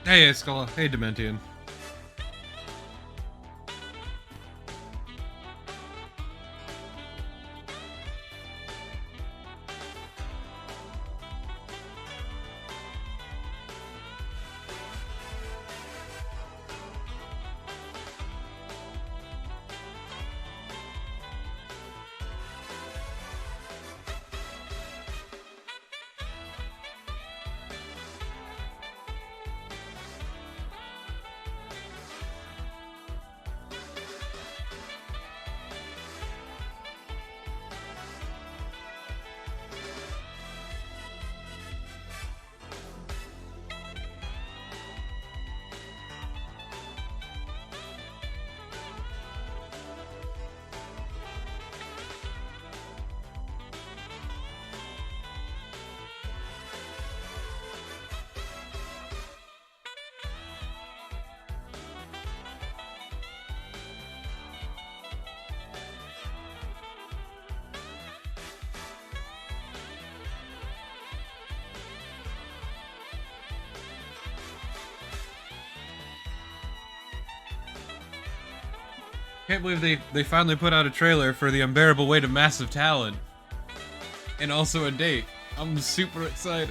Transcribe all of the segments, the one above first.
Hey, Escala. Hey, Dementian. Can't believe they finally put out a trailer for The Unbearable Weight of Massive Talent. And also a date. I'm super excited.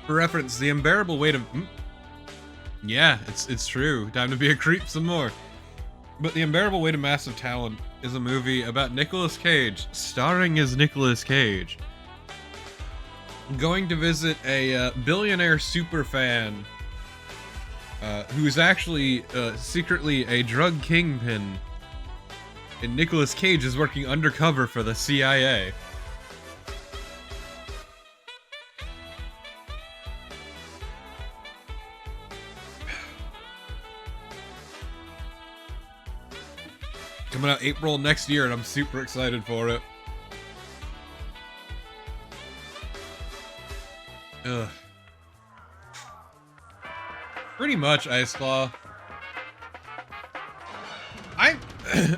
For reference, The Unbearable Weight of... Yeah, it's true. Time to be a creep some more. But The Unbearable Weight of Massive Talent is a movie about Nicolas Cage, starring as Nicolas Cage, going to visit a billionaire superfan who's actually secretly a drug kingpin, and Nicolas Cage is working undercover for the CIA. Coming out April next year, and I'm super excited for it. Ugh. Pretty much, Ice Claw.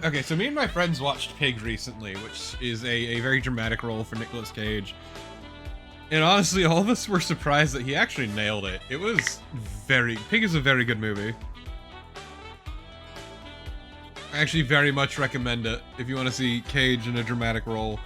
Okay, so me and my friends watched Pig recently, which is a very dramatic role for Nicolas Cage. And honestly, all of us were surprised that he actually nailed it. It was Pig is a very good movie. I actually very much recommend it if you want to see Cage in a dramatic role.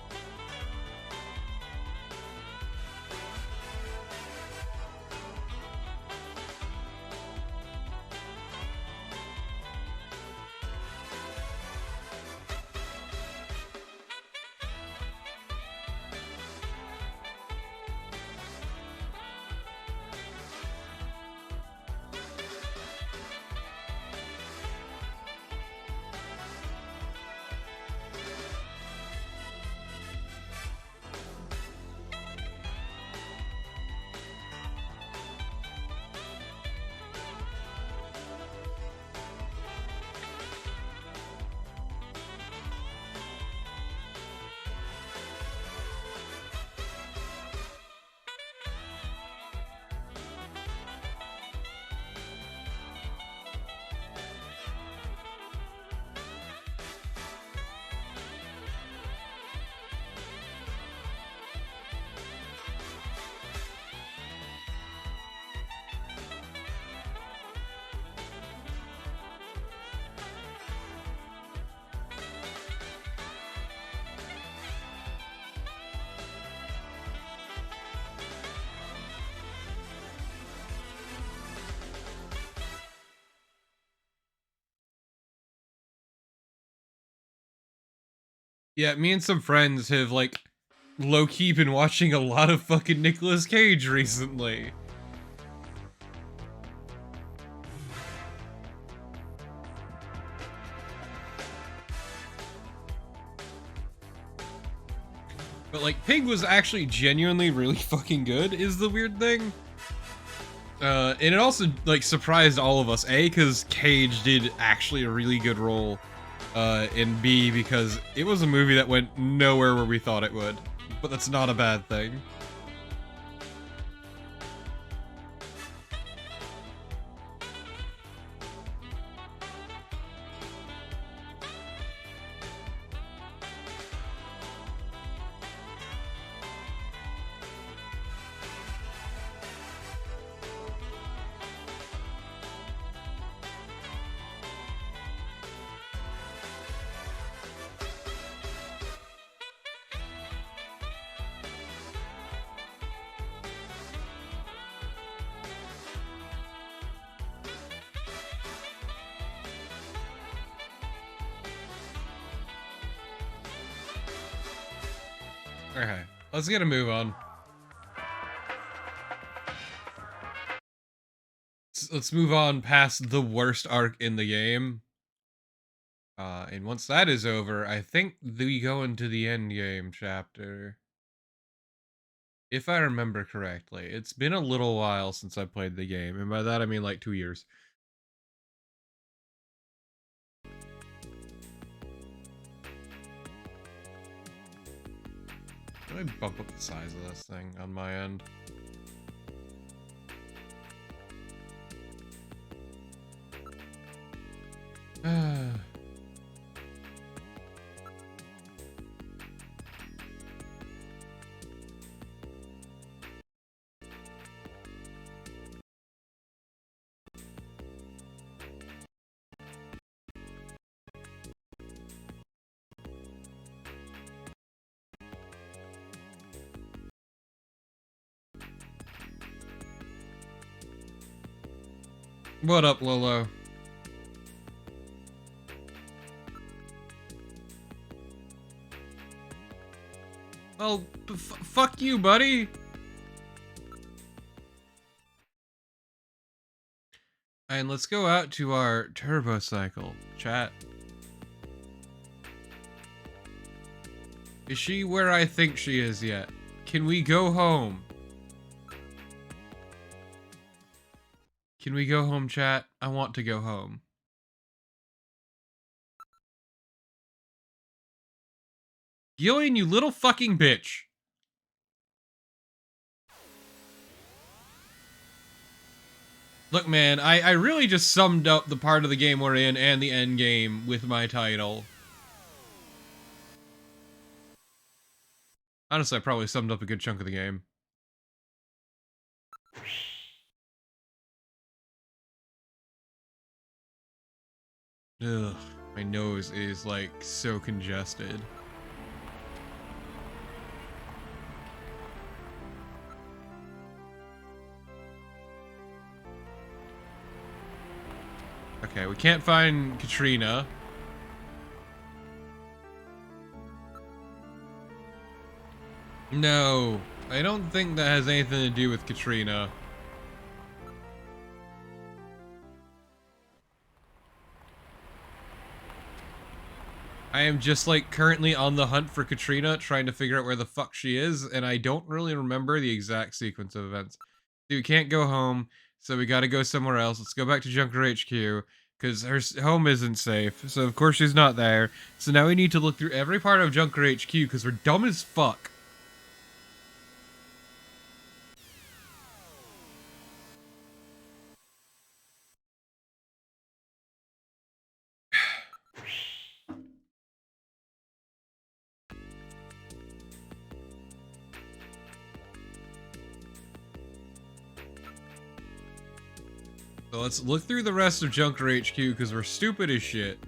Yeah, me and some friends have, like, low-key been watching a lot of fucking Nicolas Cage recently. But like, Pig was actually genuinely really fucking good, is the weird thing. And it also like surprised all of us, A, because Cage did actually a really good role, and B, because it was a movie that went nowhere where we thought it would. But that's not a bad thing. Okay, let's get a move on. Let's move on past the worst arc in the game. And once that is over, I think we go into the end game chapter. If I remember correctly. It's been a little while since I played the game, and by that I mean like 2 years. Let me bump up the size of this thing on my end. What up, Lolo? Well, fuck you, buddy. And let's go out to our turbo cycle, chat. Is she where I think she is yet? Can we go home? Can we go home, chat? I want to go home. Gillian, you little fucking bitch. Look, man, I really just summed up the part of the game we're in and the end game with my title. Honestly, I probably summed up a good chunk of the game. Ugh, my nose is like so congested. Okay, we can't find Katrina. No, I don't think that has anything to do with Katrina. I am just like currently on the hunt for Katrina, trying to figure out where the fuck she is, and I don't really remember the exact sequence of events. Dude, we can't go home, so we gotta go somewhere else. Let's go back to Junker HQ, because her home isn't safe, so of course she's not there. So now we need to look through every part of Junker HQ, because we're dumb as fuck. So let's look through the rest of Junker HQ, because we're stupid as shit.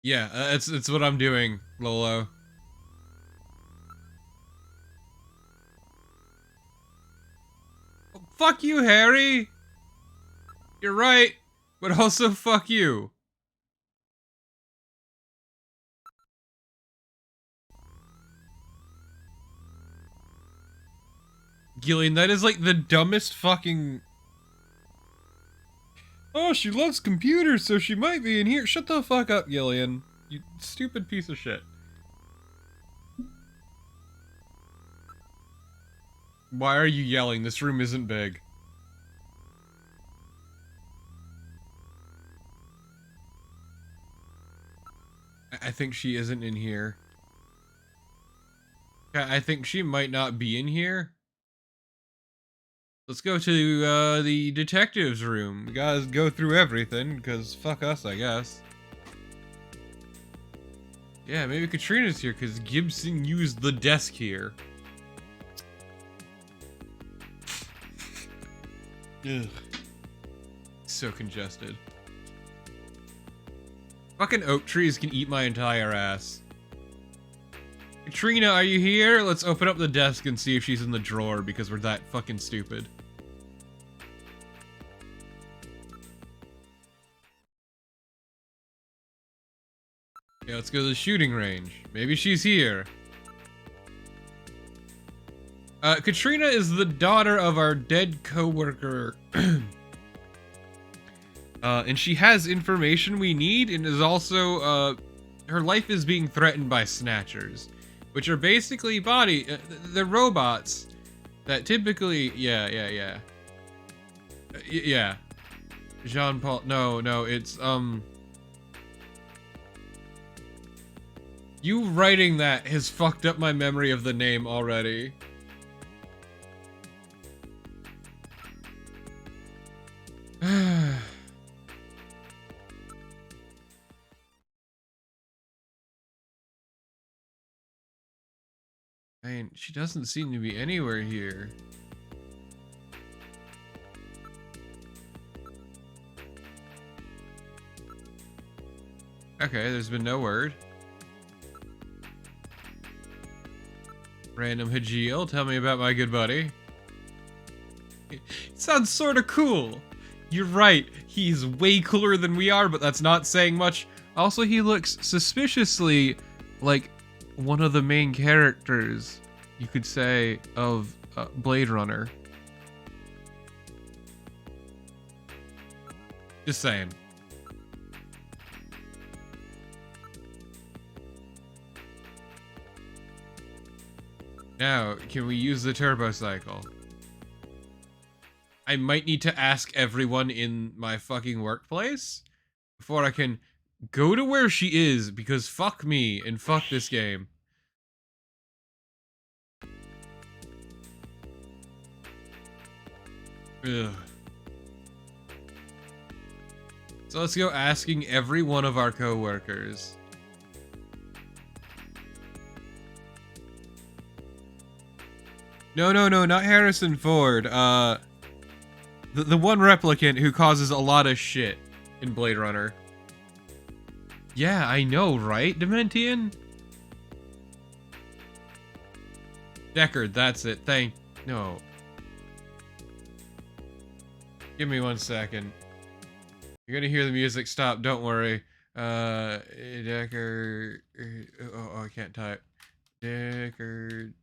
Yeah, it's what I'm doing, Lolo. Oh, fuck you, Harry! You're right, but also fuck you. Gillian, that is like the dumbest fucking... Oh, she loves computers, so she might be in here. Shut the fuck up, Gillian. You stupid piece of shit. Why are you yelling? This room isn't big. I think she isn't in here. I think she might not be in here. Let's go to the detective's room. We gotta go through everything, because fuck us, I guess. Yeah, maybe Katrina's here, because Gibson used the desk here. Ugh. So congested. Fucking oak trees can eat my entire ass. Katrina, are you here? Let's open up the desk and see if she's in the drawer, because we're that fucking stupid. Yeah, let's go to the shooting range. Maybe she's here. Katrina is the daughter of our dead coworker. And she has information we need, and is also, her life is being threatened by Snatchers, which are basically they're robots that typically, yeah. Jean-Paul, no, it's, you writing that has fucked up my memory of the name already. I mean, she doesn't seem to be anywhere here. Okay, there's been no word. Random Hajil, tell me about my good buddy. It sounds sort of cool. You're right, he's way cooler than we are, but that's not saying much. Also, he looks suspiciously like one of the main characters, you could say, of Blade Runner. Just saying. Now, can we use the turbo cycle? I might need to ask everyone in my fucking workplace before I can go to where she is, because fuck me and fuck this game. Ugh. So let's go asking every one of our coworkers. No, not Harrison Ford. The one replicant who causes a lot of shit in Blade Runner. Yeah, I know, right, Dementian? Deckard, that's it. No. Give me 1 second. You're gonna hear the music stop, don't worry. Deckard... Oh, I can't type. Deckard...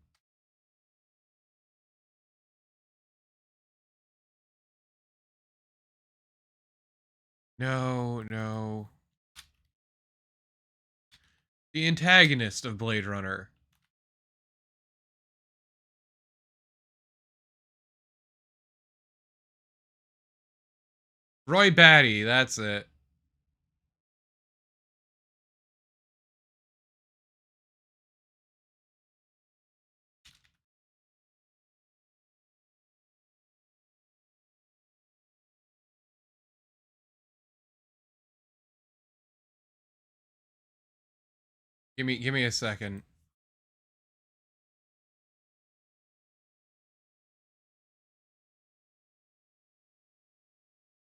No. The antagonist of Blade Runner. Roy Batty, that's it. Give me a second.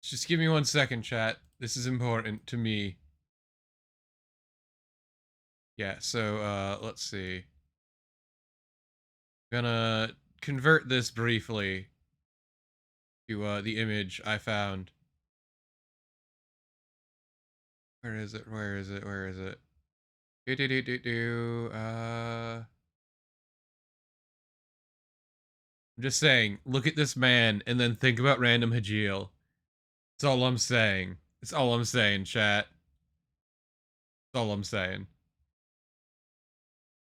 Just give me 1 second, chat. This is important to me. Yeah, so, let's see. Gonna convert this briefly to, the image I found. Where is it? I'm just saying, look at this man, and then think about random Hajil. That's all I'm saying. That's all I'm saying, chat. That's all I'm saying.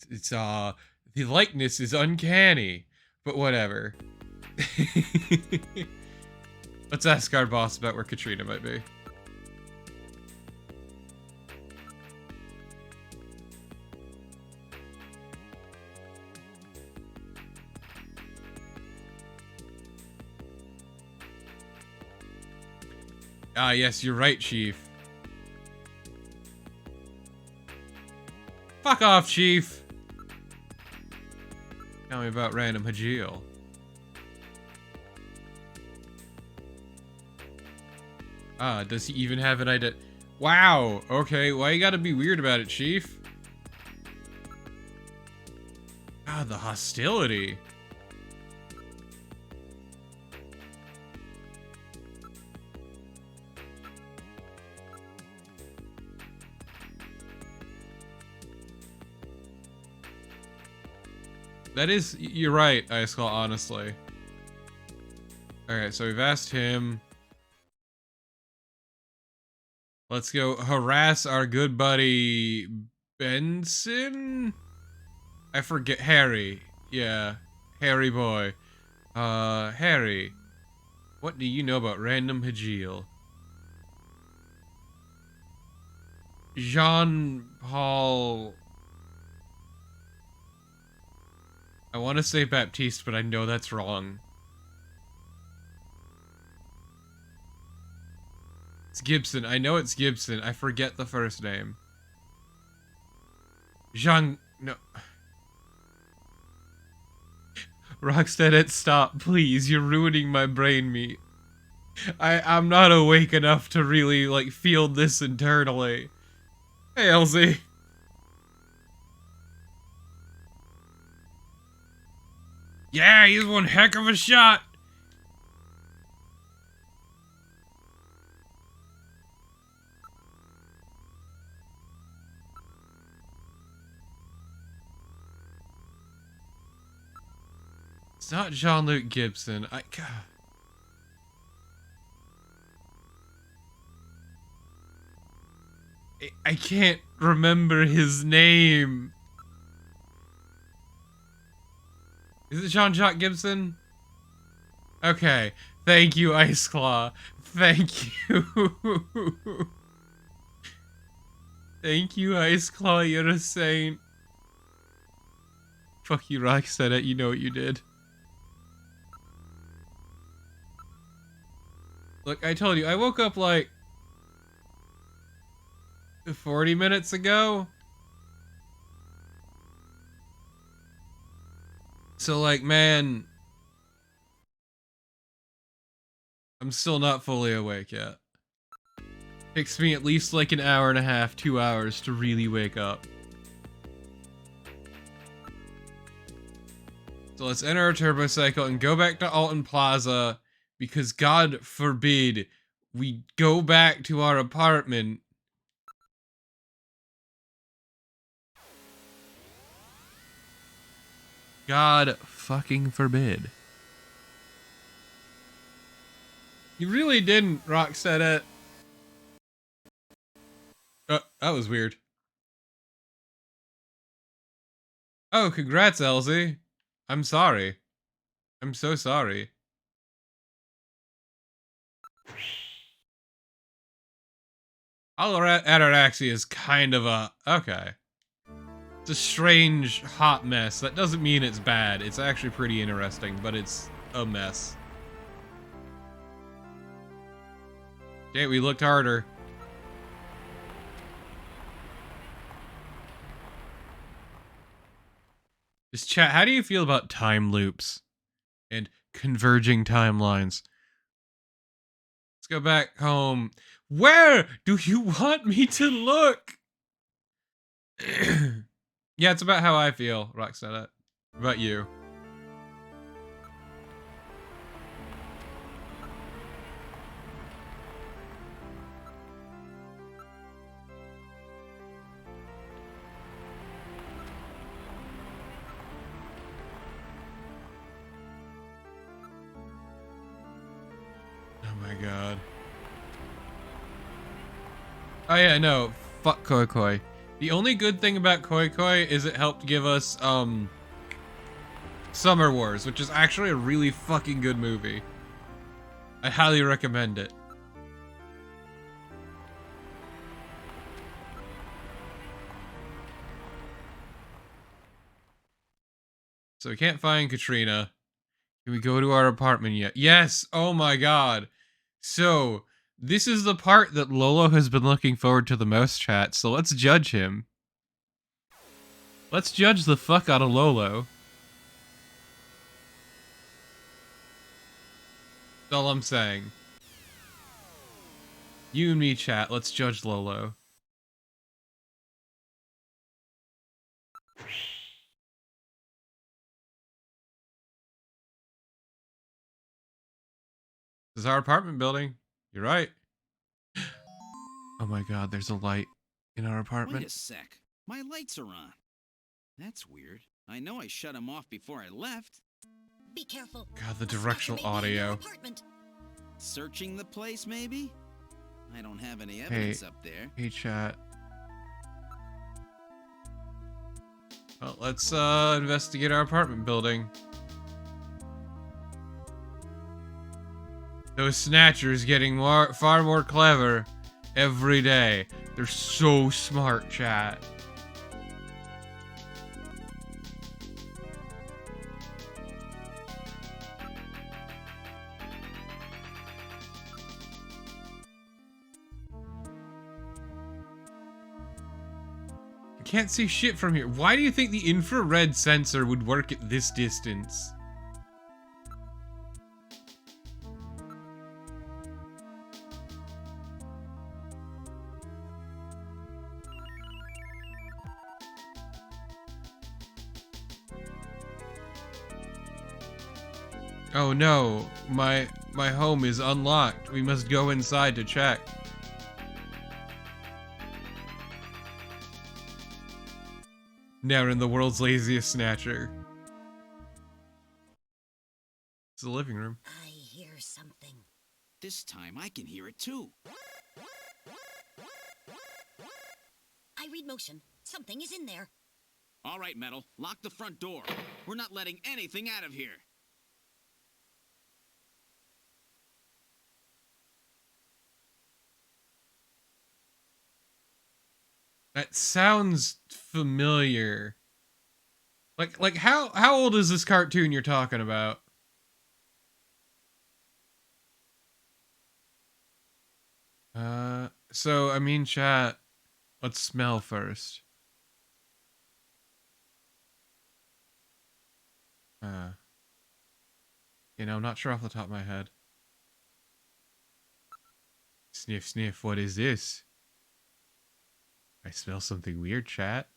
It's, the likeness is uncanny, But whatever. Let's ask our boss about where Katrina might be. Ah, yes, you're right, Chief. Fuck off, Chief. Tell me about random Hajil. Ah, does he even have an idea? Wow, okay, why you gotta be weird about it, Chief? Ah, the hostility. That is, you're right, Iceclaw, honestly. Alright, so we've asked him. Let's go harass our good buddy Benson? I forget. Harry. Yeah. Harry boy. Harry. What do you know about random Hajil? Jean-Paul... I want to say Baptiste, but I know that's wrong. It's Gibson. I know it's Gibson. I forget the first name. Jean... No. Rockstead, stop, please. You're ruining my brain meat. I'm not awake enough to really, like, feel this internally. Hey, Elsie. Yeah, he's one heck of a shot. It's not Jean-Luc Gibson. I can't remember his name. Is it Jean-Jacques Gibson? Okay. Thank you, Iceclaw. Thank you. Thank you, Iceclaw. You're a saint. Fuck you, Rockstead. You know what you did. Look, I told you, I woke up like 40 minutes ago. So like, man, I'm still not fully awake yet. Takes me at least like an hour and a half, 2 hours to really wake up. So let's enter our turbo cycle and go back to Alton Plaza, because God forbid we go back to our apartment. God fucking forbid. You really didn't, Rockstead. That was weird. Oh, congrats, Elsie. I'm sorry. I'm so sorry. Ataraxia is kind of a... Okay. It's a strange, hot mess. That doesn't mean it's bad. It's actually pretty interesting, but it's a mess. Okay, we looked harder. Just chat, how do you feel about time loops and converging timelines? Let's go back home. Where do you want me to look? Yeah, it's about how I feel, Rockstead. About you. Oh my god. Oh yeah, no. Fuck Koi Koi. The only good thing about Koi Koi is it helped give us, Summer Wars, which is actually a really fucking good movie. I highly recommend it. So we can't find Katrina. Can we go to our apartment yet? Yes! Oh my god. So, this is the part that Lolo has been looking forward to the most, chat, so let's judge him. Let's judge the fuck out of Lolo. That's all I'm saying. You and me, chat, let's judge Lolo. This is our apartment building. You're right. Oh my god, there's a light in our apartment. Wait a sec. My lights are on. That's weird. I know I shut them off before I left. Be careful. God, the directional audio. Searching the place, maybe? I don't have any evidence up there. Hey, chat. Well, let's investigate our apartment building. Those snatchers getting far more clever every day. They're so smart, chat. I can't see shit from here. Why do you think the infrared sensor would work at this distance? Oh no, my home is unlocked. We must go inside to check. Now in the world's laziest snatcher. It's the living room. I hear something. This time I can hear it too. I read motion. Something is in there. All right, Metal, lock the front door. We're not letting anything out of here. That sounds familiar. Like how old is this cartoon you're talking about? So I mean, chat, let's smell first. You know, I'm not sure off the top of my head. Sniff, sniff, what is this? I smell something weird, chat.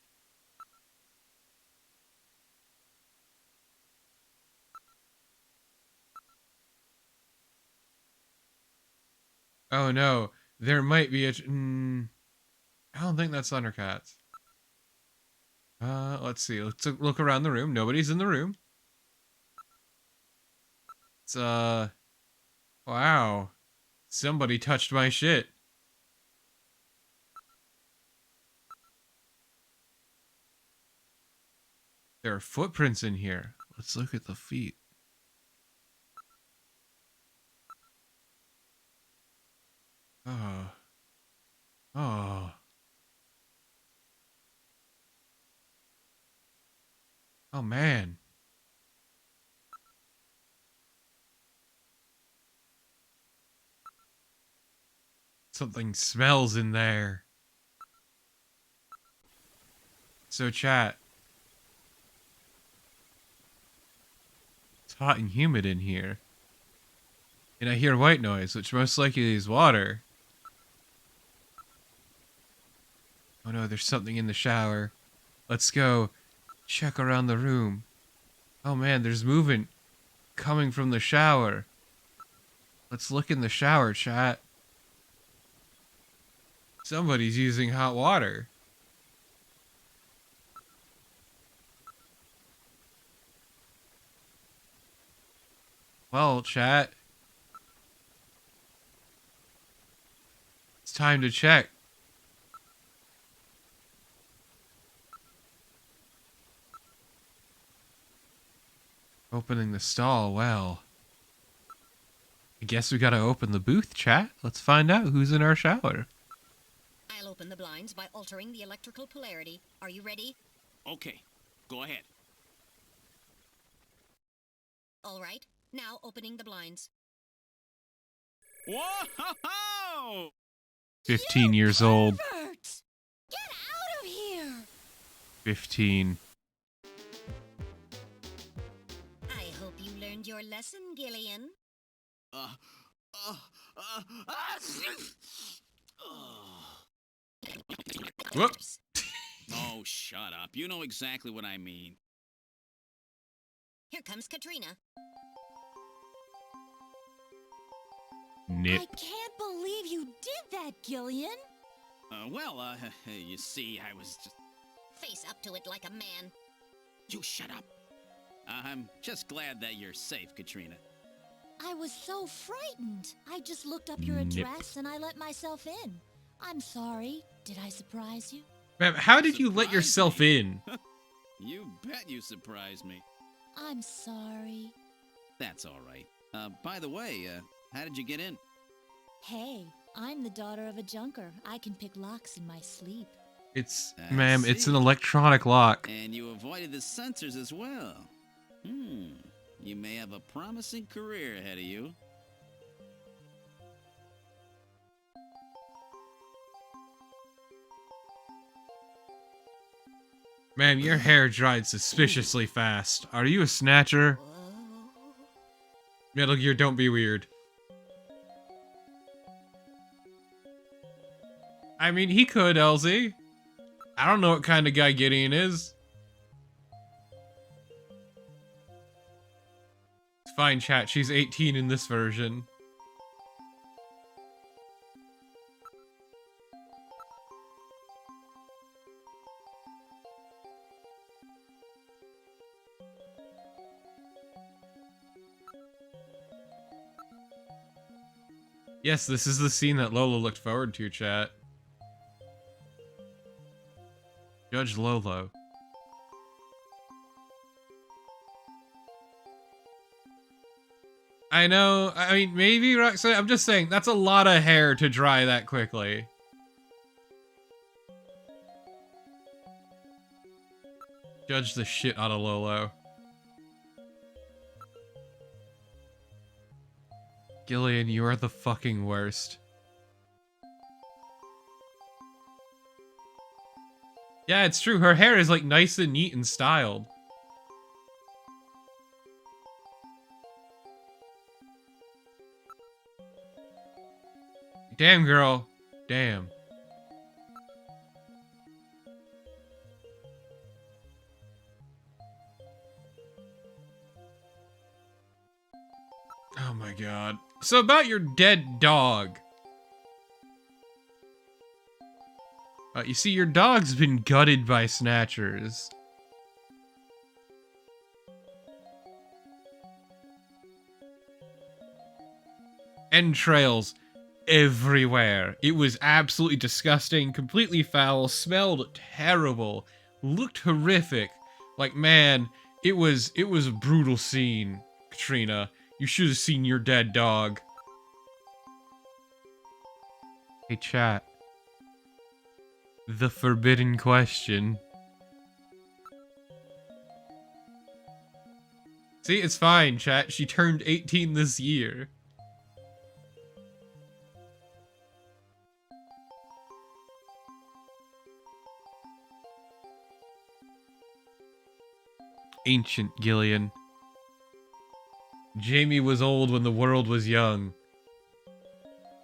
Oh no, there might be a... I don't think that's Thundercats. Let's see. Let's look around the room. Nobody's in the room. It's, wow. Somebody touched my shit. There are footprints in here. Let's look at the feet. Oh. Oh. Oh, man. Something smells in there. So, chat. It's hot and humid in here. And I hear white noise, which most likely is water. Oh no, there's something in the shower. Let's go check around the room. Oh man, there's movement coming from the shower. Let's look in the shower, chat. Somebody's using hot water. Well, chat. It's time to check. Opening the stall, well. I guess we gotta open the booth, chat. Let's find out who's in our shower. I'll open the blinds by altering the electrical polarity. Are you ready? Okay, go ahead. All right. Now opening the blinds. Whoa! 15 years old. Perverts! Get out of here! 15. I hope you learned your lesson, Gillian. Uh, ah, Whoop. Oh, shut up. You know exactly what I mean. Here comes Katrina. Nip. I can't believe you did that, Gillian. You see, I was just... Face up to it like a man. You shut up. I'm just glad that you're safe, Katrina. I was so frightened. I just looked up your Nip. address and I let myself in. I'm sorry. Did I surprise you? Ma'am, how did you let Surprise yourself me. in? You bet you surprised me. I'm sorry. That's all right. By the way, how did you get in? Hey, I'm the daughter of a junker. I can pick locks in my sleep. It's, I ma'am, it's see. an electronic lock. And you avoided the sensors as well. You may have a promising career ahead of you. Ma'am, your hair dried suspiciously fast. Are you a snatcher? Whoa. Metal Gear, don't be weird. I mean, he could, Elsie. I don't know what kind of guy Gideon is. It's fine, chat. She's 18 in this version. Yes, this is the scene that Lola looked forward to, chat. Judge Lolo. I know, I mean, maybe Roxanne, I'm just saying, that's a lot of hair to dry that quickly. Judge the shit out of Lolo. Gillian, you are the fucking worst. Yeah, it's true. Her hair is like nice and neat and styled. Damn, girl. Damn. Oh my god. So about your dead dog. You see, your dog's been gutted by snatchers. Entrails everywhere. It was absolutely disgusting, completely foul, smelled terrible, looked horrific. Like, man, it was a brutal scene, Katrina. You should have seen your dead dog. Hey, chat. The forbidden question. See, it's fine, chat. She turned 18 this year. Ancient Gillian. Jamie was old when the world was young.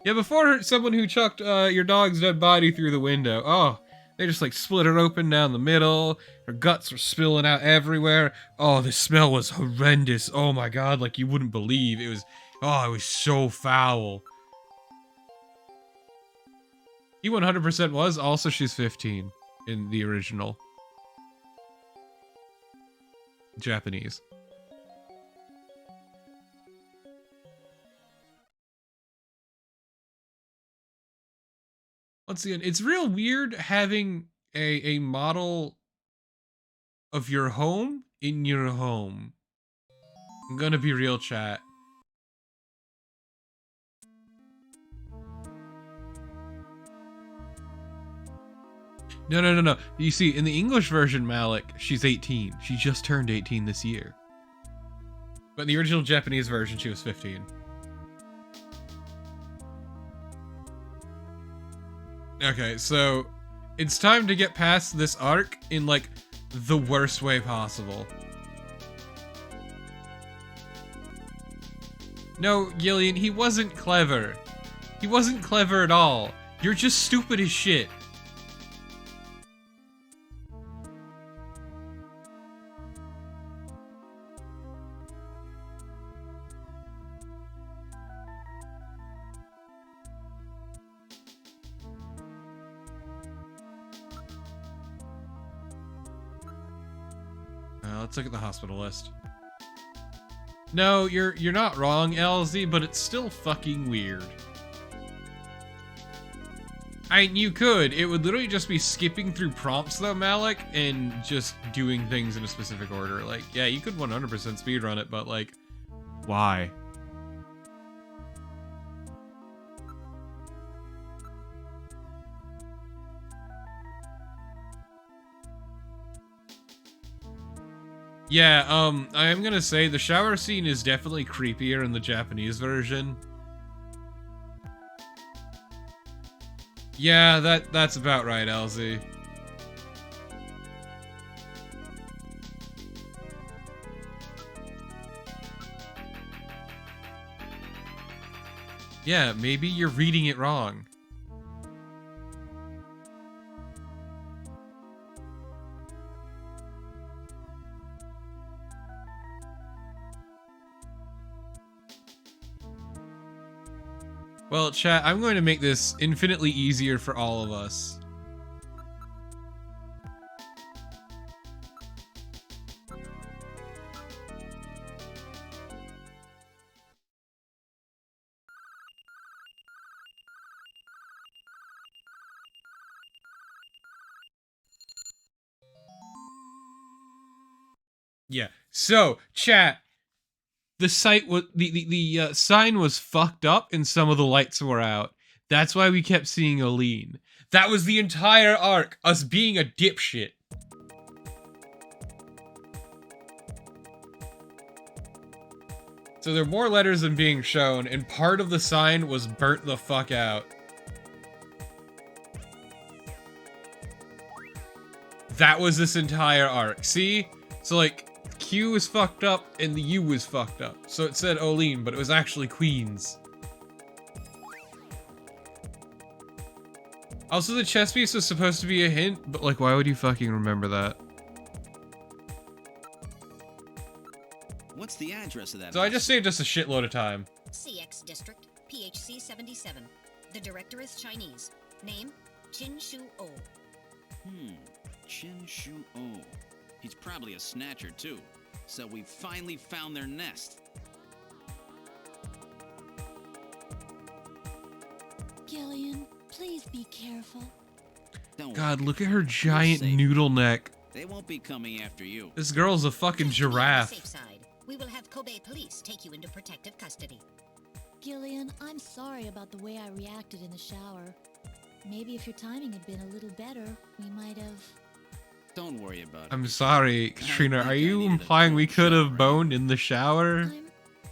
Yeah, before someone who chucked your dog's dead body through the window. Oh, they just like split her open down the middle. Her guts were spilling out everywhere. Oh, the smell was horrendous. Oh my god, like you wouldn't believe. It was so foul. He 100% was. Also, she's 15 in the original. Japanese. Once again, it's real weird having a model of your home in your home. I'm gonna be real, chat. No. You see, in the English version, Malik, she's 18. She just turned 18 this year. But in the original Japanese version, she was 15. Okay, so it's time to get past this arc in, like, the worst way possible. No, Gillian, he wasn't clever. He wasn't clever at all. You're just stupid as shit. Let's look at the hospital list. No, you're not wrong, LZ, but it's still fucking weird. You could. It would literally just be skipping through prompts, though, Malik, and just doing things in a specific order. Like, yeah, you could 100% speedrun it, but, like, why? Yeah, I am gonna say the shower scene is definitely creepier in the Japanese version. Yeah, that's about right, LZ. Yeah, maybe you're reading it wrong. Well, chat, I'm going to make this infinitely easier for all of us. Yeah, so, chat, the site was the sign was fucked up and some of the lights were out. That's why we kept seeing Aline. That was the entire arc, us being a dipshit. So there are more letters than being shown, and part of the sign was burnt the fuck out. That was this entire arc. See? So like, Q was fucked up and the U was fucked up. So it said Oline, but it was actually Queens. Also, the chess piece was supposed to be a hint, but like, why would you fucking remember that? What's the address of that? So I just saved us a shitload of time. CX District, PHC 77. The director is Chinese. Name, Chin Shu Oh. Chin Shu Oh. He's probably a snatcher too. So we finally found their nest. Gillian, please be careful. Don't God, worry. look at her giant safe. noodle neck. They won't be coming after you. This girl's a fucking Just to be on the giraffe. safe side, we will have Kobe police take you into protective custody. Gillian, I'm sorry about the way I reacted in the shower. Maybe if your timing had been a little better, we might have... Don't worry about it. I'm sorry, Katrina. think Are I you needed a implying we cold could have shower. boned in the shower?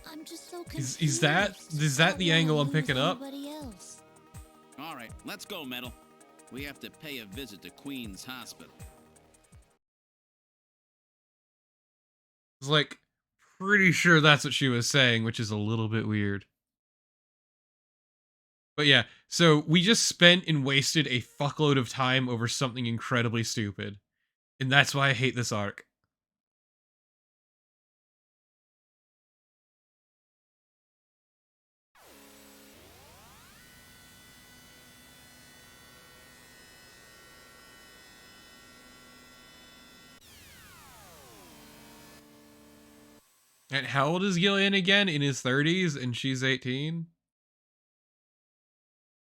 I'm just so Is confused. that the I don't angle wanna I'm picking lose up? anybody else. All right, let's go, Metal. We have to pay a visit to Queen's Hospital. I was like, pretty sure that's what she was saying, which is a little bit weird. But yeah, so we just spent and wasted a fuckload of time over something incredibly stupid. And that's why I hate this arc. And how old is Gillian again? In his 30s, and she's 18?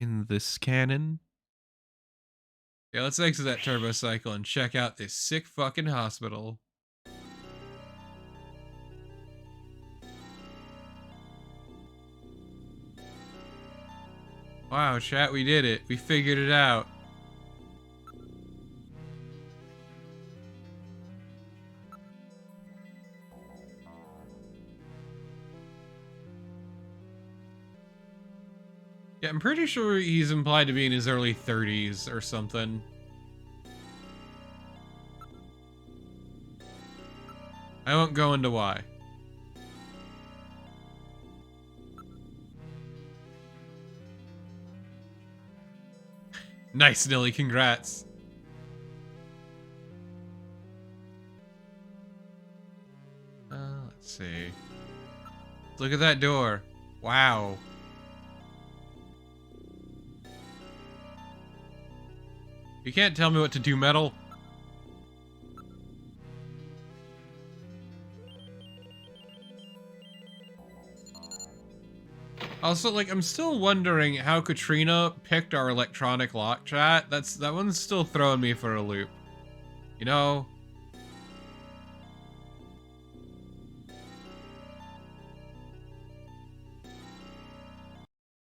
In this canon? Yeah, let's exit that turbo cycle and check out this sick fucking hospital. Wow, chat, we did it. We figured it out. Yeah, I'm pretty sure he's implied to be in his early 30s or something. I won't go into why. Nice, Nilly, congrats. Let's see. Look at that door. Wow. You can't tell me what to do, Metal. Also, like, I'm still wondering how Katrina picked our electronic lock, chat. That one's still throwing me for a loop. You know?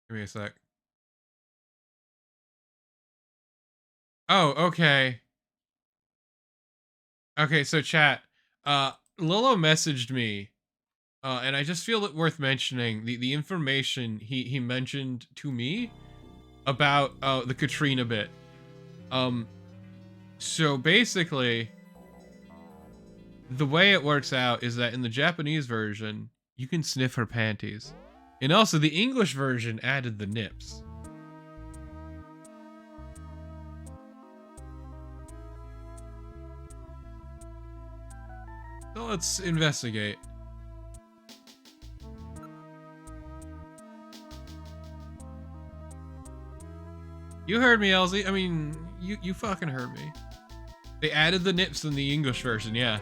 Give me a sec. Oh, okay. Okay, so chat. Lolo messaged me. And I just feel it worth mentioning the information he mentioned to me about the Katrina bit. So basically, the way it works out is that in the Japanese version, you can sniff her panties. And also the English version added the nips. So let's investigate. You heard me, Elsie. I mean, you fucking heard me. They added the nips in the English version, yeah.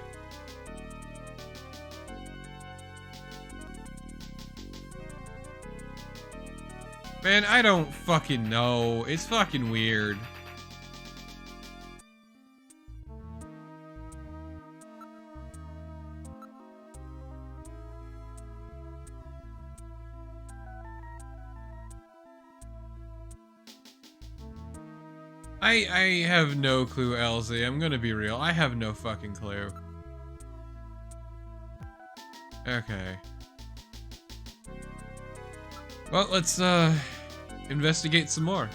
Man, I don't fucking know. It's fucking weird. I have no clue, Elsie. I'm gonna be real. I have no fucking clue. Okay. Well, let's investigate some more.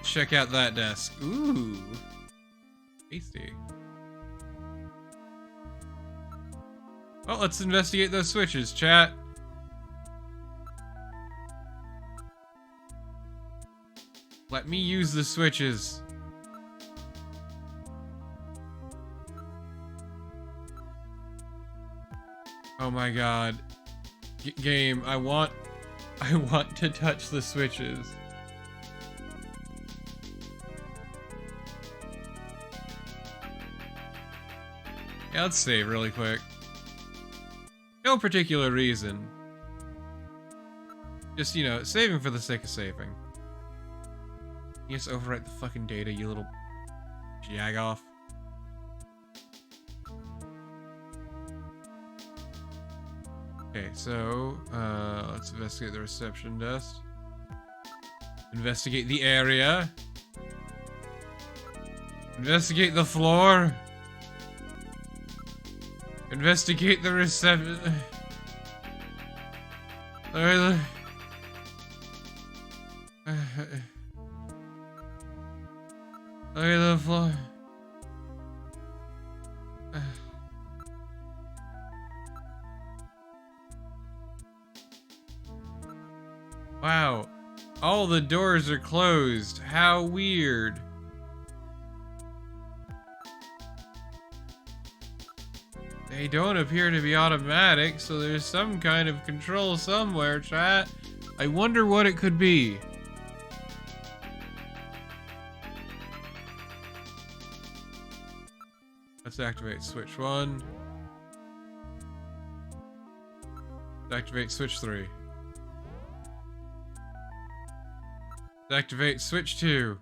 Check out that desk. Ooh. Tasty. Well, let's investigate those switches, chat. Let me use the switches. Oh my god. Game, I want to touch the switches. Yeah, let's save really quick. No particular reason. Just, you know, saving for the sake of saving. You just overwrite the fucking data, you little jag-off. Okay, so, let's investigate the reception desk. Investigate the area. Investigate the floor. Investigate the reception. Look at the floor. Wow. All the doors are closed. How weird. They don't appear to be automatic, so there's some kind of control somewhere, chat. I wonder what it could be. Let's activate switch 1. Let's activate switch 3. Let's activate switch 2.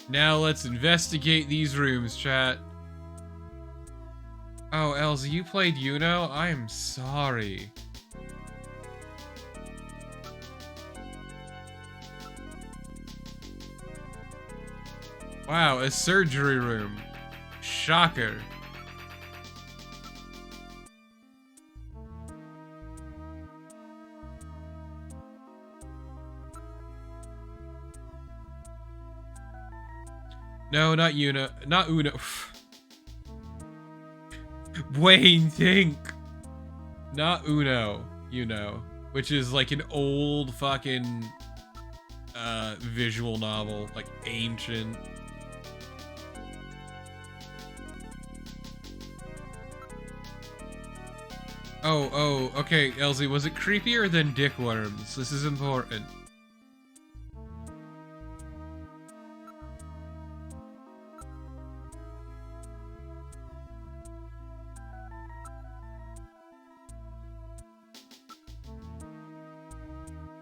Now let's investigate these rooms, chat. Oh, Elsie, you played Uno? I am sorry. Wow, a surgery room. Shocker. No, not Uno. Not Uno. Wayne, think. Not Uno, you know. Which is like an old fucking visual novel. Like ancient. Oh, okay, Elsie, was it creepier than dickworms? This is important.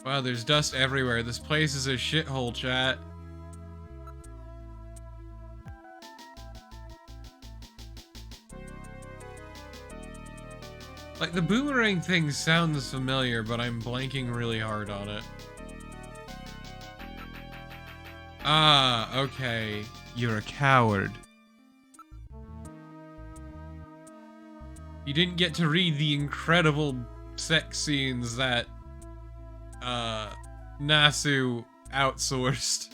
Wow, there's dust everywhere. This place is a shithole, chat. Like, the boomerang thing sounds familiar, but I'm blanking really hard on it. Ah, okay. You're a coward. You didn't get to read the incredible sex scenes that, Nasu outsourced.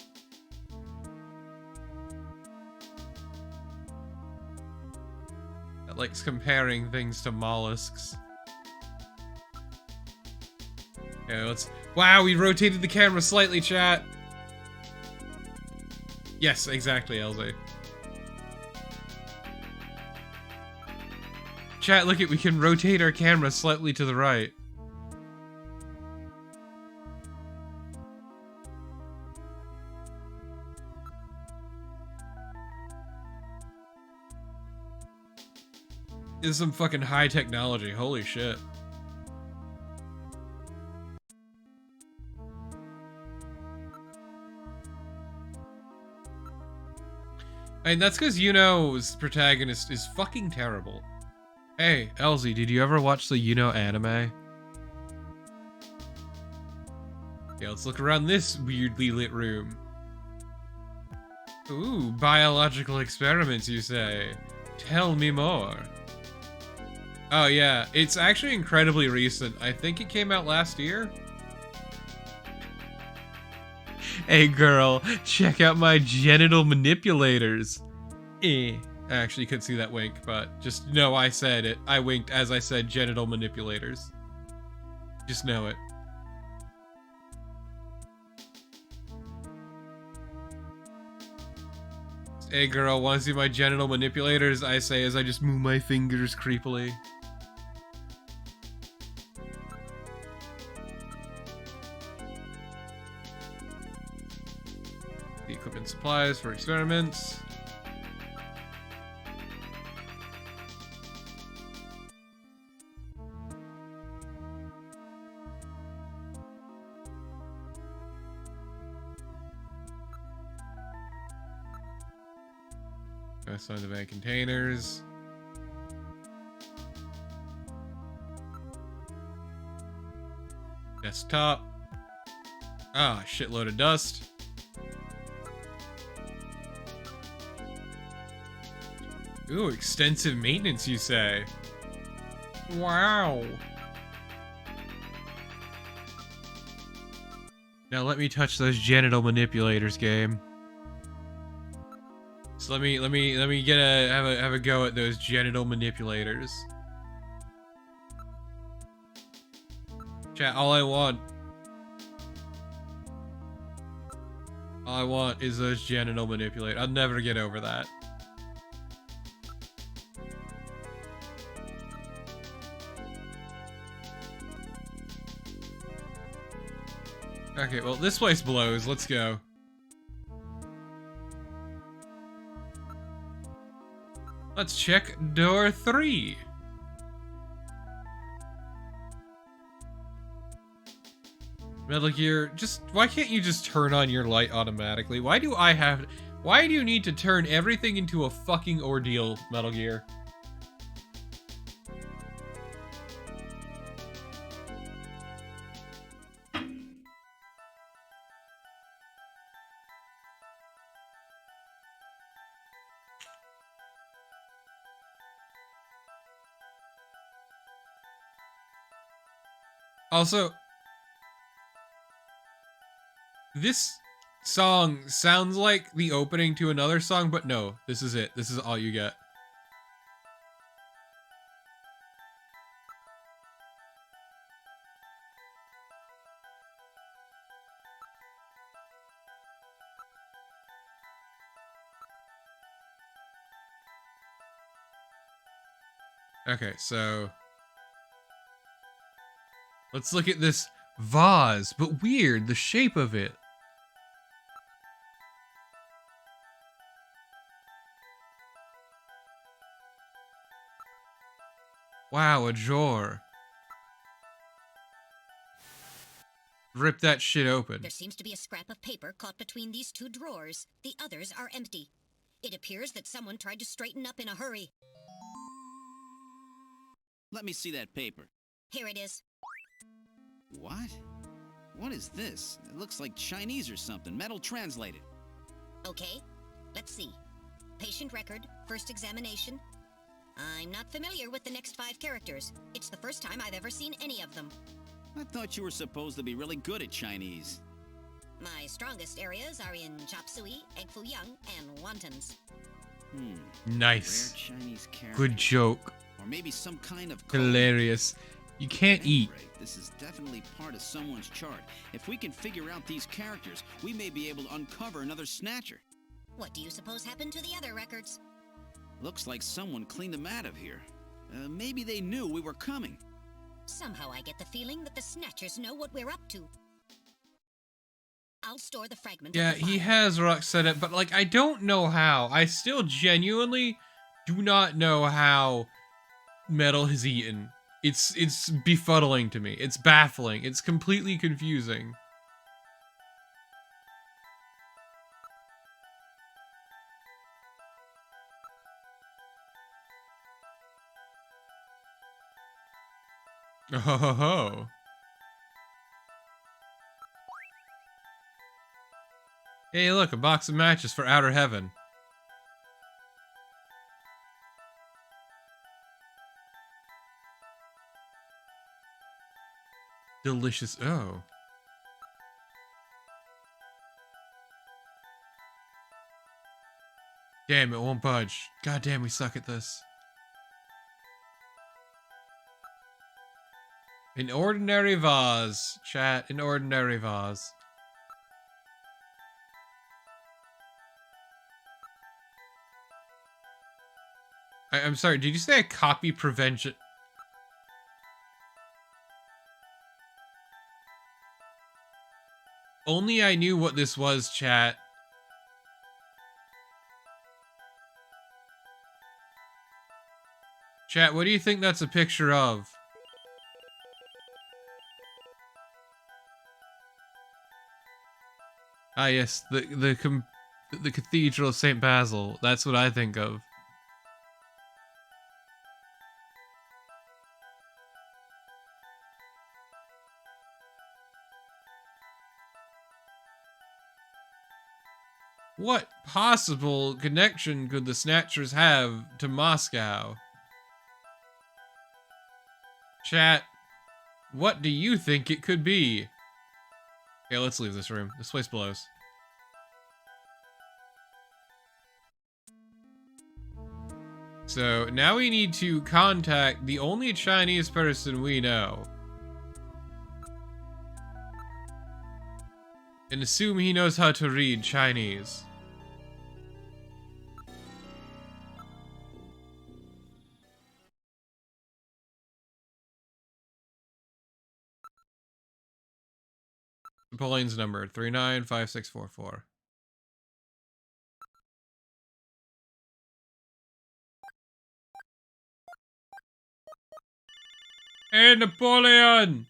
That likes comparing things to mollusks. Okay, let's... Wow, we rotated the camera slightly, chat! Yes, exactly, Elsie. Chat, look at, we can rotate our camera slightly to the right. This is some fucking high technology, holy shit. I mean, that's because Yuno's protagonist is fucking terrible. Hey, Elsie, did you ever watch the Yuno anime? Okay, let's look around this weirdly lit room. Ooh, biological experiments, you say? Tell me more. Oh yeah, it's actually incredibly recent. I think it came out last year. Hey girl, check out my genital manipulators. I actually couldn't see that wink, but just know I said it. I winked as I said genital manipulators. Just know it. Hey girl, wanna see my genital manipulators? I say as I just move my fingers creepily. The equipment supplies for experiments. Some of the bank containers. Desktop. Ah, shitload of dust. Ooh, extensive maintenance, you say? Wow. Now let me touch those genital manipulators, game. So let me have a go at those genital manipulators. Chat, all I want is those genital manipulators. I'll never get over that. Okay, well, this place blows. Let's go. Let's check door 3. Metal Gear, why can't you just turn on your light automatically? Why do you need to turn everything into a fucking ordeal, Metal Gear? Also, this song sounds like the opening to another song, but no, this is it. This is all you get. Okay, so let's look at this vase, but weird, the shape of it. Wow, a drawer. Rip that shit open. There seems to be a scrap of paper caught between these two drawers. The others are empty. It appears that someone tried to straighten up in a hurry. Let me see that paper. Here it is. What? What is this? It looks like Chinese or something. Metal translated. Okay, let's see. Patient record, first examination. I'm not familiar with the next 5 characters. It's the first time I've ever seen any of them. I thought you were supposed to be really good at Chinese. My strongest areas are in chop suey, egg foo young, and wontons. Nice. Rare Chinese character. Good joke. Or maybe some kind of Hilarious. You can't eat. This is definitely part of someone's chart. If we can figure out these characters, we may be able to uncover another Snatcher. What do you suppose happened to the other records? Looks like someone cleaned them out of here. Maybe they knew we were coming. Somehow I get the feeling that the Snatchers know what we're up to. I'll store the fragment. Yeah, of the he file. has said it, but like I don't know how. I still genuinely do not know how Metal has eaten. It's befuddling to me. It's baffling. It's completely confusing. Oh ho ho ho. Hey, look, a box of matches for Outer Heaven. Delicious. Oh. Damn, it won't budge. God damn, we suck at this. An ordinary vase. Chat, an ordinary vase. I'm sorry, did you say a copy prevention? Only I knew what this was, chat. Chat, what do you think that's a picture of? Ah, yes, the Cathedral of St. Basil. That's what I think of. What possible connection could the Snatchers have to Moscow? Chat, what do you think it could be? Okay, let's leave this room. This place blows. So now we need to contact the only Chinese person we know. And assume he knows how to read Chinese. Napoleon's number 395644. Hey, Napoleon!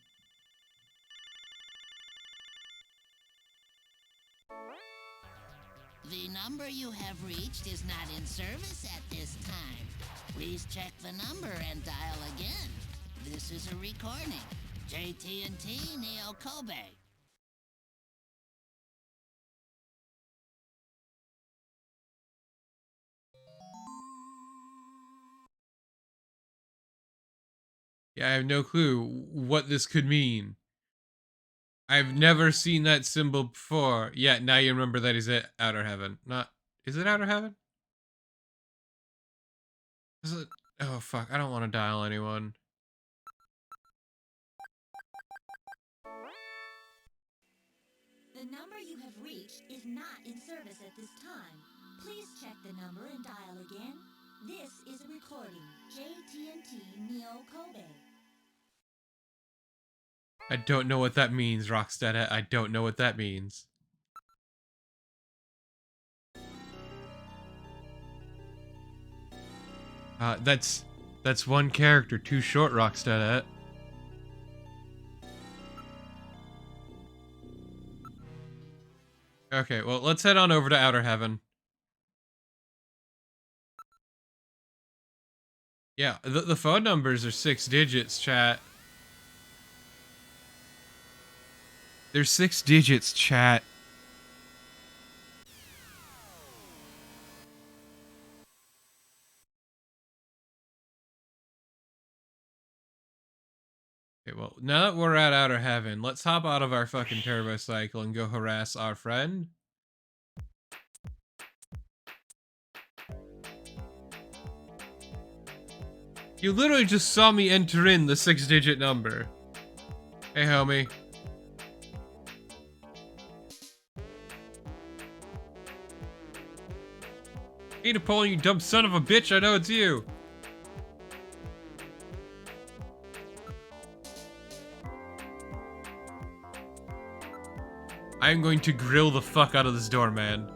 The number you have reached is not in service at this time. Please check the number and dial again. This is a recording. JT&T Neo Kobe. Yeah, I have no clue what this could mean. I've never seen that symbol before. Yeah, now you remember that he's at Outer Heaven. Not... Is it Outer Heaven? Is it... Oh, fuck. I don't want to dial anyone. The number you have reached is not in service at this time. Please check the number and dial again. This is a recording. JT&T Neo Kobe. I don't know what that means, Rockstead. I don't know what that means. That's one character too short, Rockstead. Okay, well, let's head on over to Outer Heaven. Yeah, the phone numbers are 6 digits, chat. They're 6 digits, chat. Okay, well, now that we're at Outer Heaven, let's hop out of our fucking turbo cycle and go harass our friend. You literally just saw me enter in the 6-digit number. Hey, homie. Hey, Napoleon, you dumb son of a bitch, I know it's you. I'm going to grill the fuck out of this doorman.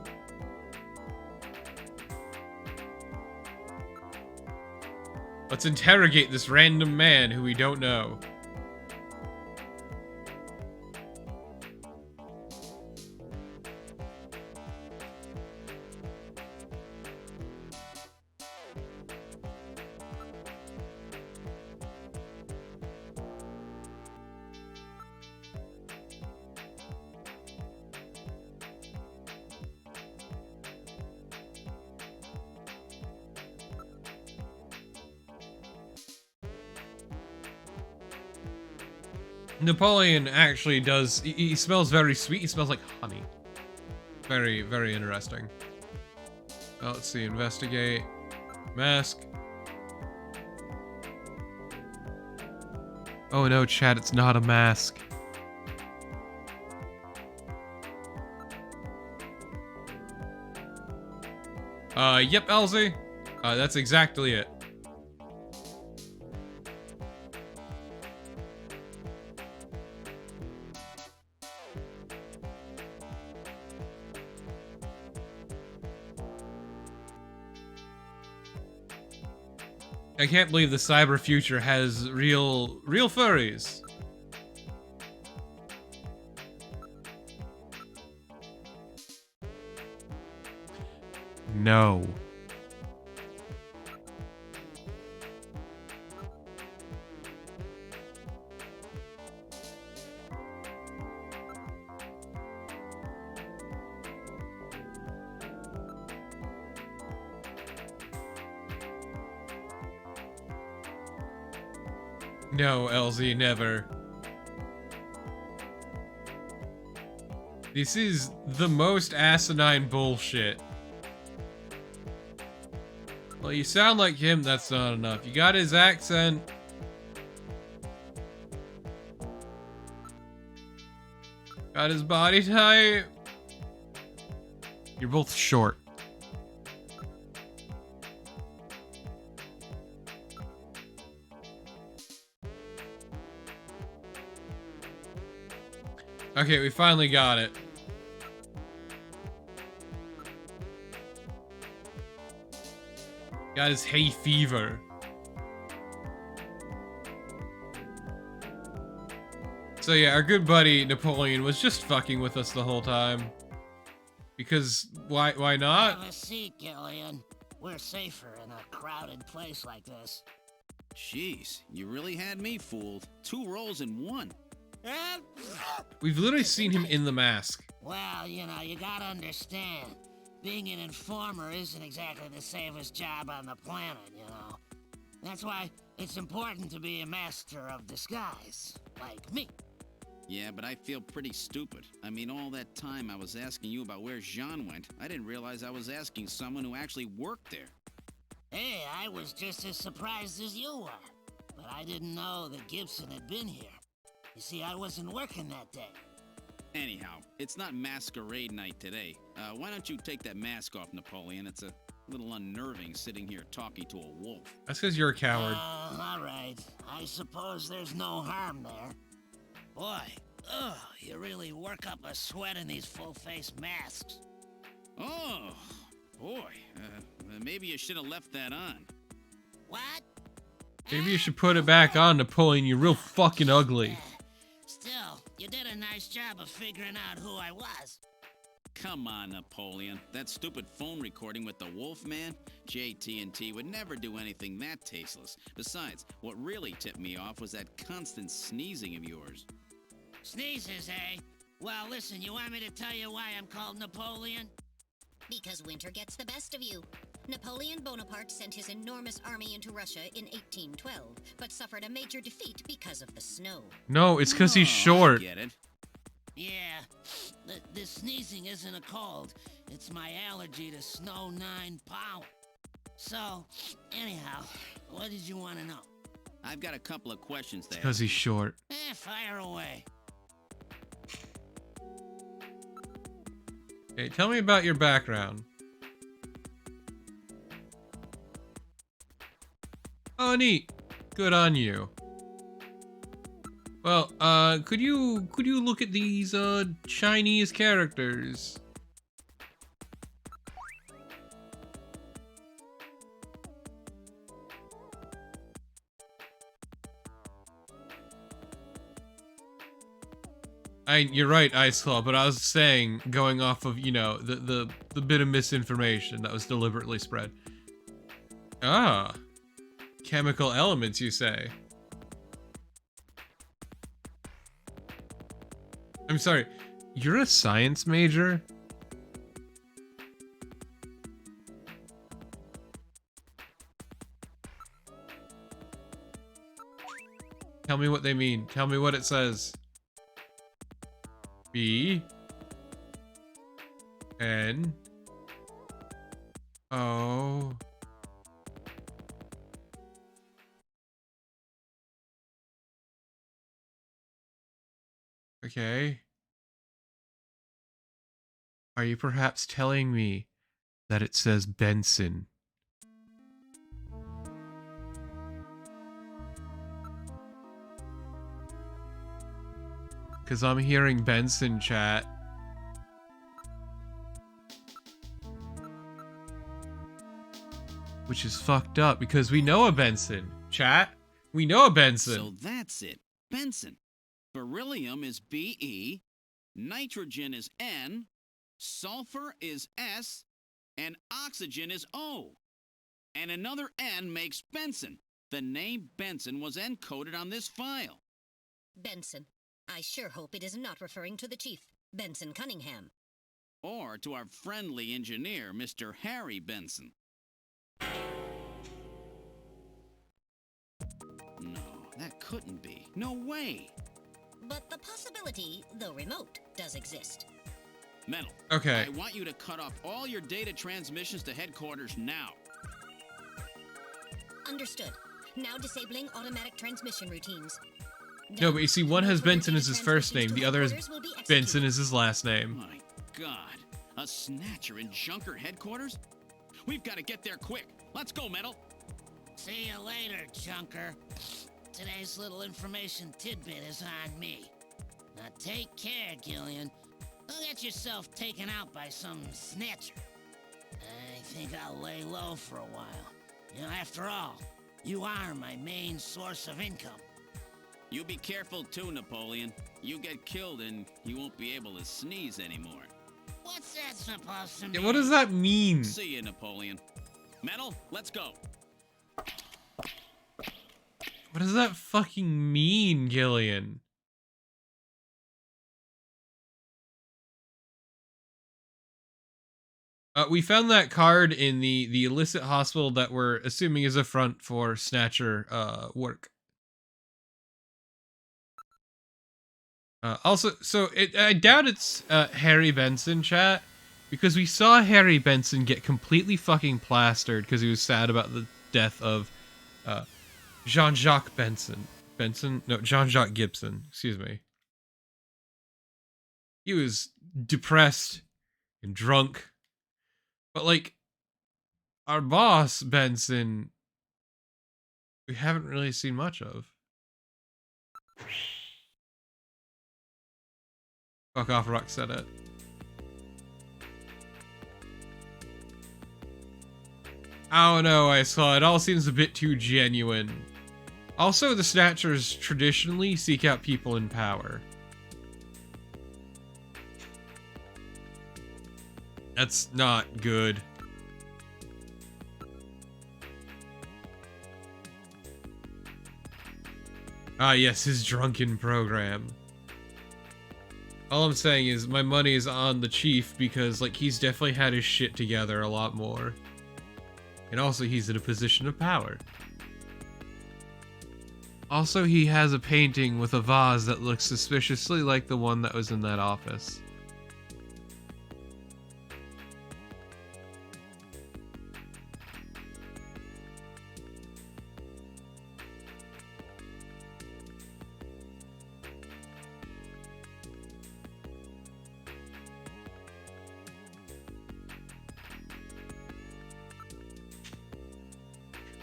Let's interrogate this random man who we don't know. Napoleon actually does, he smells very sweet, he smells like honey. Very, very interesting. Oh, let's see, investigate. Mask. Oh no, chat, it's not a mask. Yep, Elsie. That's exactly it. I can't believe the cyber future has real furries. No. No, LZ, never. This is the most asinine bullshit. Well, you sound like him, that's not enough. You got his accent. Got his body type. You're both short. Okay, we finally got it. Got his hay fever. So yeah, our good buddy Napoleon was just fucking with us the whole time. Because why not? Have a seat, Gillian. We're safer in a crowded place like this. Jeez, you really had me fooled. 2 roles in 1. We've literally seen him in the mask. Well, you know, you gotta understand. Being an informer isn't exactly the safest job on the planet, you know. That's why it's important to be a master of disguise, like me. Yeah, but I feel pretty stupid. I mean, all that time I was asking you about where Jean went, I didn't realize I was asking someone who actually worked there. Hey, I was just as surprised as you were. But I didn't know that Gibson had been here. You see, I wasn't working that day. Anyhow, it's not masquerade night today. Why don't you take that mask off, Napoleon? It's a little unnerving sitting here talking to a wolf. That's because you're a coward. All right. I suppose there's no harm there. Boy, you really work up a sweat in these full-face masks. Oh, boy. Maybe you should have left that on. What? Maybe you should put it back on, Napoleon. You're real fucking ugly. Still, you did a nice job of figuring out who I was. Come on, Napoleon. That stupid phone recording with the Wolfman? JT&T would never do anything that tasteless. Besides, what really tipped me off was that constant sneezing of yours. Sneezes, eh? Well, listen, you want me to tell you why I'm called Napoleon? Because winter gets the best of you. Napoleon Bonaparte sent his enormous army into Russia in 1812, but suffered a major defeat because of the snow. No, it's because he's short. I get it. Yeah, the sneezing isn't a cold. It's my allergy to snow 9 power. So, anyhow, what did you want to know? I've got a couple of questions to Because ask. he's short. Fire away. Okay, tell me about your background. Oh, neat. Good on you. Well, could you look at these, Chinese characters? You're right, Ice Claw, but I was saying, going off of, you know, the bit of misinformation that was deliberately spread. Ah. Chemical elements, you say? I'm sorry, you're a science major? Tell me what they mean. Tell me what it says. B N O Okay. Are you perhaps telling me that it says Benson? Because I'm hearing Benson, chat. Which is fucked up because we know a Benson. Chat, we know a Benson. So that's it. Benson. Beryllium is Be, nitrogen is N, sulfur is S, and oxygen is O. And another N makes Benson. The name Benson was encoded on this file. Benson. I sure hope it is not referring to the chief, Benson Cunningham. Or to our friendly engineer, Mr. Harry Benson. No, that couldn't be. No way. But the possibility, though remote, does exist. Metal. Okay. I want you to cut off all your data transmissions to headquarters now. Understood. Now disabling automatic transmission routines. No, but you see, one has Benson as his first name, the other has Benson as his last name. My God. A Snatcher in Junker headquarters? We've got to get there quick. Let's go, Metal. See you later, Junker. Today's little information tidbit is on me. Now take care, Gillian. Don't get yourself taken out by some snatcher. I think I'll lay low for a while. You know, after all, you are my main source of income. You be careful too, Napoleon. You get killed and you won't be able to sneeze anymore. What's that supposed to mean? Yeah, what does that mean? See you, Napoleon. Metal, let's go. What does that fucking mean, Gillian? We found that card in the illicit hospital that we're assuming is a front for Snatcher work. Also, so I doubt it's Harry Benson, chat, because we saw Harry Benson get completely fucking plastered because he was sad about the death of Jean-Jacques Benson. No, Jean-Jacques Gibson. Excuse me. He was depressed and drunk, but like our boss Benson, we haven't really seen much of. Fuck off, Rock said it. I don't know, I saw it all seems a bit too genuine. Also, the Snatchers traditionally seek out people in power. That's not good. Ah, yes, his drunken program. All I'm saying is my money is on the chief because, like, he's definitely had his shit together a lot more. And also, he's in a position of power. Also, he has a painting with a vase that looks suspiciously like the one that was in that office.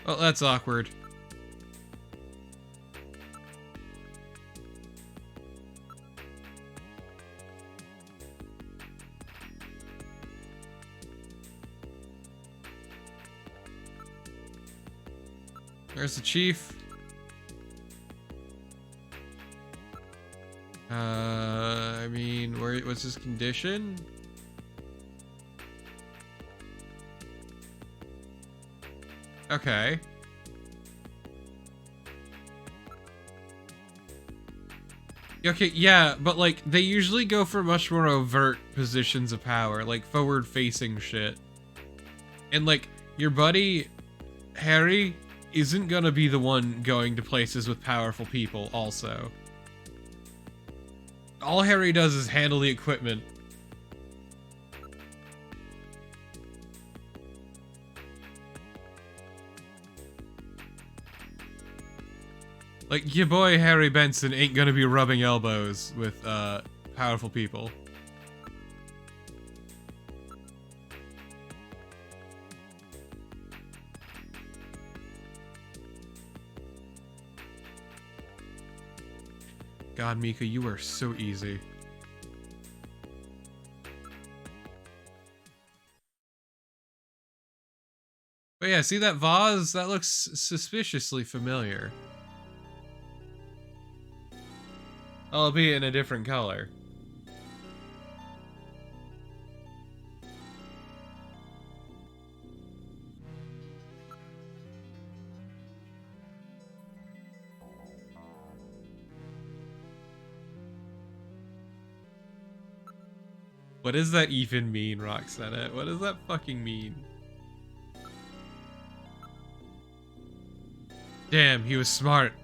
Well, that's awkward. There's the chief. I mean, what's his condition? Okay. Okay, yeah, but like, they usually go for much more overt positions of power, like forward-facing shit. And like, your buddy, Harry, isn't gonna be the one going to places with powerful people, also. All Harry does is handle the equipment. Like, your boy Harry Benson ain't gonna be rubbing elbows with, powerful people. God, Mika, you are so easy. But yeah, see that vase? That looks suspiciously familiar. Albeit in a different color. What does that even mean, Roxanne? What does that fucking mean? Damn, he was smart.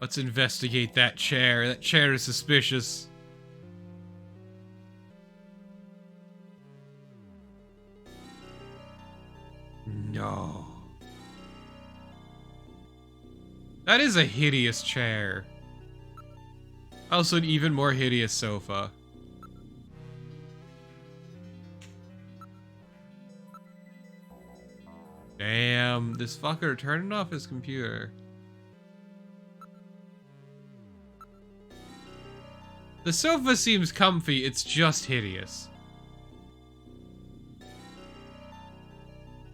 Let's investigate that chair. That chair is suspicious. No. That is a hideous chair. Also an even more hideous sofa. Damn, this fucker turned off his computer. The sofa seems comfy, it's just hideous.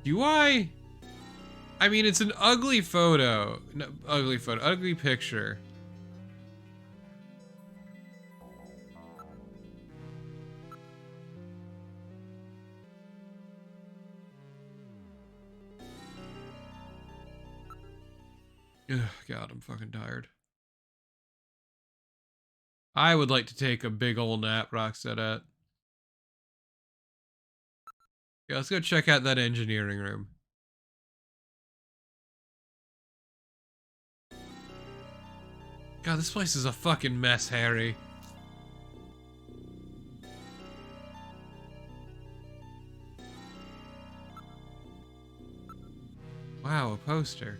Do I mean, it's an ugly photo. No, ugly picture. Ugh, God, I'm fucking tired. I would like to take a big ol' nap, Roxette. Yeah, let's go check out that engineering room. God, this place is a fucking mess, Harry. Wow, a poster.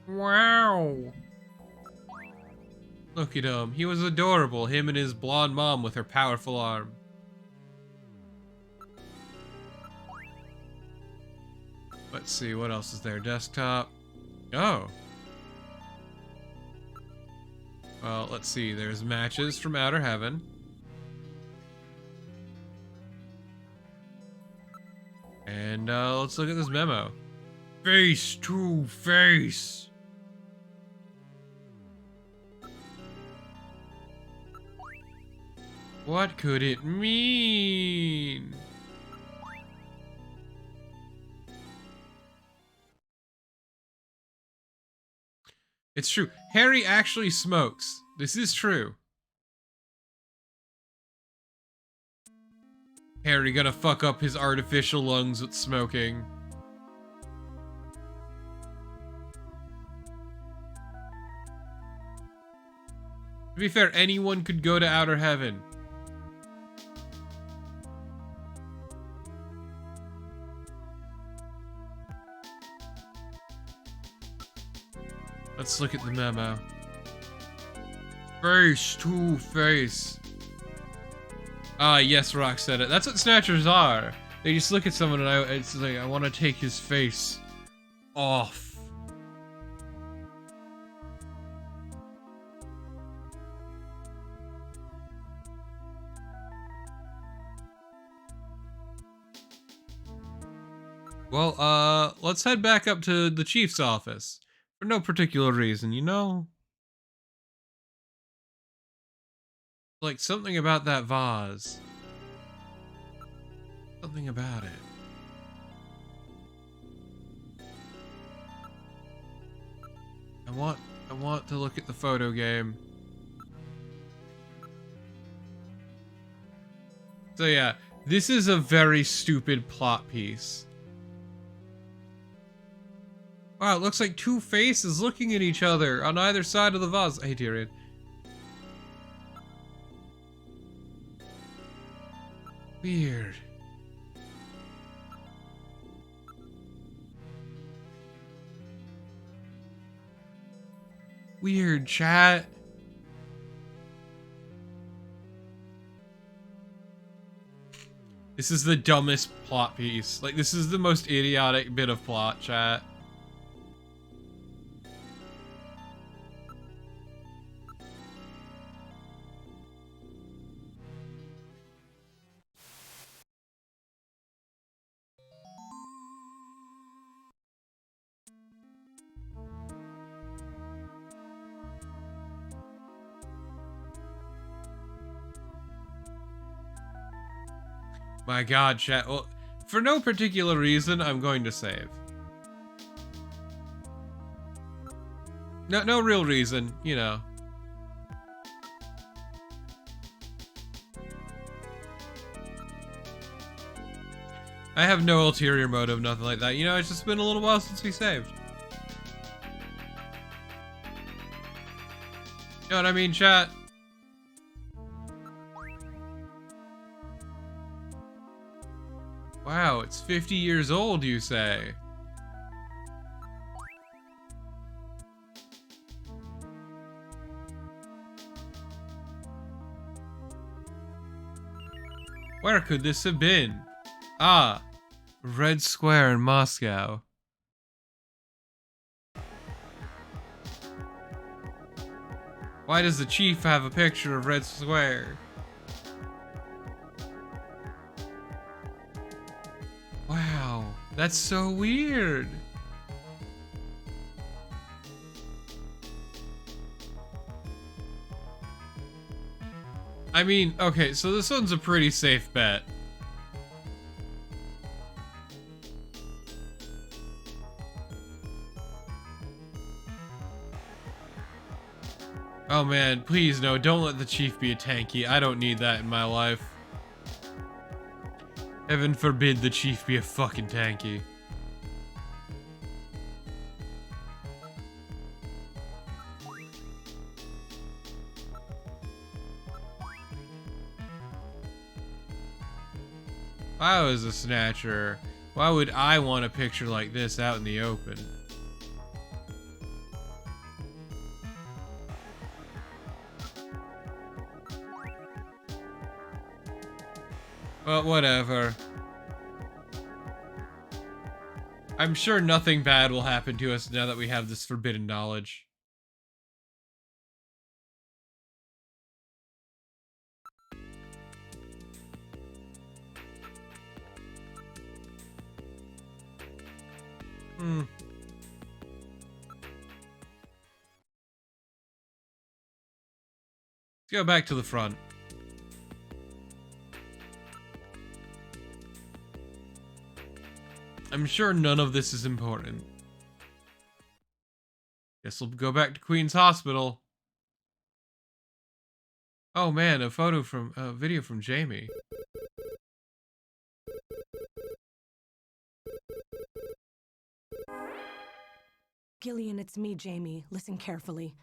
Wow. Look at him. He was adorable. Him and his blonde mom with her powerful arm. Let's see, what else is there? Desktop. Oh. Well, let's see. There's matches from Outer Heaven. And let's look at this memo. Face to face. What could it mean? It's true. Harry actually smokes. This is true. Harry gonna fuck up his artificial lungs with smoking. To be fair, anyone could go to Outer Heaven. Let's look at the memo. Face to face. Ah, yes, Rock said it. That's what Snatchers are. They just look at someone and it's like, I want to take his face off. Well, let's head back up to the chief's office. For no particular reason, you know? Like, something about that vase. Something about it. I want to look at the photo game. So yeah, this is a very stupid plot piece. Wow, it looks like two faces looking at each other on either side of the vase. Hey, Tyrion. Weird. Weird, chat. This is the dumbest plot piece. Like, this is the most idiotic bit of plot, chat. My god, chat. Well, for no particular reason, I'm going to save. No real reason, you know. I have no ulterior motive, nothing like that. You know, it's just been a little while since we saved. You know what I mean, chat? Wow, it's 50 years old, you say? Where could this have been? Ah, Red Square in Moscow. Why does the chief have a picture of Red Square? Wow, that's so weird. I mean, okay, so this one's a pretty safe bet. Oh Oh man, please no, don't let the chief be a tanky. I don't need that in my life. Heaven forbid the chief be a fucking tanky. If I was a Snatcher, why would I want a picture like this out in the open? But whatever. I'm sure nothing bad will happen to us now that we have this forbidden knowledge. Let's go back to the front. I'm sure none of this is important. Guess we'll go back to Queen's Hospital. Oh man, a video from Jamie. Gillian, it's me, Jamie. Listen carefully.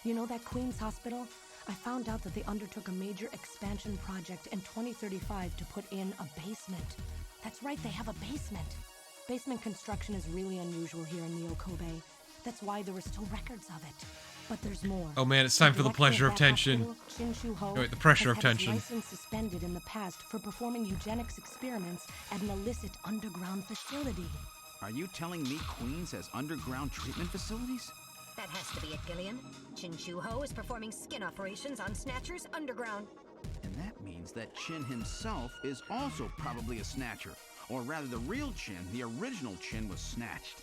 You know that Queen's Hospital? I found out that they undertook a major expansion project in 2035 to put in a basement. That's right, they have a basement. Basement construction is really unusual here in Neo Kobe. That's why there were still records of it. But there's more. Oh man, it's time for the pleasure of tension. Oh, wait, the pressure of tension. Has had his license suspended in the past for performing eugenics experiments at an illicit underground facility. Are you telling me Queens has underground treatment facilities? That has to be it, Gillian. Chin Shu Ho is performing skin operations on Snatchers underground. And that means that Chin himself is also probably a Snatcher. Or rather, the real Chin, the original Chin, was snatched.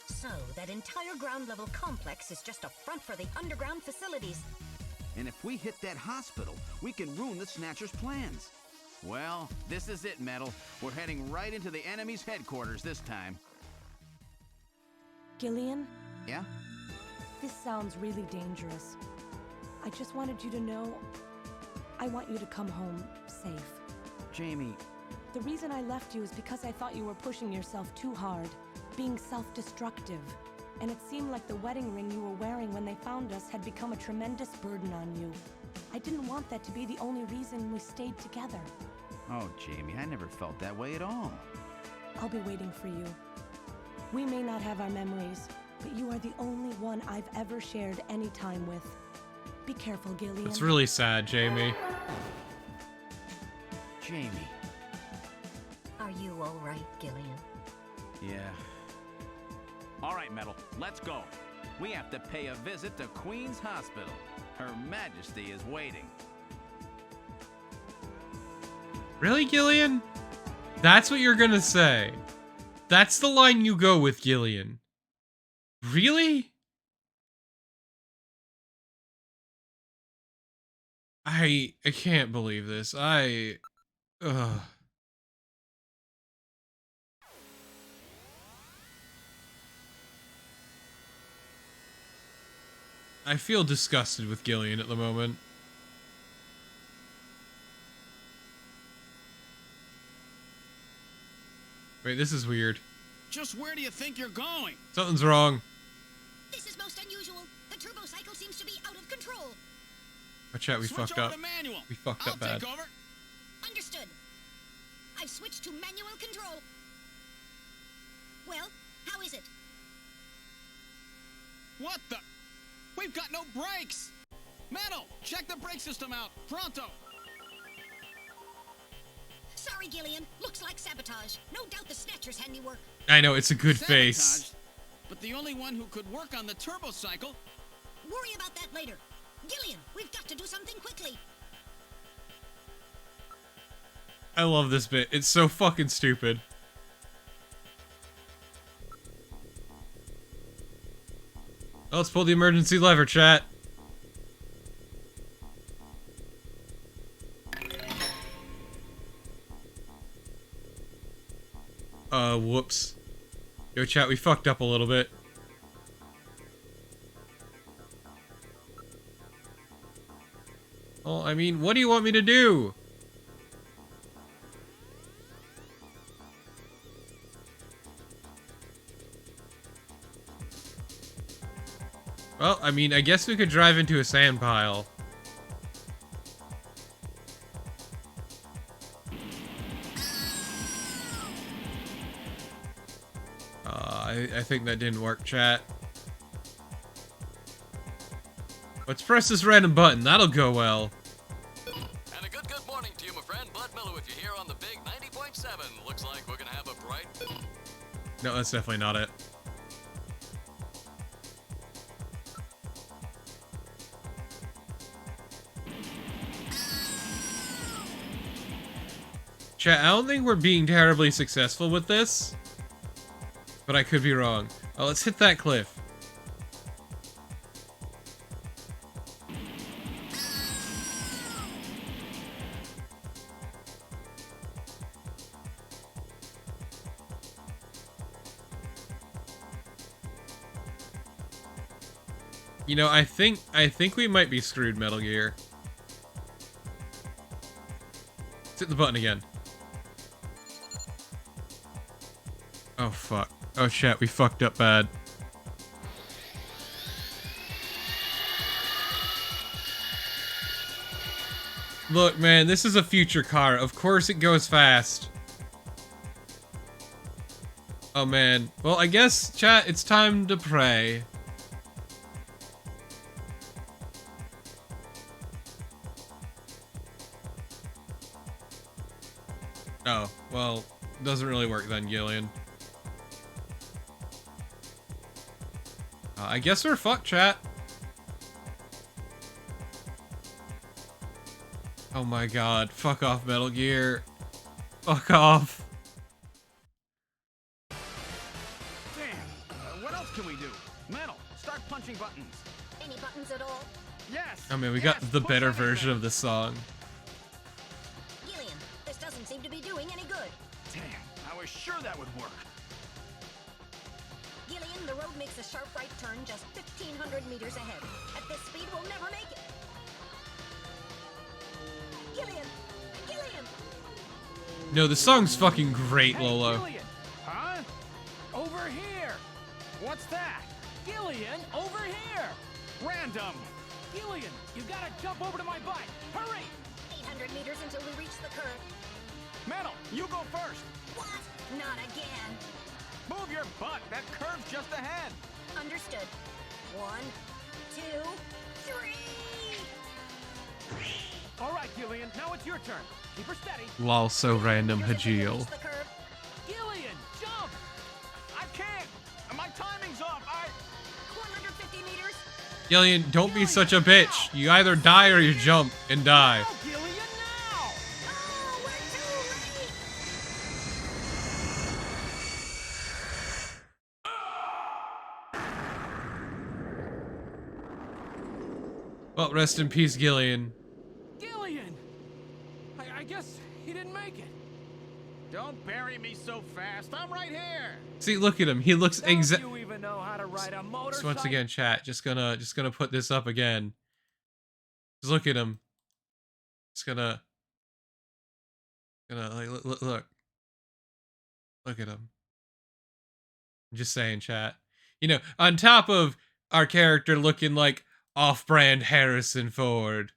So, that entire ground-level complex is just a front for the underground facilities. And if we hit that hospital, we can ruin the Snatcher's plans. Well, this is it, Metal. We're heading right into the enemy's headquarters this time. Gillian? Yeah? This sounds really dangerous. I just wanted you to know, I want you to come home safe. Jamie. The reason I left you is because I thought you were pushing yourself too hard, being self-destructive. And it seemed like the wedding ring you were wearing when they found us had become a tremendous burden on you. I didn't want that to be the only reason we stayed together. Oh, Jamie, I never felt that way at all. I'll be waiting for you. We may not have our memories, but you are the only one I've ever shared any time with. Be careful, Gillian. It's really sad, Jamie. Jamie. Are you all right, Gillian? Yeah. All right, Metal, let's go. We have to pay a visit to Queen's Hospital. Her Majesty is waiting. Really, Gillian? That's what you're gonna say? That's the line you go with, Gillian? Really? I can't believe this. Ugh. I feel disgusted with Gillian at the moment. Wait, this is weird. Just where do you think you're going? Something's wrong. This is most unusual. The turbo cycle seems to be out of control. Watch out, we Switch fucked over up. to manual. We fucked up bad. I'll take over. Understood. I've switched to manual control. Well, how is it? What the? We've got no brakes! Metal, check the brake system out. Pronto! Sorry, Gillian. Looks like sabotage. No doubt the Snatcher's handiwork. I know, it's a good Sabotage, face. But the only one who could work on the turbo cycle. Worry about that later. Gillian, we've got to do something quickly. I love this bit. It's so fucking stupid. Oh, let's pull the emergency lever, chat. Whoops. Yo, chat, we fucked up a little bit. Well, I mean, what do you want me to do? Well, I mean, I guess we could drive into a sand pile. I think that didn't work, chat. Let's press this random button. That'll go well. And a good morning to you, my friend. Bud Miller with you here on the big 90.7. Looks like we're gonna have a bright... No, that's definitely not it. Chat, I don't think we're being terribly successful with this. But I could be wrong. Oh, let's hit that cliff. You know, I think we might be screwed, Metal Gear. Let's hit the button again. Oh, fuck. Oh, shit, we fucked up bad. Look, man, this is a future car. Of course it goes fast. Oh, man. Well, I guess, chat, it's time to pray. Oh, well, doesn't really work then, Gillian. I guess we're fucked, chat. Oh my god, fuck off, Metal Gear. Fuck off. Damn, what else can we do? Metal, start punching buttons. Any buttons at all? Yes! I mean, we got the push better anything. version of this song. Gillian, this doesn't seem to be doing any good. Damn, I was sure that would work. Gillian, the road makes a sharp right turn just 1,500 meters ahead. At this speed, we'll never make it. Gillian! Gillian! No, the song's fucking great, Hey, Lolo. Gillian! Huh? Over here! What's that? Gillian, over here! Random! Gillian, you gotta jump over to my bike! Hurry! 800 meters until we reach the curve. Metal, you go first! What? Not again. Move your butt! That curve's just ahead! Understood. 1, 2, 3! All right, Gillian, now it's your turn. Keep her steady. Lol, so random, Meters until we Hajil. reach the curve. Gillian, jump! I can't! My timing's off! 150 meters. Gillian, don't be such a bitch. You either die or you jump and die. Now, Gillian, now! Oh, we're too late! Well, rest in peace, Gillian. Gillian! I guess he didn't make it. Don't bury me so fast. I'm right here. See, look at him. He looks exact. Don't you even know how to ride a So motorcycle? once again, chat, just gonna put this up again. Just look at him. Just gonna like look at him. I'm just saying, chat. You know, on top of our character looking like off-brand Harrison Ford.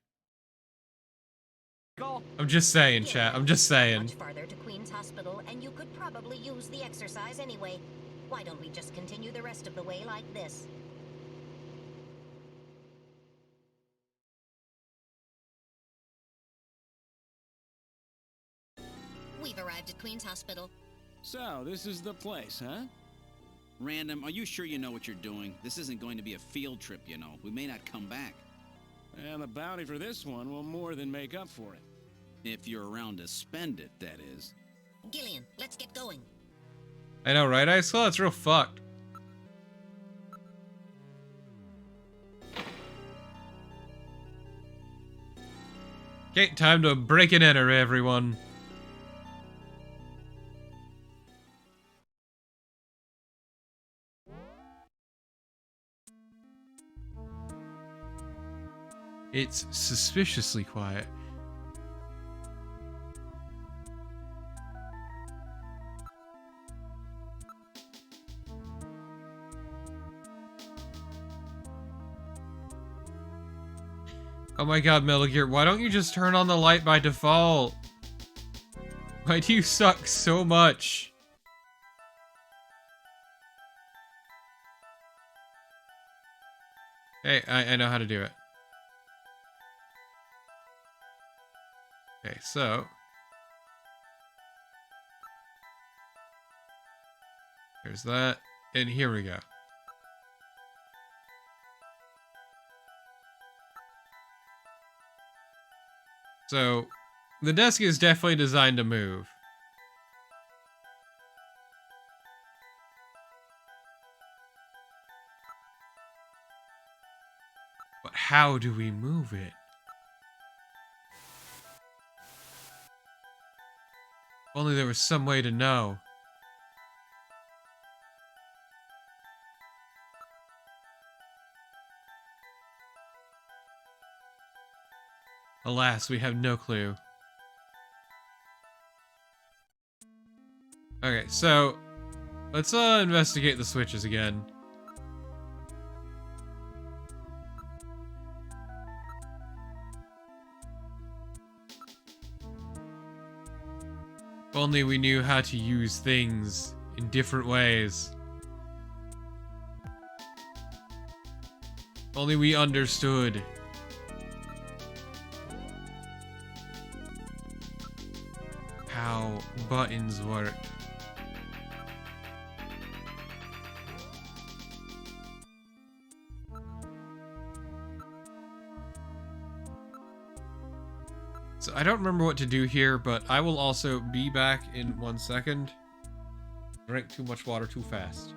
I'm just saying, chat. I'm just saying. Much farther to Queen's Hospital, and you could probably use the exercise anyway. Why don't we just continue the rest of the way like this? We've arrived at Queen's Hospital. So, this is the place, huh? Random, are you sure you know what you're doing? This isn't going to be a field trip, you know. We may not come back. And the bounty for this one will more than make up for it. If you're around to spend it, that is. Gillian, let's get going. I know, right? I saw it's real fucked. Okay, time to break and enter, everyone. It's suspiciously quiet. Oh my god, Metal Gear, why don't you just turn on the light by default? Why do you suck so much? Hey, I know how to do it. Okay, so... there's that, and here we go. So, the desk is definitely designed to move. But how do we move it? If only there was some way to know. Alas, we have no clue. Okay, so let's investigate the switches again. If only we knew how to use things in different ways. If only we understood. How buttons work. So I don't remember what to do here, but I will also be back in 1 second. Drank too much water too fast.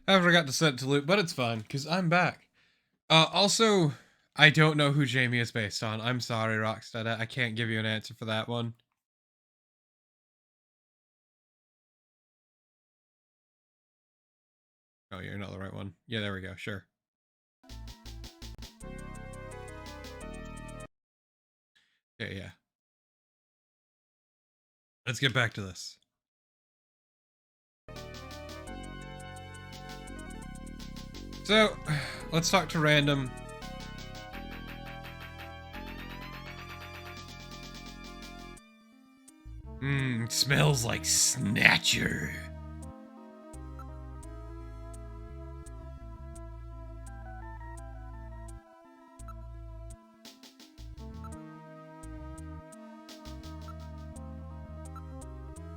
I forgot to set it to loop, but it's fine, because I'm back. Also, I don't know who Jamie is based on. I'm sorry, Rockstead. I can't give you an answer for that one. Oh, you're not the right one. Yeah, there we go. Sure. Okay, yeah. Let's get back to this. So, let's talk to Random. Smells like Snatcher.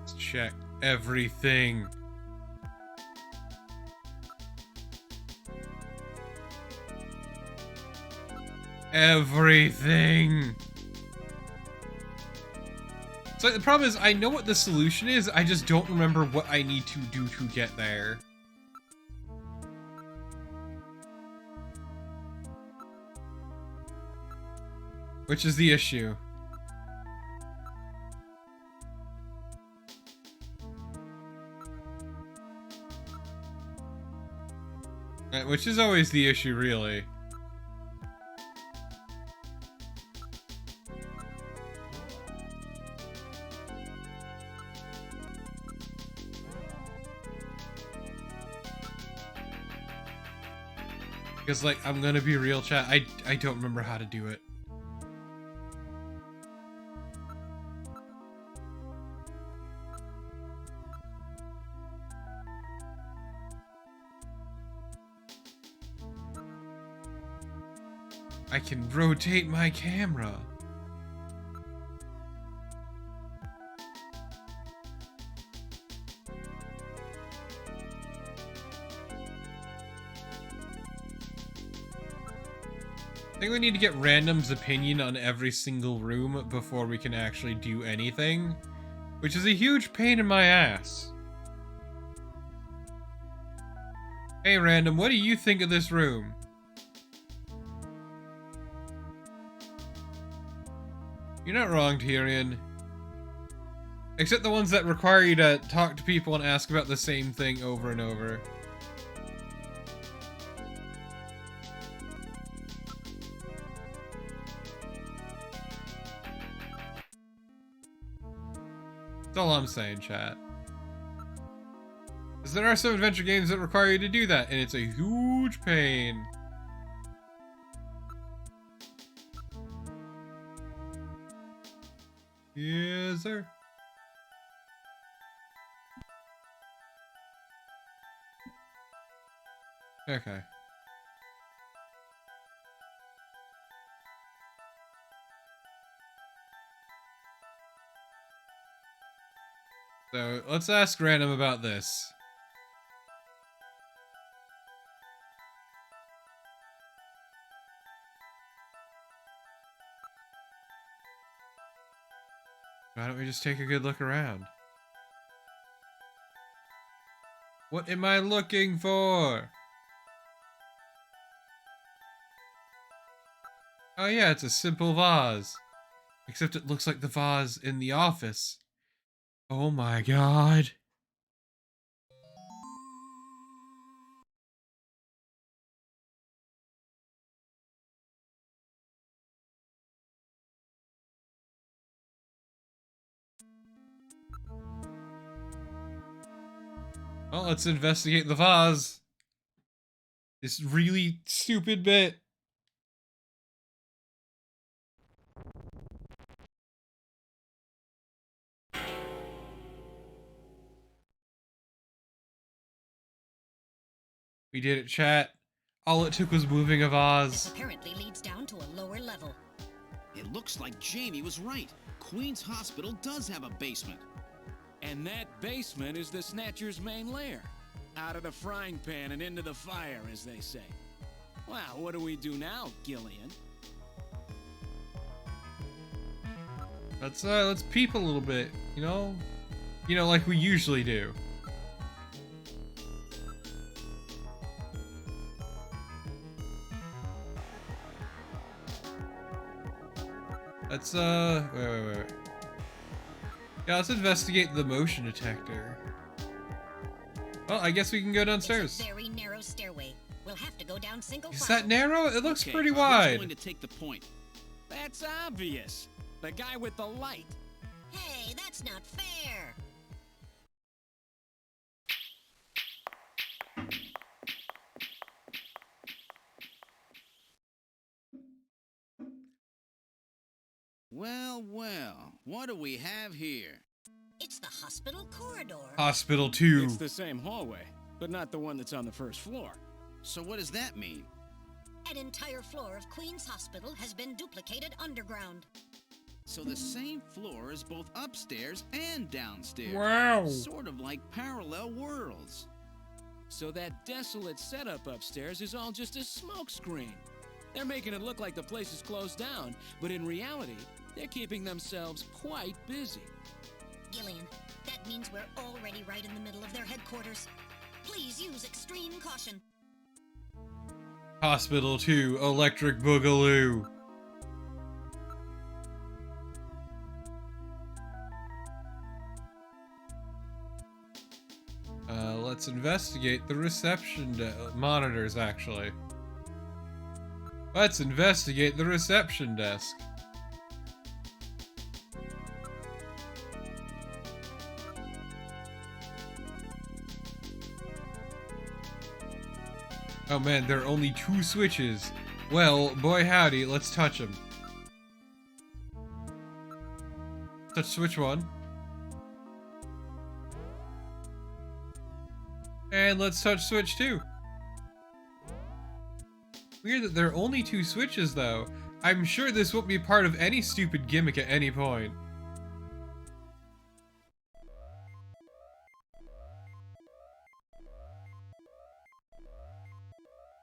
Let's check everything. Everything. So the problem is, I know what the solution is, I just don't remember what I need to do to get there. Which is the issue. Which is always the issue, really. Because, like, I'm gonna be real, chat, I don't remember how to do it. I can rotate my camera. I think we need to get Random's opinion on every single room before we can actually do anything, which is a huge pain in my ass. Hey Random, what do you think of this room? You're not wrong, Tyrion. Except the ones that require you to talk to people and ask about the same thing over and over. That's all I'm saying, chat. Because there are some adventure games that require you to do that, and it's a huge pain. Yes, sir. Okay. So, let's ask Random about this. Why don't we just take a good look around? What am I looking for? Oh yeah, it's a simple vase. Except it looks like the vase in the office. Oh my god. Well, let's investigate the vase. This really stupid bit. We did it, chat. All it took was moving a This vase. apparently leads down to a lower level. It looks like Jamie was right. Queen's Hospital does have a basement. And that basement is the Snatcher's main lair. Out of the frying pan and into the fire, as they say. Well, what do we do now, Gillian? Let's peep a little bit, you know? You know, like we usually do. Let's wait. Yeah, let's investigate the motion detector. Well, I guess we can go downstairs. It's a very narrow stairway. We'll have to go down single Is file. that narrow? It looks Okay, pretty who's wide. going to take the point? That's obvious. The guy with the light. Hey, that's not fair. Well, well, what do we have here? It's the hospital corridor. Hospital 2. It's the same hallway, but not the one that's on the first floor. So what does that mean? An entire floor of Queen's Hospital has been duplicated underground. So the same floor is both upstairs and downstairs. Wow. Sort of like parallel worlds. So that desolate setup upstairs is all just a smokescreen. They're making it look like the place is closed down, but in reality, they're keeping themselves quite busy. Gillian, that means we're already right in the middle of their headquarters. Please use extreme caution. Hospital 2, Electric Boogaloo. Let's investigate the reception monitors, actually. Let's investigate the reception desk. Oh man, there are only 2 switches. Well, boy howdy, let's touch them. Touch switch 1. And let's touch switch 2. Weird that there are only 2 switches though. I'm sure this won't be part of any stupid gimmick at any point.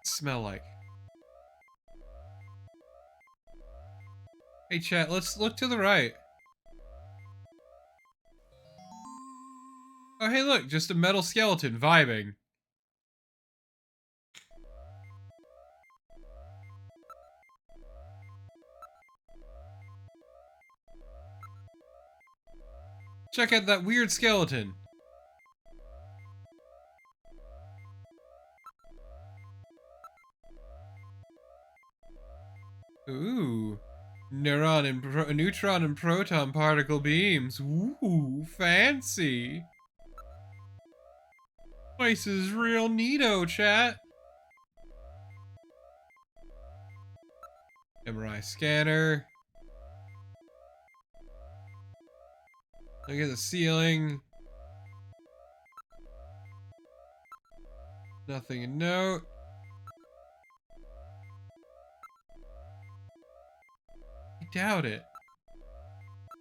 Smell like. Hey chat, let's look to the right. Oh hey look, just a metal skeleton vibing. Check out that weird skeleton. Ooh. Neutron and proton particle beams. Ooh, fancy. Place is real neato, chat. MRI scanner. Look at the ceiling. Nothing to note. I doubt it.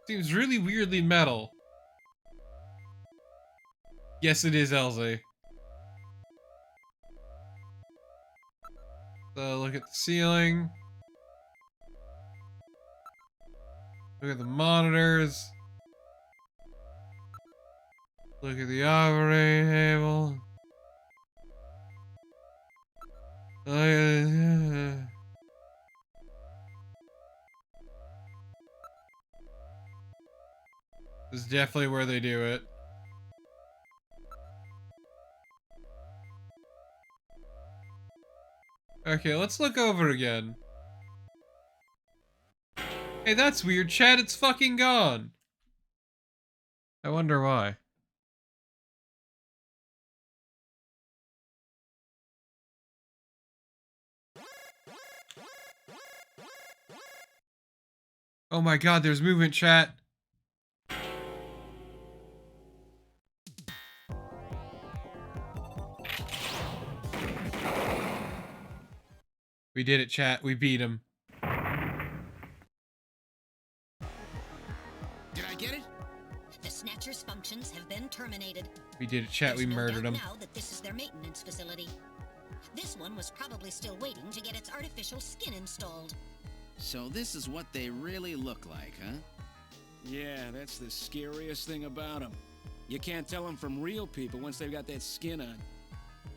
Seems really weirdly metal. Yes, it is Elsie. So look at the ceiling. Look at the monitors. Look at the operating table. Look at this is definitely where they do it. Okay, let's look over again. Hey, that's weird, Chad. It's fucking gone. I wonder why. Oh my god, there's movement, chat. We did it, chat. We beat him. Did I get it? The Snatcher's functions have been terminated. We did it, chat. We There's no murdered doubt him. now that this is their maintenance facility. This one was probably still waiting to get its artificial skin installed. So this is what they really look like, huh? Yeah, that's the scariest thing about them. You can't tell them from real people once they've got that skin on.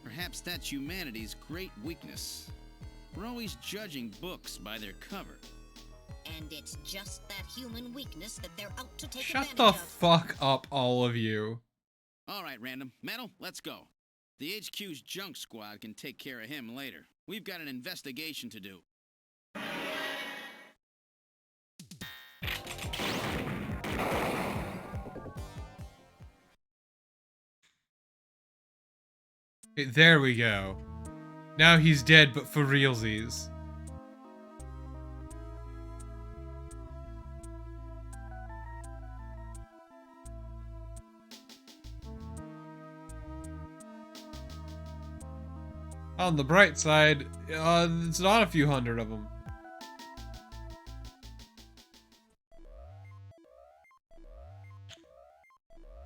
Perhaps that's humanity's great weakness. We're always judging books by their cover. And it's just that human weakness that they're out to take Shut advantage the of. fuck up, all of you. All right, Random. Metal, let's go. The HQ's junk squad can take care of him later. We've got an investigation to do. Okay, there we go. Now he's dead, but for realsies. On the bright side, it's not a few hundred of them.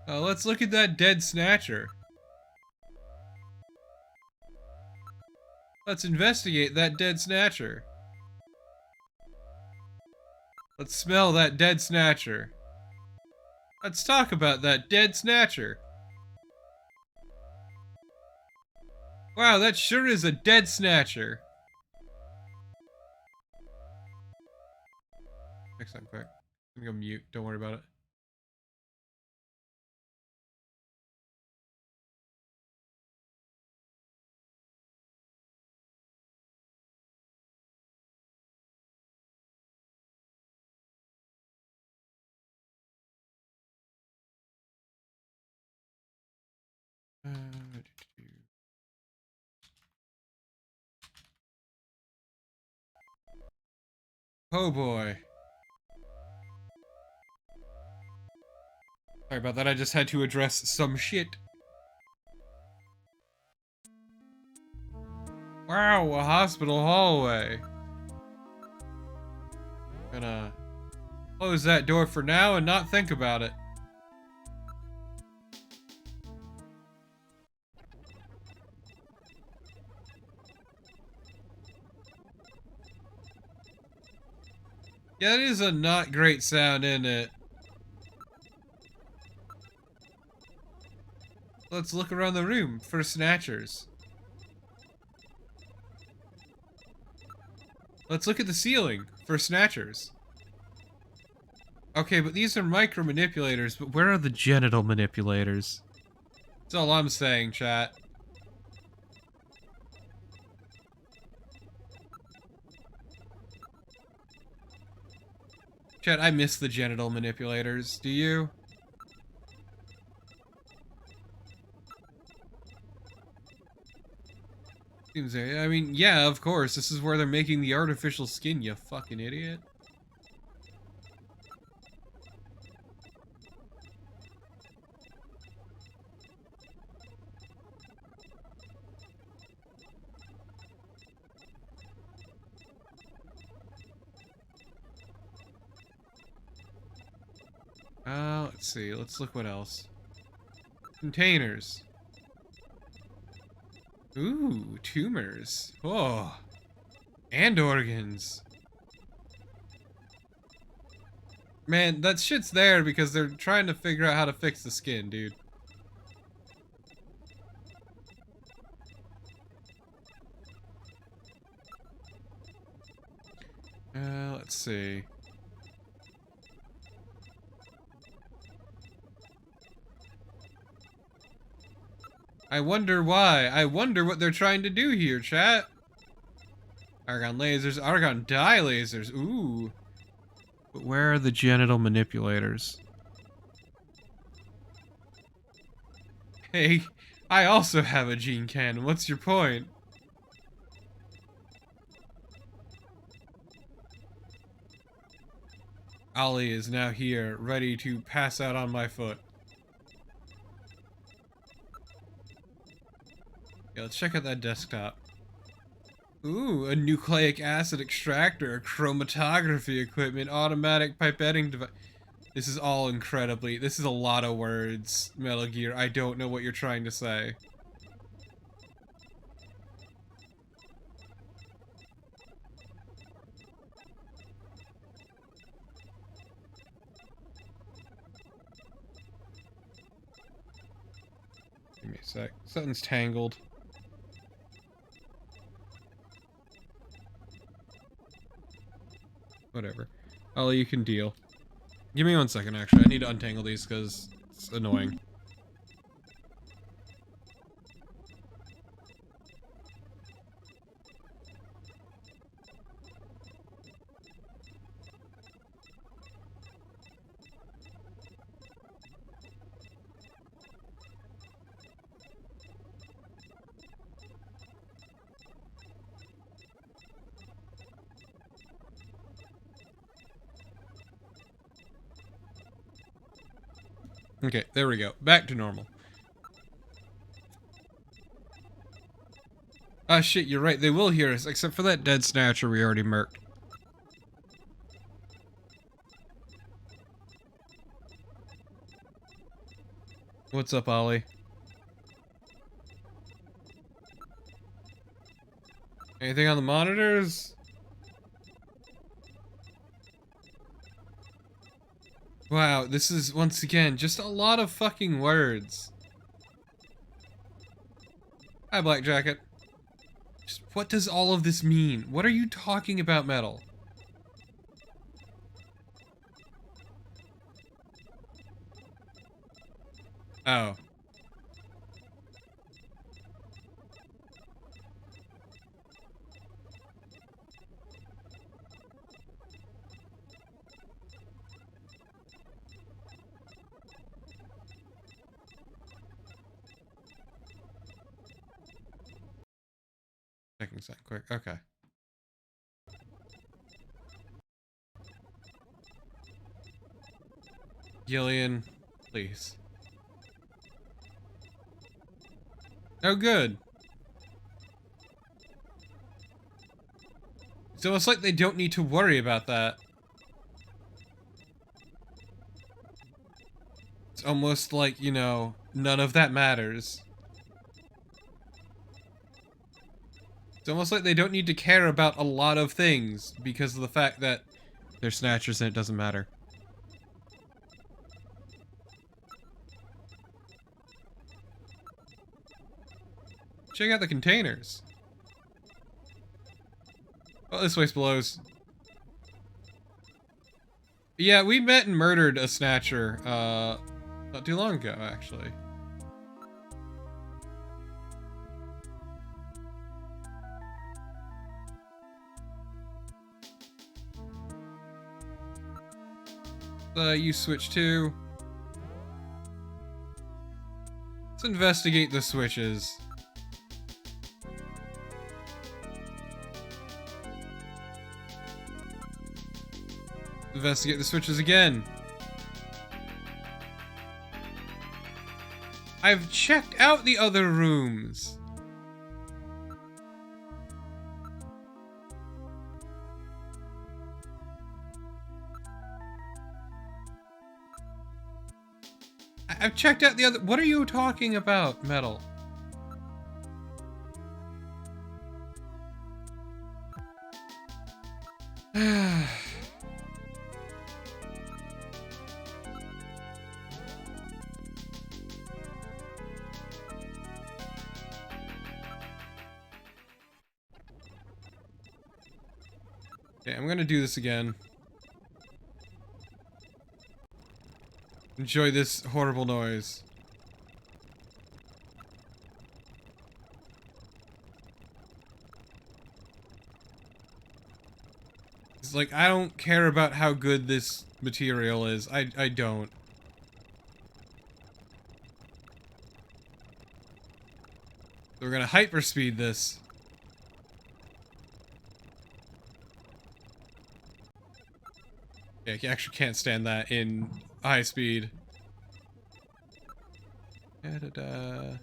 Let's look at that dead Snatcher. Let's investigate that dead Snatcher. Let's smell that dead Snatcher. Let's talk about that dead Snatcher. Wow, that sure is a dead Snatcher. Fix that quick. I'm gonna go mute, don't worry about it. Oh boy. Sorry about that, I just had to address some shit. Wow, a hospital hallway. Gonna close that door for now and not think about it. Yeah, that is a not great sound, isn't it? Let's look around the room for snatchers. Let's look at the ceiling for snatchers. Okay, but these are micro manipulators, but where are the genital manipulators? That's all I'm saying, chat. Chat, I miss the genital manipulators. Do you? Seems, I mean, yeah, of course. This is where they're making the artificial skin, you fucking idiot. Let's see. Let's look what else. Containers. Ooh, tumors. Oh. And organs. Man, that shit's there because they're trying to figure out how to fix the skin, dude. Let's see. I wonder why. I wonder what they're trying to do here, chat. Argon lasers, argon dye lasers. Ooh. But where are the genital manipulators? Hey, I also have a gene cannon. What's your point? Ollie is now here, ready to pass out on my foot. Yeah, let's check out that desktop. Ooh, a nucleic acid extractor, chromatography equipment, automatic pipetting device. This is all incredibly... This is a lot of words, Metal Gear. I don't know what you're trying to say. Give me a sec. Something's tangled. Whatever. Ollie, you can deal. Give me 1 second, actually. I need to untangle these because it's annoying. Okay, there we go. Back to normal. Ah, shit, you're right. They will hear us, except for that dead Snatcher we already murked. What's up, Ollie? Anything on the monitors? Wow, this is, once again, just a lot of fucking words. Hi, Black Jacket. Just, what does all of this mean? What are you talking about, Metal? Oh. Checking something quick. Okay. Gillian, please. Oh, good. It's almost like they don't need to worry about that. It's almost like, you know, none of that matters. It's almost like they don't need to care about a lot of things because of the fact that they're Snatchers and it doesn't matter. Check out the containers. Oh, this place blows. Yeah, we met and murdered a Snatcher, not too long ago, actually. You switch too. Let's investigate the switches. Investigate the switches again. I've checked out the other rooms. I've checked out the other. What are you talking about, Metal? Okay, I'm gonna do this again. Enjoy this horrible noise. It's like, I don't care about how good this material is. I don't. So we're gonna hyperspeed this. Yeah, you actually can't stand that in high speed. Da-da-da.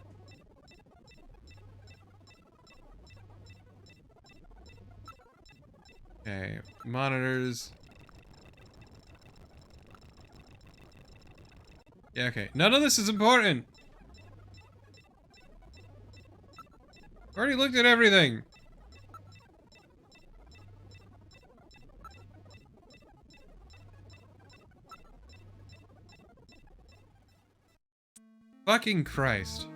Okay, monitors. Yeah, okay. None of this is important. Already looked at everything. Fucking Christ.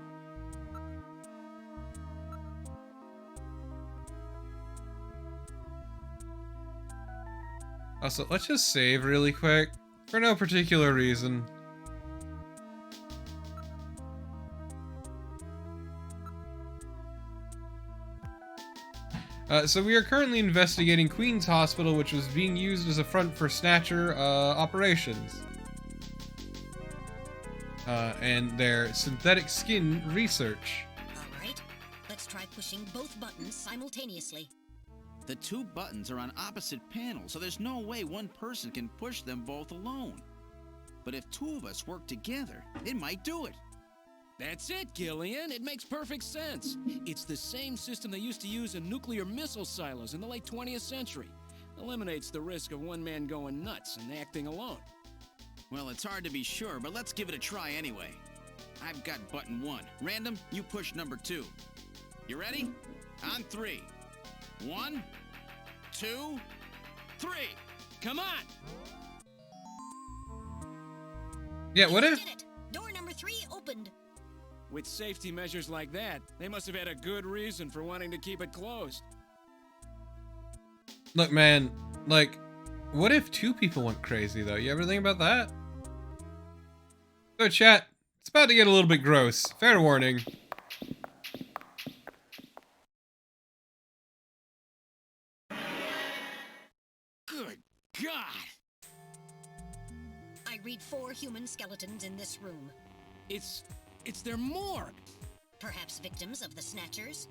Also, let's just save really quick for no particular reason. So we are currently investigating Queen's Hospital, which was being used as a front for Snatcher operations. And their synthetic skin research. Alright, let's try pushing both buttons simultaneously. The two buttons are on opposite panels, so there's no way one person can push them both alone. But if two of us work together, it might do it. That's it, Gillian. It makes perfect sense. It's the same system they used to use in nuclear missile silos in the late 20th century. Eliminates the risk of one man going nuts and acting alone. Well, it's hard to be sure, but let's give it a try anyway. I've got button 1. Random, you push number 2. You ready? On 3. 1, 2, 3. Come on! Yeah, what We if... did it! Door number 3 opened. With safety measures like that, they must have had a good reason for wanting to keep it closed. Look, man, like, what if 2 people went crazy, though? You ever think about that? So, chat, it's about to get a little bit gross. Fair warning. Good God! I read 4 human skeletons in this room. It's their morgue! Perhaps victims of the Snatchers?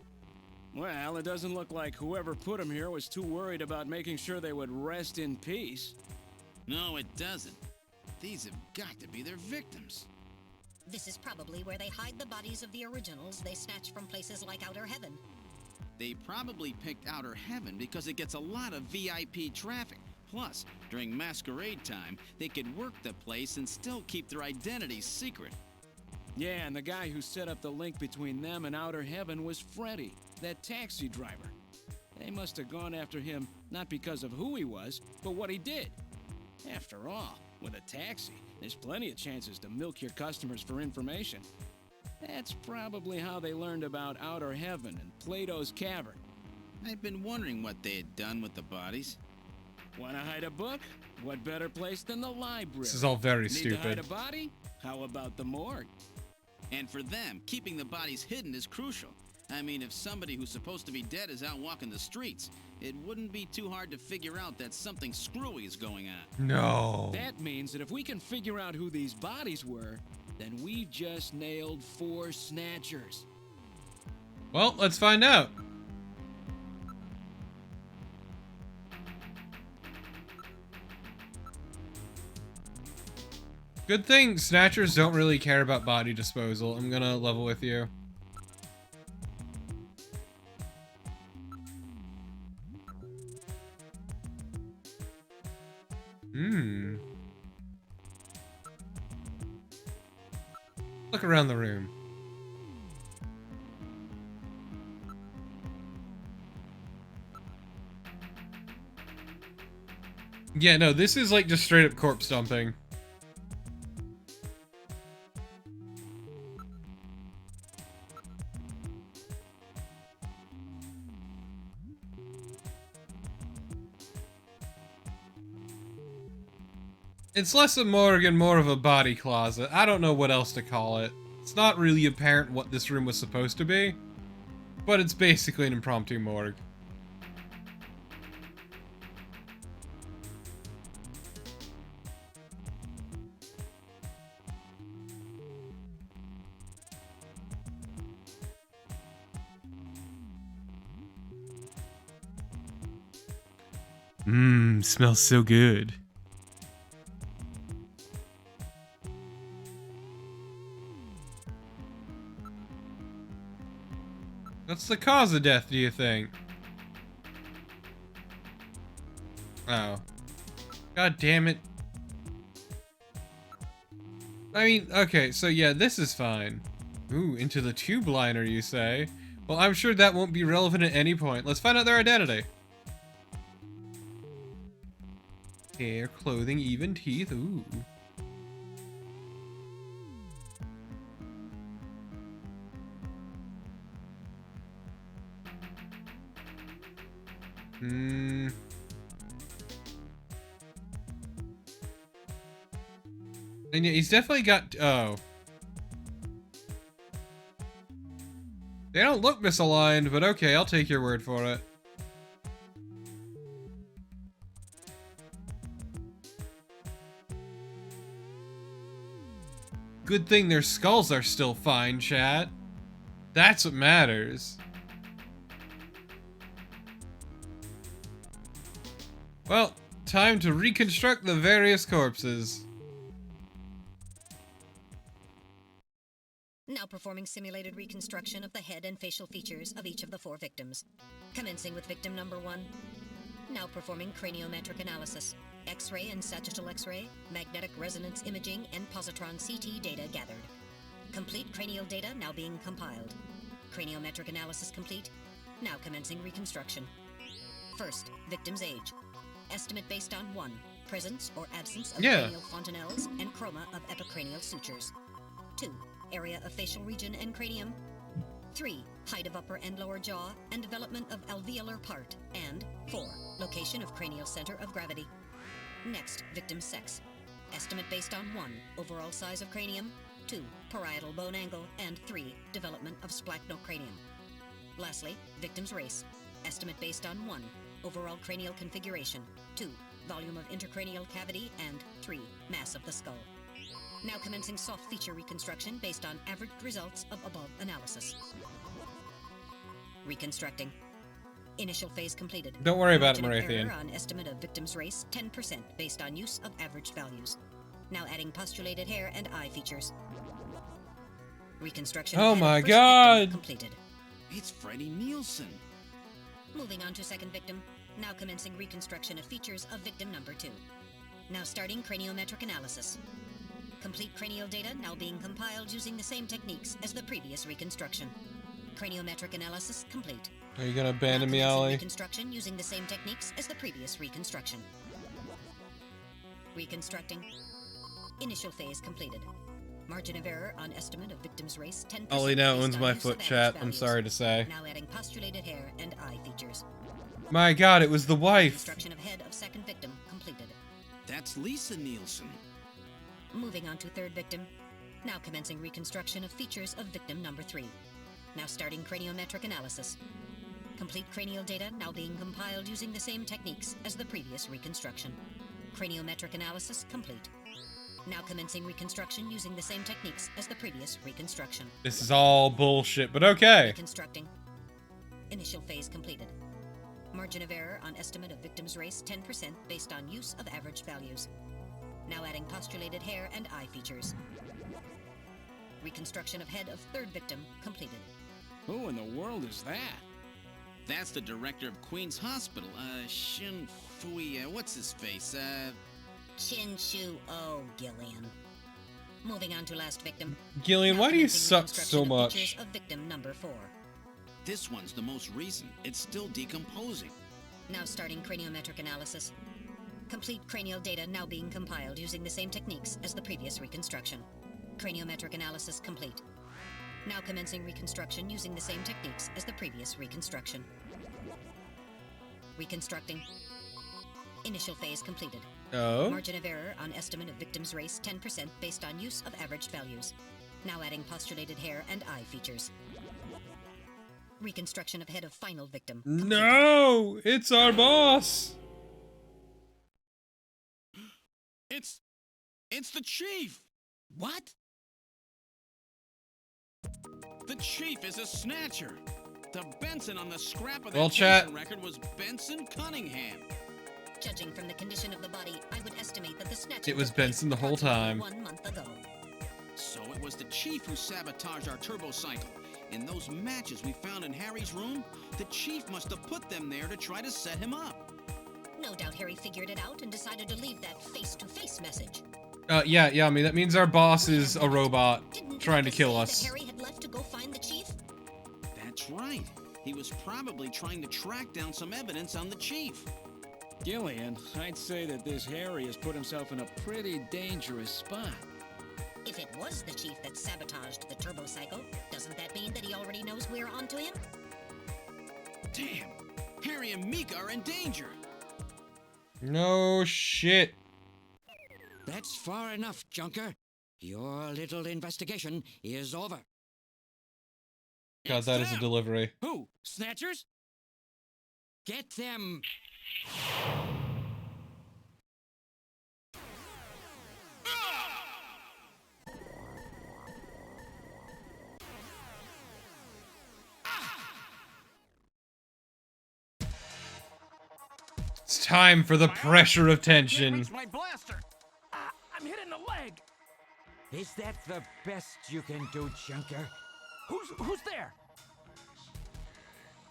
Well, it doesn't look like whoever put them here was too worried about making sure they would rest in peace. No, it doesn't. These have got to be their victims. This is probably where they hide the bodies of the originals they snatch from places like Outer Heaven. They probably picked Outer Heaven because it gets a lot of VIP traffic. Plus, during masquerade time, they could work the place and still keep their identities secret. Yeah, and the guy who set up the link between them and Outer Heaven was Freddy, that taxi driver. They must have gone after him not because of who he was, but what he did. After all, with a taxi, there's plenty of chances to milk your customers for information. That's probably how they learned about Outer Heaven and Plato's Cavern. I've been wondering what they had done with the bodies. Want to hide a book? What better place than the library? This is all very Need stupid. to hide a body? How about the morgue? And for them, keeping the bodies hidden is crucial. I mean, if somebody who's supposed to be dead is out walking the streets, it wouldn't be too hard to figure out that something screwy is going on. No. That means that if we can figure out who these bodies were, then we've just nailed 4 Snatchers. Well, let's find out. Good thing Snatchers don't really care about body disposal. I'm gonna level with you. Look around the room. Yeah, no, this is like just straight up corpse dumping. It's less a morgue and more of a body closet. I don't know what else to call it. It's not really apparent what this room was supposed to be, but it's basically an impromptu morgue. Smells so good. What's the cause of death, do you think? Oh. God damn it. I mean, okay, so yeah, this is fine. Ooh, into the tube liner, you say? Well, I'm sure that won't be relevant at any point. Let's find out their identity. Hair, clothing, even teeth, ooh. And yeah, he's definitely got, oh. They don't look misaligned, but okay, I'll take your word for it. Good thing their skulls are still fine, chat. That's what matters. Well, time to reconstruct the various corpses. Now performing simulated reconstruction of the head and facial features of each of the 4 victims. Commencing with victim number 1. Now performing craniometric analysis. X-ray and sagittal X-ray, magnetic resonance imaging, and positron CT data gathered. Complete cranial data now being compiled. Craniometric analysis complete. Now commencing reconstruction. First, victim's age. Estimate based on 1. Presence or absence of cranial fontanelles and chroma of epicranial sutures. 2. Area of facial region and cranium. 3. Height of upper and lower jaw and development of alveolar part. And 4. Location of cranial center of gravity. Next, victim's sex. Estimate based on 1. Overall size of cranium. 2. Parietal bone angle. And 3. Development of splachocranium. Lastly, victim's race. Estimate based on 1. Overall cranial configuration. 2. Volume of intercranial cavity. And 3. Mass of the skull. Now commencing soft feature reconstruction based on averaged results of above analysis. Reconstructing. Initial phase completed. Don't worry about it, Margin of Marathian. error on estimate of victim's race 10% based on use of averaged values. Now adding postulated hair and eye features. Reconstruction. Oh of head my of first God. victim completed. It's Freddie Nielsen. Moving on to second victim. Now commencing reconstruction of features of victim number 2. Now starting craniometric analysis. Complete cranial data now being compiled using the same techniques as the previous reconstruction. Craniometric analysis complete. Are you gonna abandon me, Now commencing Ollie? reconstruction using the same techniques as the previous reconstruction. Reconstructing. Initial phase completed. Margin of error on estimate of victim's race 10%. Ollie now based owns on my use foot, of average chat. I'm values. sorry to say. Now adding postulated hair and eye features. My God, it was the wife. Reconstruction of head of second victim completed. That's Lisa Nielsen. Moving on to third victim. Now commencing reconstruction of features of victim number 3. Now starting craniometric analysis. Complete cranial data now being compiled using the same techniques as the previous reconstruction. Craniometric analysis complete. Now commencing reconstruction using the same techniques as the previous reconstruction. This is all bullshit, but okay. Reconstructing. Initial phase completed. Margin of error on estimate of victim's race 10% based on use of averaged values. Now adding postulated hair and eye features. Reconstruction of head of third victim completed. Who in the world is that? That's the director of Queen's Hospital, Shin Fui, what's his face, Chin Shu O Gillian. Moving on to last victim. Gillian, Now why do you commencing suck reconstruction so of much? features of victim number 4. This one's the most recent. It's still decomposing. Now starting craniometric analysis. Complete cranial data now being compiled using the same techniques as the previous reconstruction. Craniometric analysis complete. Now commencing reconstruction using the same techniques as the previous reconstruction. Reconstructing. Initial phase completed. Oh? Margin of error on estimate of victim's race 10% based on use of averaged values. Now adding postulated hair and eye features. Reconstruction of head of final victim. completed. No! It's our boss! It's the chief! What? The chief is a snatcher. The Benson on the scrap of Well, that chat. patient record was Benson Cunningham. Judging from the condition of the body, I would estimate that the snatching It was took place Benson the whole time. approximately 1 month ago. So it was the chief who sabotaged our turbo cycle. In those matches we found in Harry's room, the chief must have put them there to try to set him up. No doubt Harry figured it out and decided to leave that face-to-face message. Yeah, I mean, that means our boss is a robot Didn't you trying to just kill say us. that Harry had left to go find the chief? That's right. He was probably trying to track down some evidence on the chief. Gillian, I'd say that this Harry has put himself in a pretty dangerous spot. If it was the chief that sabotaged the turbo cycle, doesn't that mean that he already knows we're onto him? Damn! Harry and Mika are in danger! No shit. That's far enough, Junker. Your little investigation is over. God, It's that is a them. delivery. Who? Snatchers? Get them! It's time for the pressure of Can't tension. reach my blaster. I'm hit in the leg. Is that the best you can do, Junker? Who's there?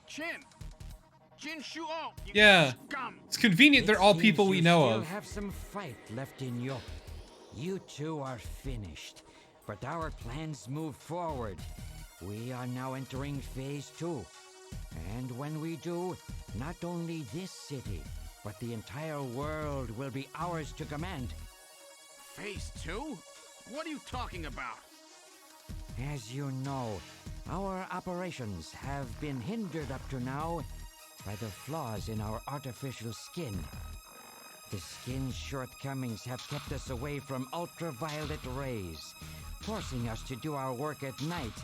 Jin Shuo. You Yeah. Scum. It's convenient they're all It people seems we you know still of. have some fight left in you. You two are finished, but our plans move forward. We are now entering phase 2. And when we do, not only this city, but the entire world will be ours to command. Phase 2? What are you talking about? As you know, our operations have been hindered up to now by the flaws in our artificial skin. The skin's shortcomings have kept us away from ultraviolet rays, forcing us to do our work at night,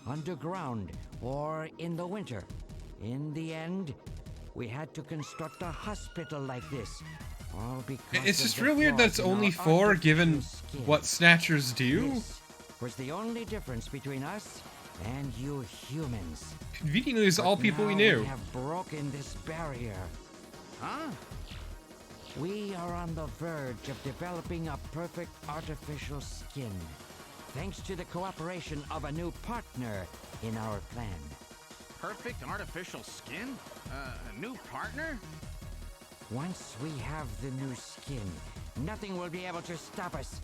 underground, or in the winter. In the end, we had to construct a hospital like this. All because It's of just the real weird that it's flaws in only our 4 artificial given skin. what Snatchers do. This was the only difference between us and you humans. Conveniently, it's all But people we now knew. We have broken this barrier. Huh? We are on the verge of developing a perfect artificial skin, thanks to the cooperation of a new partner in our plan. Perfect artificial skin? A new partner? Once we have the new skin, nothing will be able to stop us.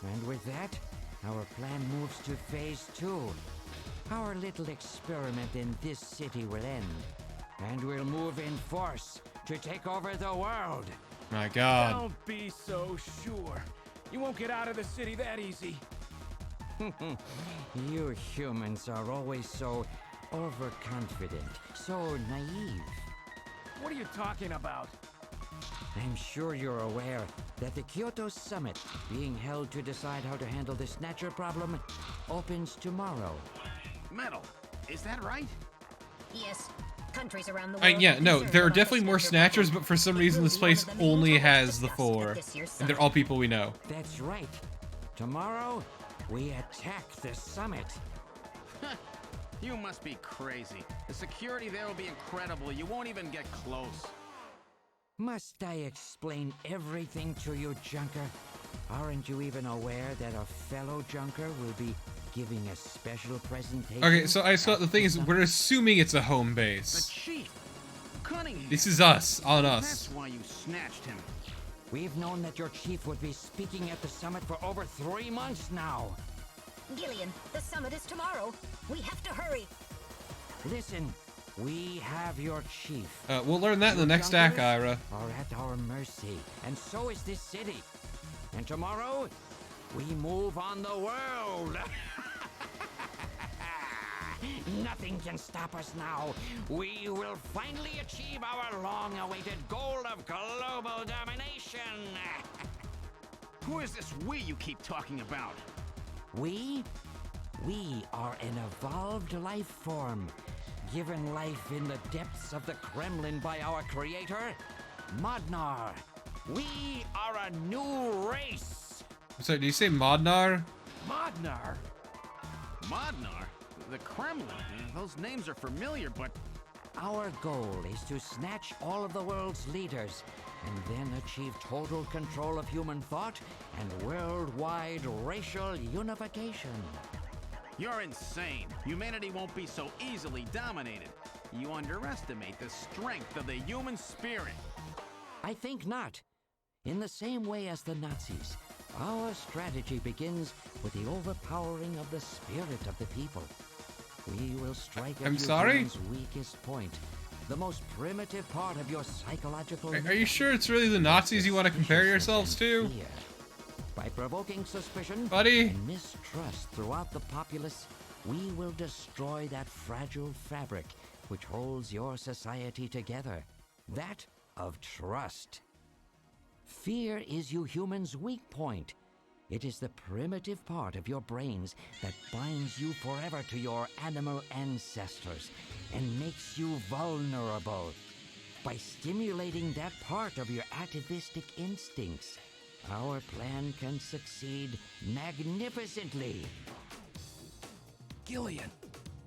And with that, our plan moves to phase 2. Our little experiment in this city will end, and we'll move in force to take over the world. My God. Don't be so sure. You won't get out of the city that easy. You humans are always so overconfident, so naive. What are you talking about? I'm sure you're aware that the Kyoto Summit, being held to decide how to handle the Snatcher problem, opens tomorrow. Metal, is that right? Yes. Countries around the world. Yeah, are no, concerned there are about the definitely more Snatcher Snatchers, problem. but for some It reason will this be one of place the main only topics has the discussed 4. at this year's And they're summit. all people we know. That's right. Tomorrow, we attack the summit. You must be crazy. The security there will be incredible. You won't even get close. Must I explain everything to you, Junker? Aren't you even aware that a fellow Junker will be giving a special presentation? Okay, so I saw at the thing is, summit? we're assuming it's a home The base. chief, Cunningham. This is us, on That's us. why you snatched him. We've known that your chief would be speaking at the summit for over 3 months now. Gillian, the summit is tomorrow. We have to hurry. Listen, we have your chief. We'll learn that in the You next act, Junkers Ira. are at our mercy, and so is this city. And tomorrow, we move on the world. Nothing can stop us now. We will finally achieve our long-awaited goal of global domination. Who is this we you keep talking about? We are an evolved life form, given life in the depths of the Kremlin by our creator, Modnar. We are a new race. So, do you say Modnar? Modnar? Modnar? The Kremlin? Those names are familiar, but... Our goal is to snatch all of the world's leaders and then achieve total control of human thought and worldwide racial unification. You're insane. Humanity won't be so easily dominated. You underestimate the strength of the human spirit. I think not. In the same way as the Nazis, our strategy begins with the overpowering of the spirit of the people. We will strike at I'm your sorry? human's weakest point, the most primitive part of your psychological... Are you sure it's really the Nazis you want to compare yourselves to? Fear. By provoking suspicion Buddy? and mistrust throughout the populace, we will destroy that fragile fabric which holds your society together, that of trust. Fear is you humans' weak point. It is the primitive part of your brains that binds you forever to your animal ancestors and makes you vulnerable. By stimulating that part of your atavistic instincts, our plan can succeed magnificently. Gillian,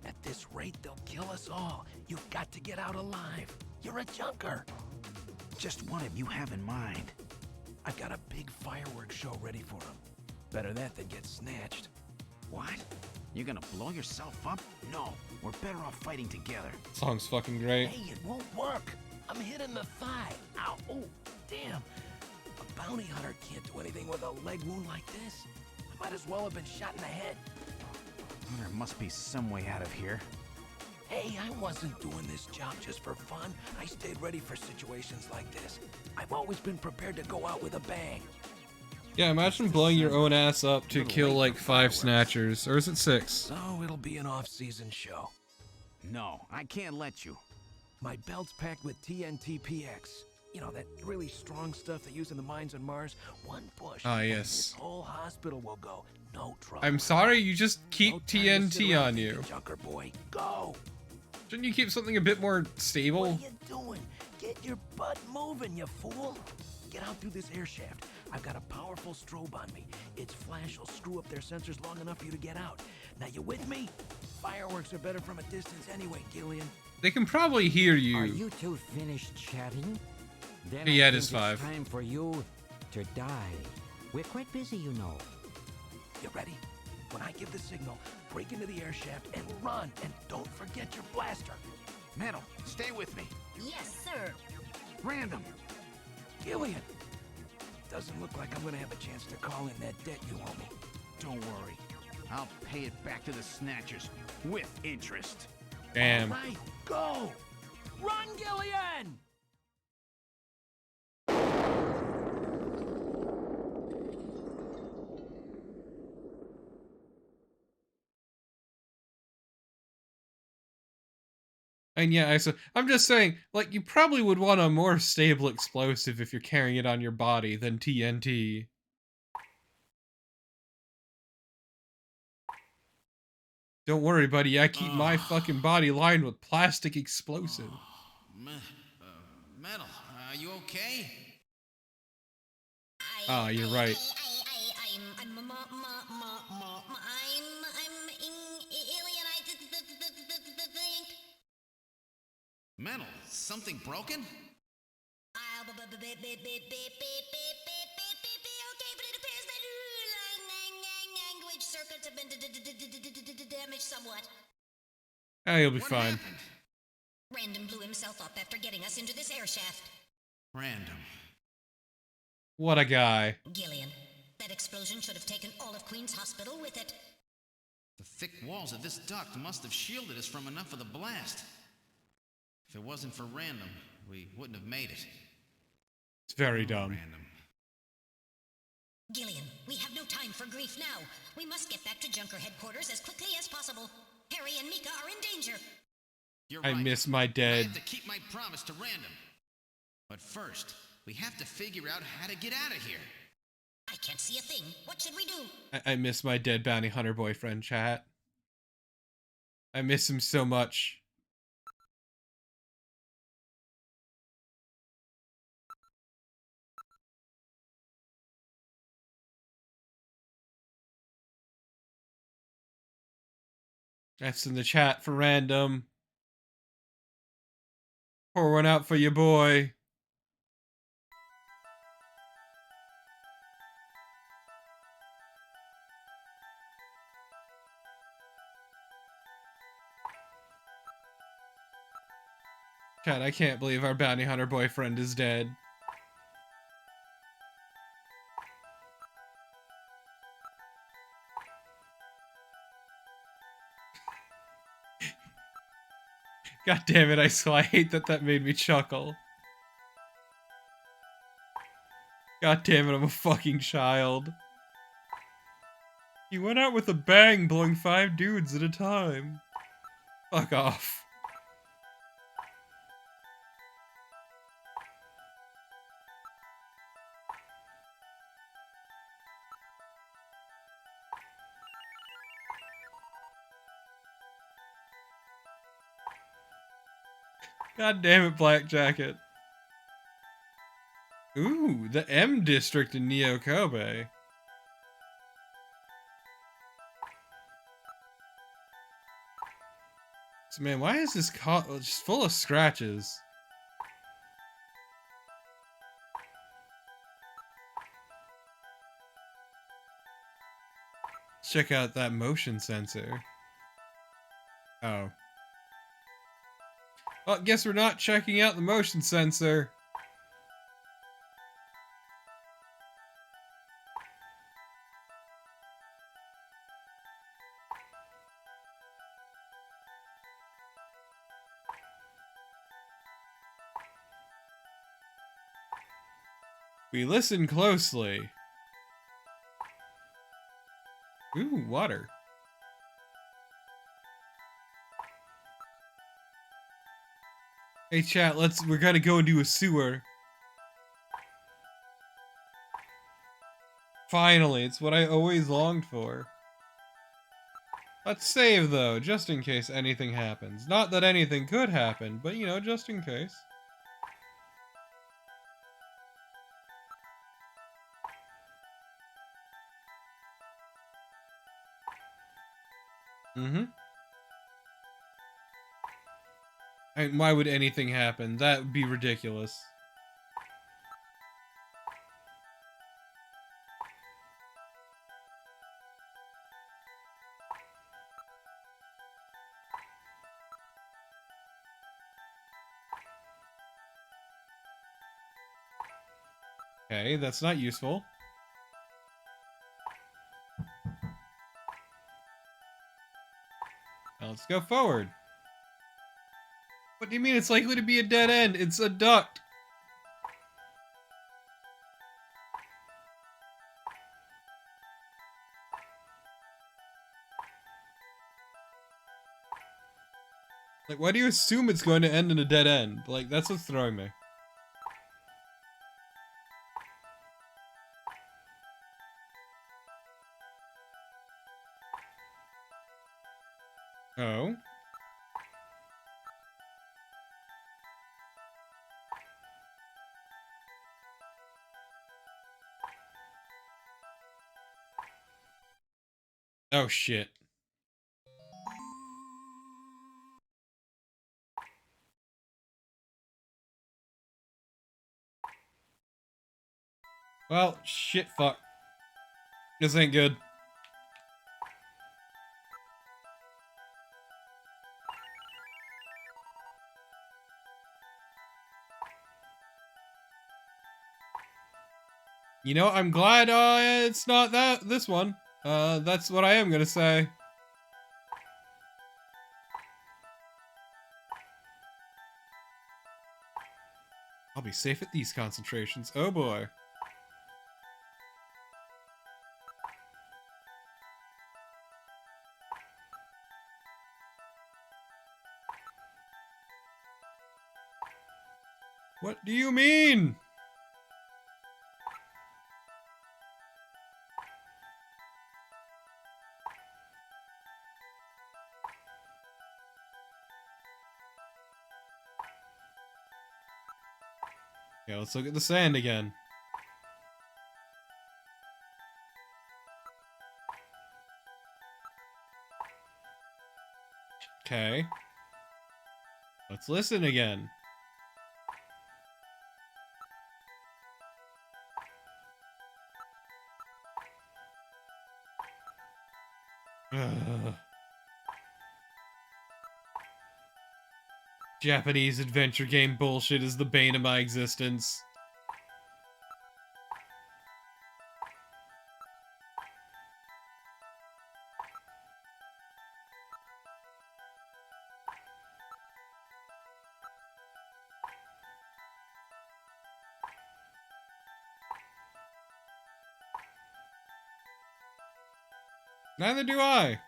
at this rate, they'll kill us all. You've got to get out alive. You're a junker. Just one of you have in mind. I've got a big fireworks show ready for them. Better that than get snatched. What? You're gonna blow yourself up? No, we're better off fighting together. Song's fucking great. Hey, it won't work. I'm hit in the thigh. Ow, oh, damn. A bounty hunter can't do anything with a leg wound like this. I might as well have been shot in the head. Well, there must be some way out of here. Hey, I wasn't doing this job just for fun. I stayed ready for situations like this. I've always been prepared to go out with a bang. Yeah, imagine blowing your own ass up to kill like 5 snatchers. Or is it 6? So it'll be an off-season show. No, I can't let you. My belt's packed with TNT PX. You know, that really strong stuff they use in the mines on Mars. One push. Ah, and yes. This whole hospital will go. No trouble. I'm sorry, you just keep No time to sit TNT around on thinking, you. Junker boy, go. Shouldn't you keep something a bit more What stable? are you doing? Get your butt moving, you fool. Get out through this air shaft. I've got a powerful strobe on me. Its flash will screw up their sensors long enough for you to get out. Now, you with me? Fireworks are better from a distance anyway, Gillian. They can probably hear Are you. you two finished chatting? Then Yeah, I it is think 5. It's time for you to die. We're quite busy, you know. You ready? When I give the signal, break into the air shaft and run. And don't forget your blaster. Metal, stay with me. Yes, sir. Random. Gillian. Doesn't look like I'm gonna have a chance to call in that debt you owe me. Don't worry. I'll pay it back to the Snatchers with interest. Damn. All right, go. Run, Gillian! And yeah, I'm just saying, like, you probably would want a more stable explosive if you're carrying it on your body than TNT. Don't worry, buddy, I keep my fucking body lined with plastic explosive. Metal, are you okay? Ah, you're right. Metal, something broken? Language circuits have been damaged somewhat. Ah, you'll be What fine. happened? Random blew himself up after getting us into this air shaft. Random. What a guy. Gillian, that explosion should have taken all of Queen's Hospital with it. The thick walls of this duct must have shielded us from enough of the blast. If it wasn't for Random, we wouldn't have made it. It's very dumb. Random. Gillian, we have no time for grief now. We must get back to Junker headquarters as quickly as possible. Harry and Mika are in danger. You're I right. miss my I dead. have to keep my promise to Random. But first, we have to figure out how to get out of here. I can't see a thing. What should we do? I miss my dead bounty hunter boyfriend, chat. I miss him so much. That's in the chat for Random. Pour one out for your boy. Chat, I can't believe our bounty hunter boyfriend is dead. God damn it, I hate that made me chuckle. God damn it, I'm a fucking child. He went out with a bang, blowing 5 dudes at a time. Fuck off. God damn it, Black Jacket. Ooh, the M district in Neo Kobe. So man, why is this car just full of scratches? Let's check out that motion sensor. Oh. Well, guess we're not checking out the motion sensor. We listen closely. Ooh, water. Hey chat, we're gonna go into a sewer. Finally, it's what I always longed for. Let's save though, just in case anything happens. Not that anything could happen, but you know, just in case. Mm-hmm. I mean, why would anything happen? That would be ridiculous. Okay, that's not useful. Now let's go forward. What do you mean it's likely to be a dead end? It's a duct. Like, why do you assume it's going to end in a dead end? Like, that's what's throwing me. Oh. Oh shit. Well, shit fuck. This ain't good. You know, I'm glad it's not this one. That's what I am gonna say. I'll be safe at these concentrations. Oh boy. What do you mean? Okay, let's look at the sand again. Okay. Let's listen again. Ugh. Japanese adventure game bullshit is the bane of my existence. Neither do I.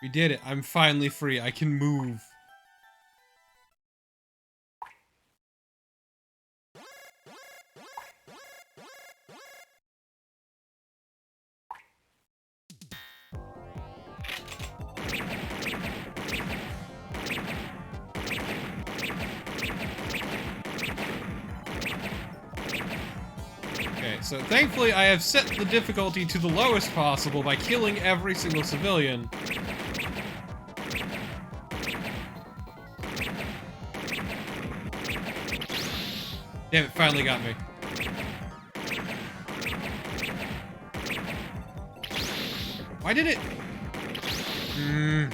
We did it. I'm finally free. I can move. So thankfully I have set the difficulty to the lowest possible by killing every single civilian. Damn it, finally got me. Why did it? Ugh.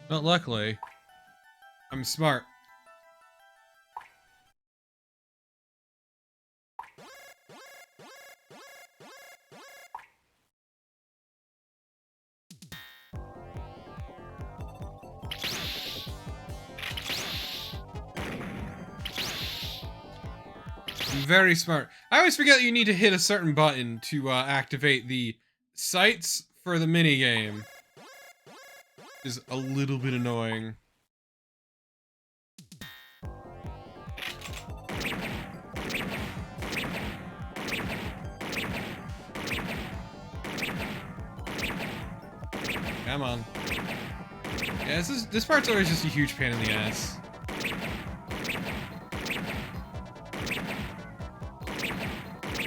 But luckily, I'm smart. Very smart. I always forget that you need to hit a certain button to activate the sights for the minigame. Is a little bit annoying. Come on. Yeah, this part's always just a huge pain in the ass.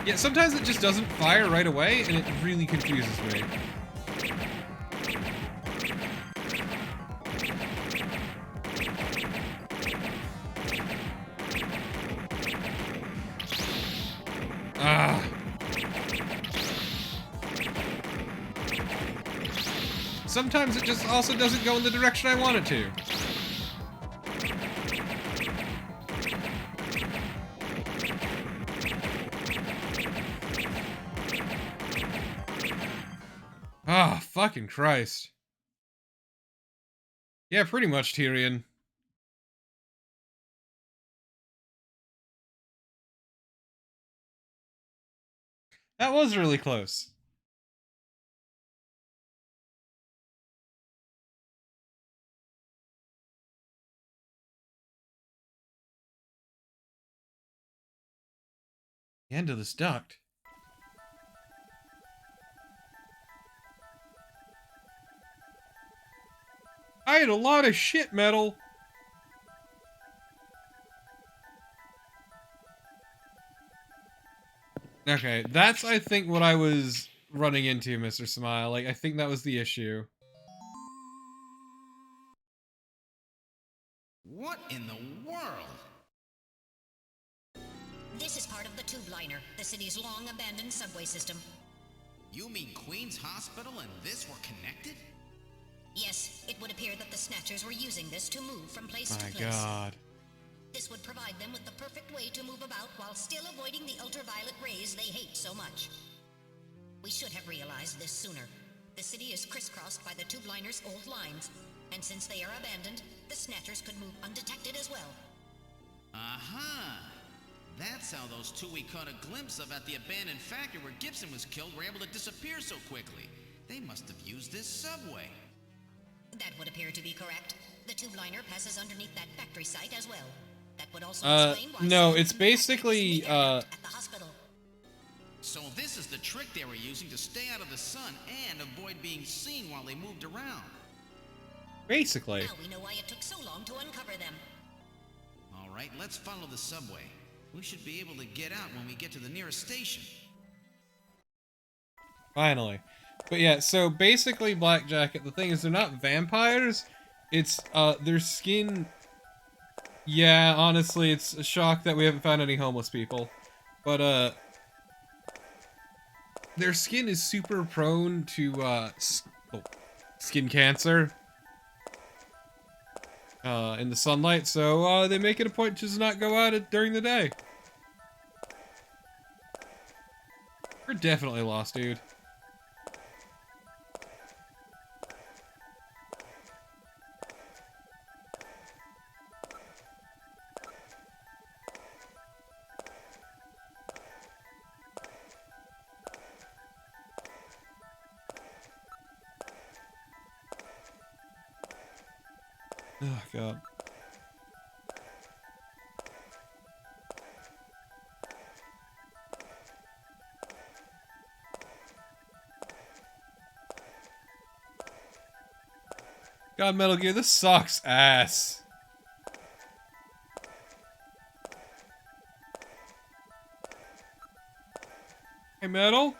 Yeah, sometimes it just doesn't fire right away, and it really confuses me. Ah. Sometimes it just also doesn't go in the direction I want it to. Ah, fucking Christ. Yeah, pretty much, Tyrion. That was really close. The end of this duct. I had a lot of shit metal. Okay, that's, I think, what I was running into, Mr. Smile. Like, I think that was the issue. What in the world? This is part of the tube liner, the city's long-abandoned subway system. You mean Queen's Hospital and this were connected? Yes, it would appear that the Snatchers were using this to move from place to My place. God. This would provide them with the perfect way to move about while still avoiding the ultraviolet rays they hate so much. We should have realized this sooner. The city is crisscrossed by the tube liner's old lines, and since they are abandoned, the Snatchers could move undetected as well. Aha! That's how those two we caught a glimpse of at the abandoned factory where Gibson was killed were able to disappear so quickly. They must have used this subway. That would appear to be correct. The tube liner passes underneath that factory site as well. That would also explain why no, it's basically, at the hospital. So this is the trick they were using to stay out of the sun and avoid being seen while they moved around. Basically. Now we know why it took so long to uncover them. All right, let's follow the subway. We should be able to get out when we get to the nearest station. Finally. But yeah, so basically Black Jacket, the thing is they're not vampires. It's, their skin... Yeah, honestly, it's a shock that we haven't found any homeless people. But, their skin is super prone to, skin cancer. In the sunlight, so, they make it a point to just not go out during the day. We're definitely lost, dude. Oh, God. God, Metal Gear, this sucks ass. Hey, Metal?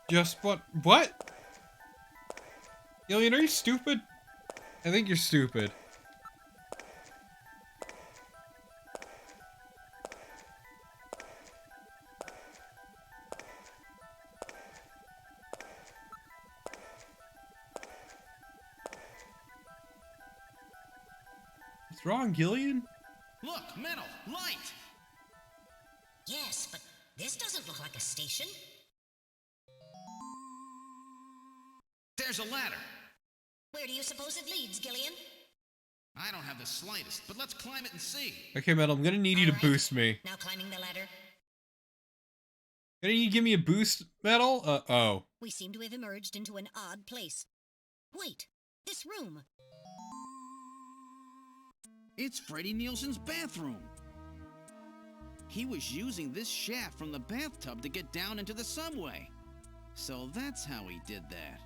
Just what? What? Gillian, are you stupid? I think you're stupid. What's wrong, Gillian? Look, metal, light! Yes, but this doesn't look like a station. There's a ladder. Where do you suppose it leads, Gillian? I don't have the slightest, but let's climb it and see. Okay, Metal, I'm gonna need you to Alright, boost me. Now climbing the ladder. Gonna you give me a boost, Metal? Oh. We seem to have emerged into an odd place. Wait, this room. It's Freddie Nielsen's bathroom. He was using this shaft from the bathtub to get down into the subway. So that's how he did that.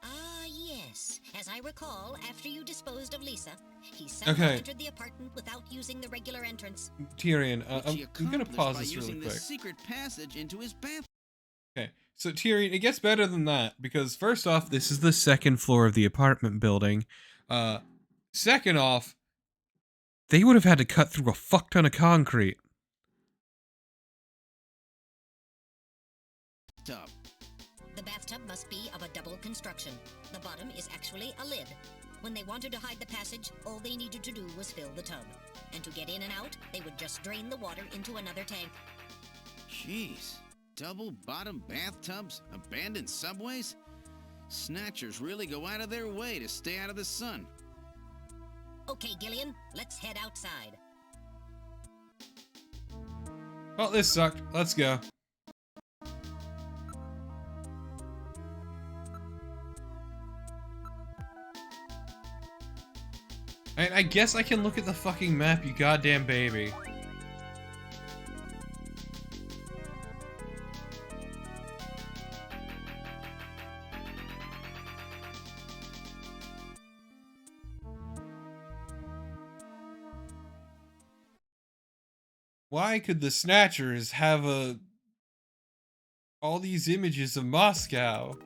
Ah, yes. As I recall, after you disposed of Lisa, he somehow entered the apartment without using the regular entrance. Tyrion, Which he I'm gonna accomplished pause by this really using quick. the secret passage into his bathroom. Okay, so Tyrion, it gets better than that, because first off, this is the second floor of the apartment building. Second off, they would have had to cut through a fuck ton of concrete. Tub. The bathtub must be of a double construction. The bottom is actually a lid. When they wanted to hide the passage, all they needed to do was fill the tub. And to get in and out, they would just drain the water into another tank. Jeez. Double bottom bathtubs? Abandoned subways? Snatchers really go out of their way to stay out of the sun. Okay, Gillian, let's head outside. Well, this sucked. Let's go. And I guess I can look at the fucking map, you goddamn baby. Why could the Snatchers have all these images of Moscow?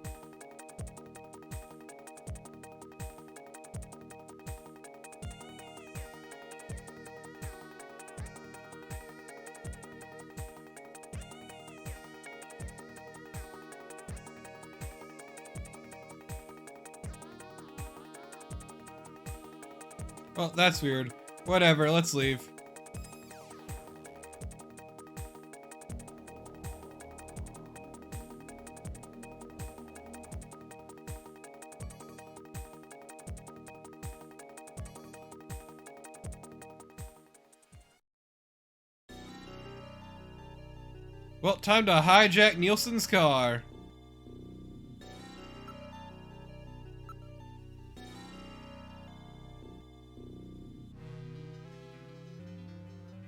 Well, that's weird. Whatever, let's leave. Well, time to hijack Nielsen's car.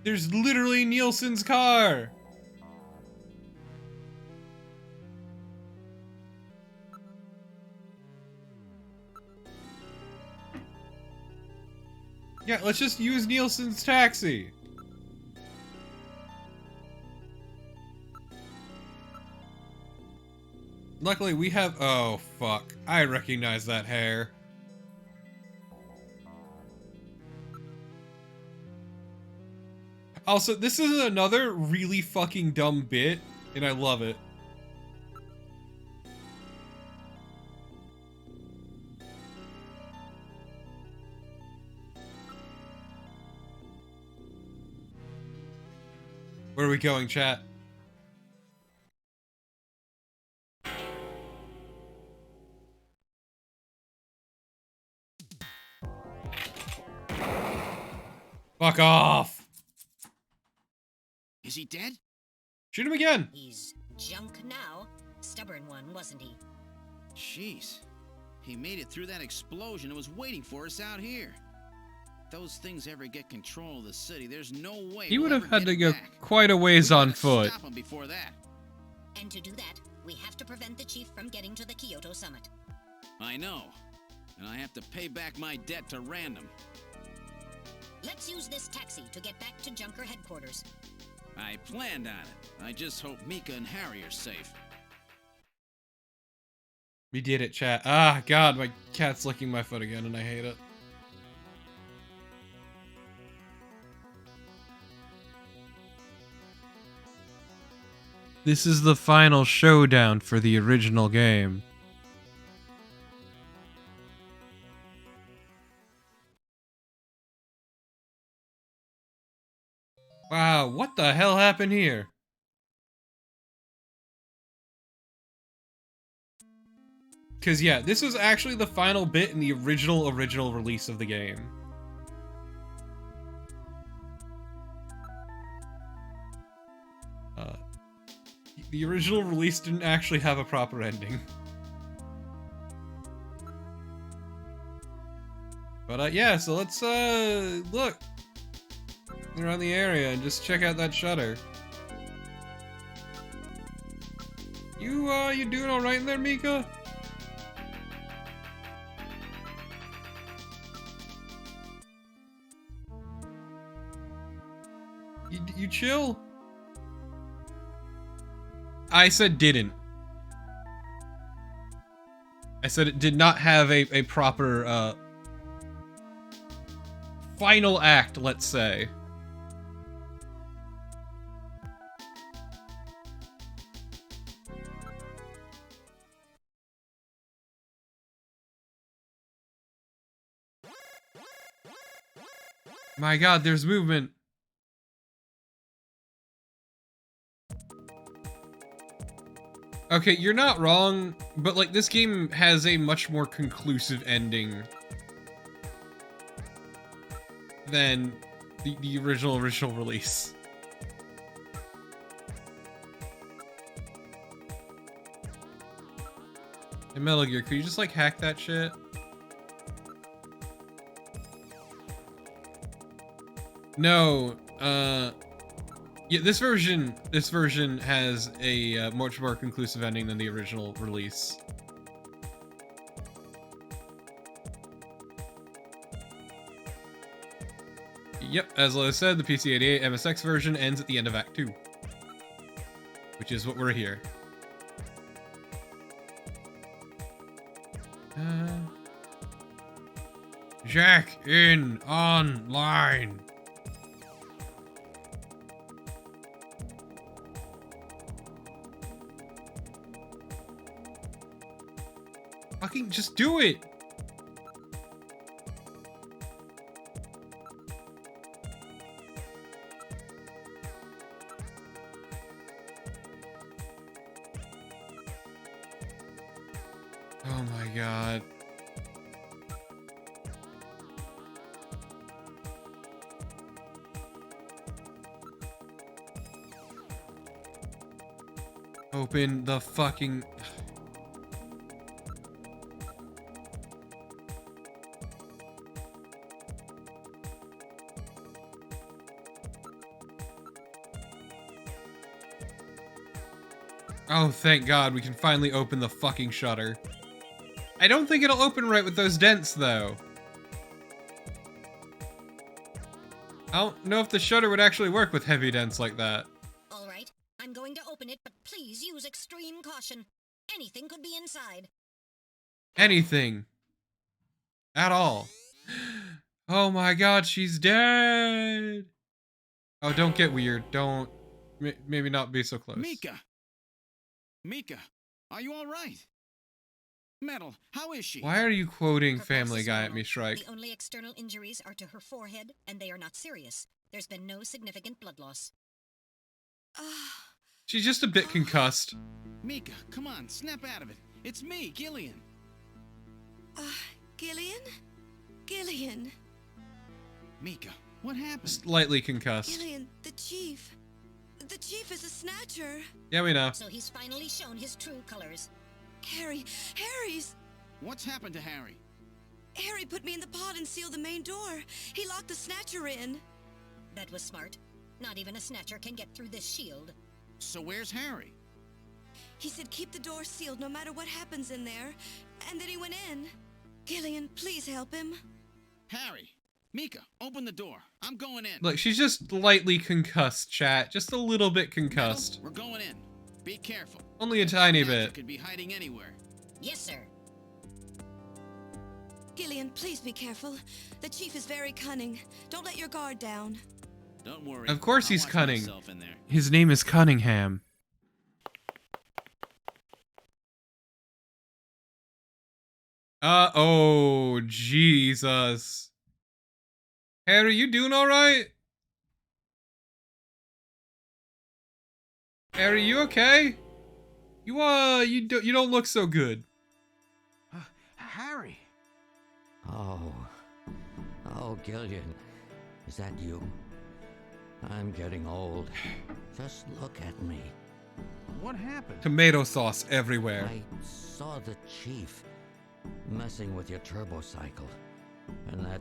There's literally Nielsen's car. Yeah, let's just use Nielsen's taxi. Luckily, we have... Oh, fuck. I recognize that hair. Also, this is another really fucking dumb bit, and I love it. Where are we going, chat? Fuck off! Is he dead? Shoot him again! He's junk now. Stubborn one, wasn't he? Jeez. He made it through that explosion and was waiting for us out here. If those things ever get control of the city, there's no way He would we'll have ever had to get go back. quite a ways We on gotta foot. Stop him before that. And to do that, we have to prevent the chief from getting to the Kyoto summit. I know. And I have to pay back my debt to Random. Let's use this taxi to get back to Junker headquarters. I planned on it. I just hope Mika and Harry are safe. We did it, chat. Ah, God, my cat's licking my foot again, and I hate it. This is the final showdown for the original game. Wow, what the hell happened here? Because, yeah, this was actually the final bit in the original release of the game. The original release didn't actually have a proper ending. But, yeah, so let's, look around the area and just check out that shutter. You doing alright in there, Mika? You chill? I said didn't. I said it did not have a proper, final act, let's say. My God, there's movement. Okay, you're not wrong, but like this game has a much more conclusive ending than the original release. And Metal Gear, could you just like hack that shit? No, yeah, this version has a much more conclusive ending than the original release. Yep, as I said, the PC-88 MSX version ends at the end of Act 2. Which is what we're here. Jack in online. Fucking just do it! Oh my God. Open the fucking... Oh, thank God, we can finally open the fucking shutter. I don't think it'll open right with those dents, though. I don't know if the shutter would actually work with heavy dents like that. All right, I'm going to open it, but please use extreme caution. Anything could be inside. Anything. At all. Oh my God, she's dead! Oh, don't get weird. Don't... maybe not be so close. Mika! Mika, are you all right? Metal, how is she? Why are you quoting Her Family pulse is Guy at normal. me, Shrike? The only external injuries are to her forehead, and they are not serious. There's been no significant blood loss. She's just a bit concussed. Mika, come on, snap out of it. It's me, Gillian. Gillian? Gillian. Mika, what happened? Slightly concussed. Gillian, the chief. The chief is a snatcher. Yeah, we know. So he's finally shown his true colors. Harry's... What's happened to Harry? Harry put me in the pod and sealed the main door. He locked the snatcher in. That was smart. Not even a snatcher can get through this shield. So where's Harry? He said keep the door sealed no matter what happens in there. And then he went in. Gillian, please help him. Harry, Mika, open the door. I'm going in. Look, she's just lightly concussed, chat. Just a little bit concussed. We're going in. Be careful. Only a tiny Snatcher bit. could be hiding anywhere. Yes, sir. Gillian, please be careful. The chief is very cunning. Don't let your guard down. Don't worry. Of course I'll he's watch cunning. myself in there. His name is Cunningham. Oh, Jesus. Harry, you doing alright? Harry, you okay? You don't look so good. Harry. Oh, Gillian. Is that you? I'm getting old. Just look at me. What happened? Tomato sauce everywhere. I saw the chief messing with your turbo cycle. And that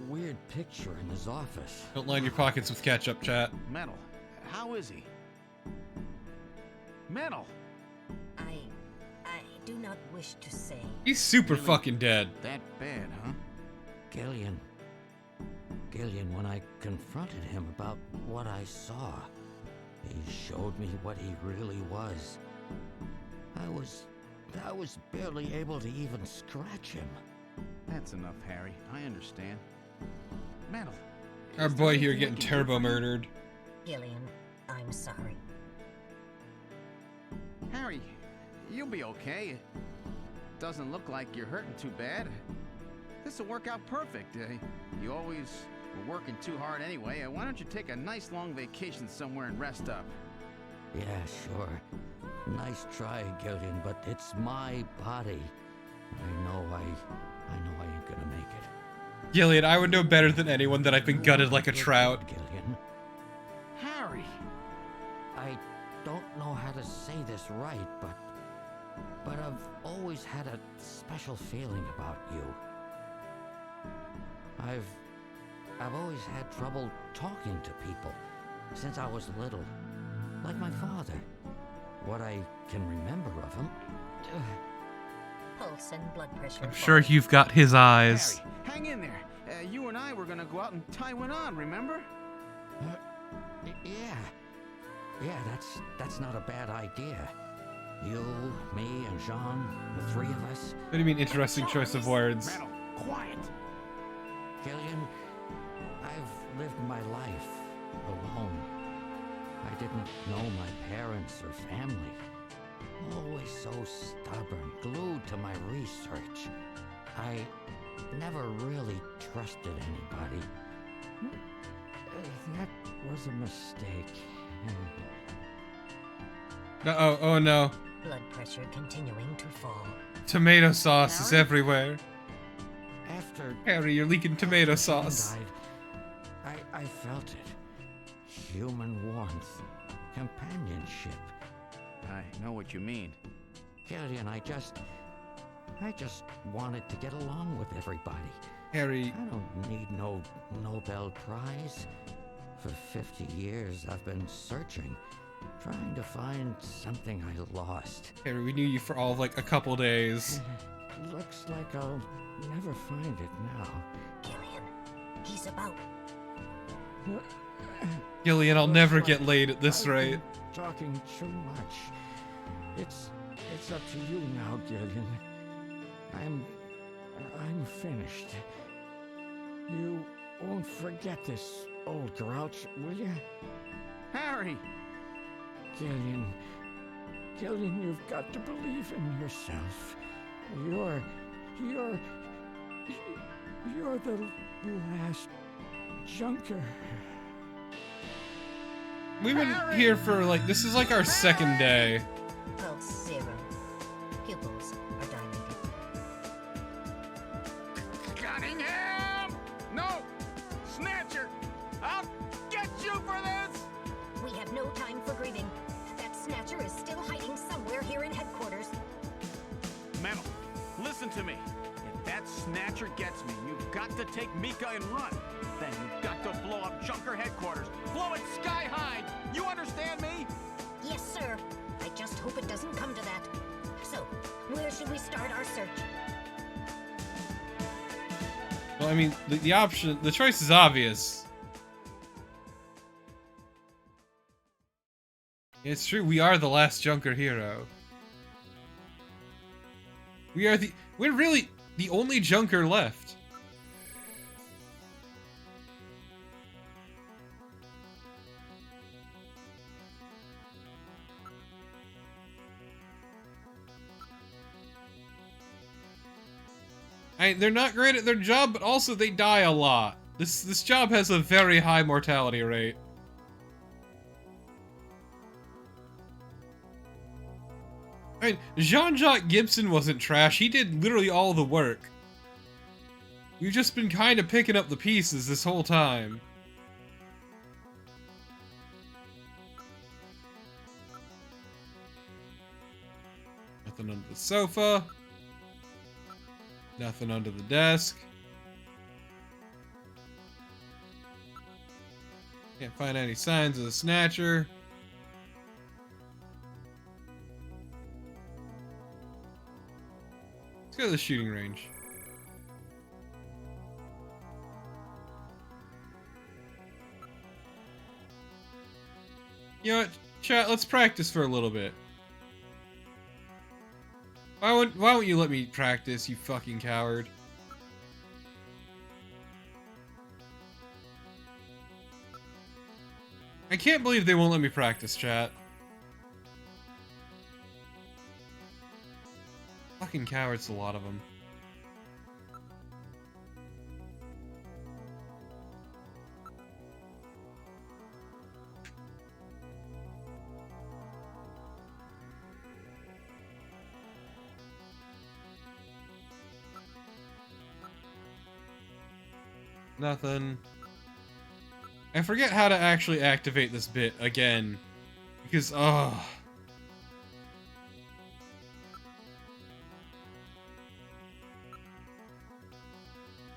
weird picture in his office. Don't line your pockets with ketchup, chat. Metal. How is he? Metal. I do not wish to say. He's super fucking dead. That bad, huh? Gillian, when I confronted him about what I saw, he showed me what he really was. I was barely able to even scratch him. That's enough, Harry. I understand. Metal. Our boy here getting turbo murdered. Gillian, I'm sorry. Harry, you'll be okay. It doesn't look like you're hurting too bad. This will work out perfect. You always were working too hard anyway. Why don't you take a nice long vacation somewhere and rest up? Yeah, sure. Nice try, Gillian, but it's my body. I know I ain't gonna make it. Gillian, I would know better than anyone that I've been gutted like a trout. Gillian. Harry! I don't know how to say this right, but I've always had a special feeling about you. I've always had trouble talking to people since I was little, like my father. What I can remember of him. Pulse and blood pressure. I'm sure you've got his eyes. Harry, hang in there. You and I were gonna go out and tie one on, remember? Yeah, that's not a bad idea. You, me, and Jean, the three of us. What do you mean, interesting choice of words? Metal, quiet. Gillian, I've lived my life alone. I didn't know my parents or family. Always so stubborn, glued to my research. I never really trusted anybody. That was a mistake. Oh no. Blood pressure continuing to fall. Tomato sauce is everywhere. After Harry, you're leaking tomato sauce. I felt it. Human warmth, companionship. I know what you mean. Gillian, I just wanted to get along with everybody. Harry. I don't need no Nobel Prize. For 50 years, I've been searching, trying to find something I lost. Harry, we knew you for all of like a couple days. Looks like I'll never find it now. Gillian, he's about. Gillian, I'll never get laid at this rate. Talking too much. It's up to you now, Gillian. I'm finished. You won't forget this, old grouch, will you? Harry! Gillian, you've got to believe in yourself. You're the last junker. We've been here for like, this is like our second day. Pulse 0. Pupils are dilated. Cunningham! No! Snatcher! I'll get you for this! We have no time for grieving. That Snatcher is still hiding somewhere here in headquarters. Metal, listen to me. If that Snatcher gets me, you've got to take Mika and run. Then you've got to blow up Junker headquarters. Blow it sky high! You understand me? Yes, sir. I just hope it Well, I mean, the option, the choice is obvious. It's true, we are the last Junker hero. We're really the only Junker left. They're not great at their job, but also they die a lot. This job has a very high mortality rate. I mean, Jean-Jacques Gibson wasn't trash. He did literally all the work. We've just been kind of picking up the pieces this whole time. Nothing under the sofa. Nothing under the desk. Can't find any signs of the Snatcher. Let's go to the shooting range. You know what, chat, let's practice for a little bit. Why won't you let me practice, you fucking coward? I can't believe they won't let me practice, chat. Fucking cowards, a lot of them. Nothing. I forget how to actually activate this bit again. Because, oh.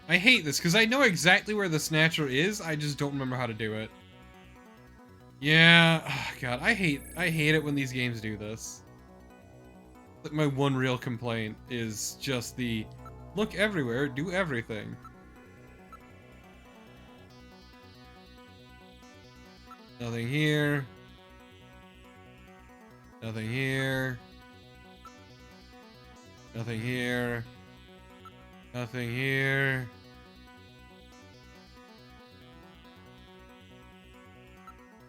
I hate this, because I know exactly where the Snatcher is, I just don't remember how to do it. Yeah, oh God, I hate it when these games do this. Like, my one real complaint is just the, look everywhere, do everything. Nothing here. Nothing here. Nothing here. Nothing here.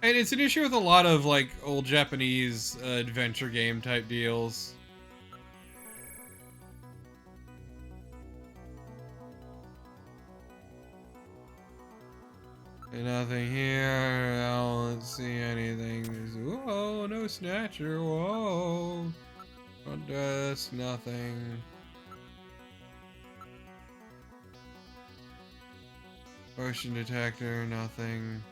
And it's an issue with a lot of, like, old Japanese adventure game type deals. Nothing here. I don't see anything. Whoa, no Snatcher. Whoa. Front desk, nothing. Motion detector, nothing.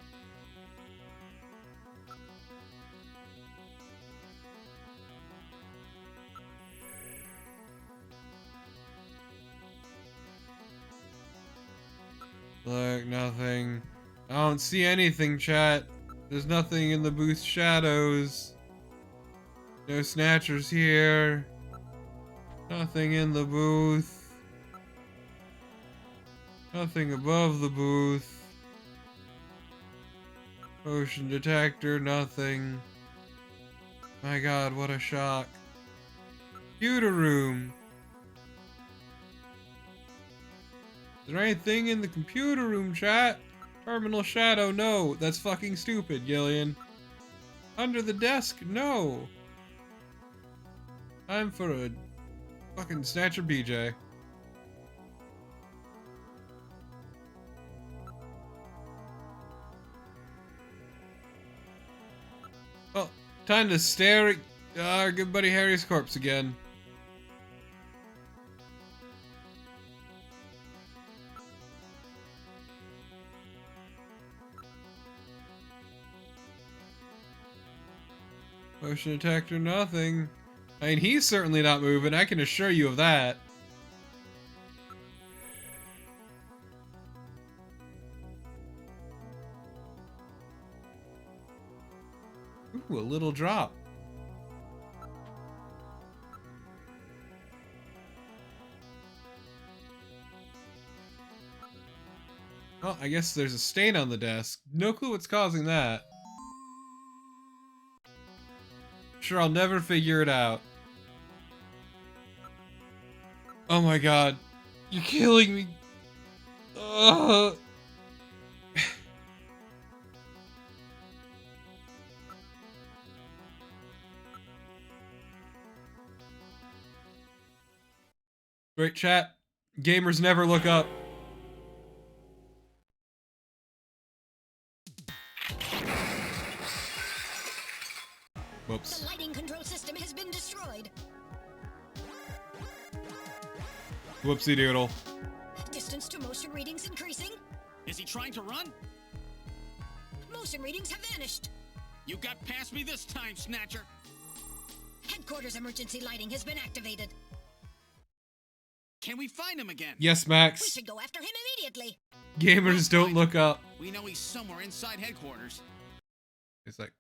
Look, nothing. I don't see anything, chat. There's nothing in the booth shadows. No Snatchers here. Nothing in the booth. Nothing above the booth. Motion detector, nothing. My God, what a shock. Computer room. Is there anything in the computer room, chat? Terminal shadow, no. That's fucking stupid, Gillian. Under the desk, no. Time for a fucking Snatcher BJ. Well, time to stare at our good buddy Harry's corpse again. Motion detector, nothing. I mean, he's certainly not moving, I can assure you of that. Ooh, a little drop. Oh, I guess there's a stain on the desk. No clue what's causing that. Sure, I'll never figure it out. Oh my god. You're killing me. Ugh. Great chat. Gamers never look up. Whoops. The lighting control system has been destroyed. Whoopsie doodle. Distance to motion readings increasing. Is he trying to run? Motion readings have vanished. You got past me this time, Snatcher. Headquarters emergency lighting has been activated. Can we find him again? Yes, We Max. should go after him immediately. Gamers don't look up. We know he's somewhere inside headquarters. It's like,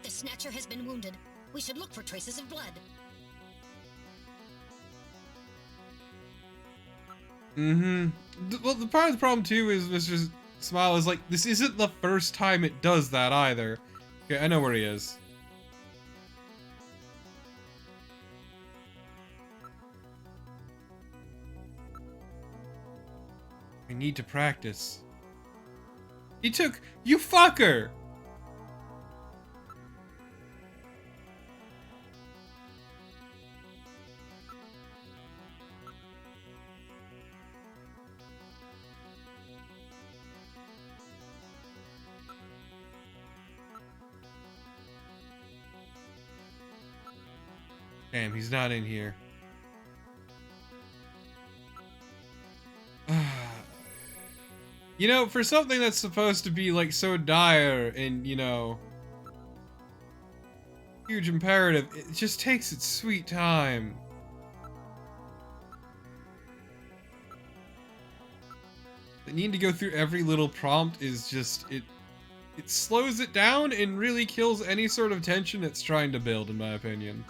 The Snatcher has been wounded. We should look for traces of blood. Well, the part of the problem too is Mr. Smile is like, this isn't the first time it does that either. Okay, I know where he is. I need to practice. He took, you fucker! Damn, he's not in here. You know, for something that's supposed to be like so dire and, you know, huge imperative, it just takes its sweet time. The need to go through every little prompt is just, it slows it down and really kills any sort of tension it's trying to build, in my opinion.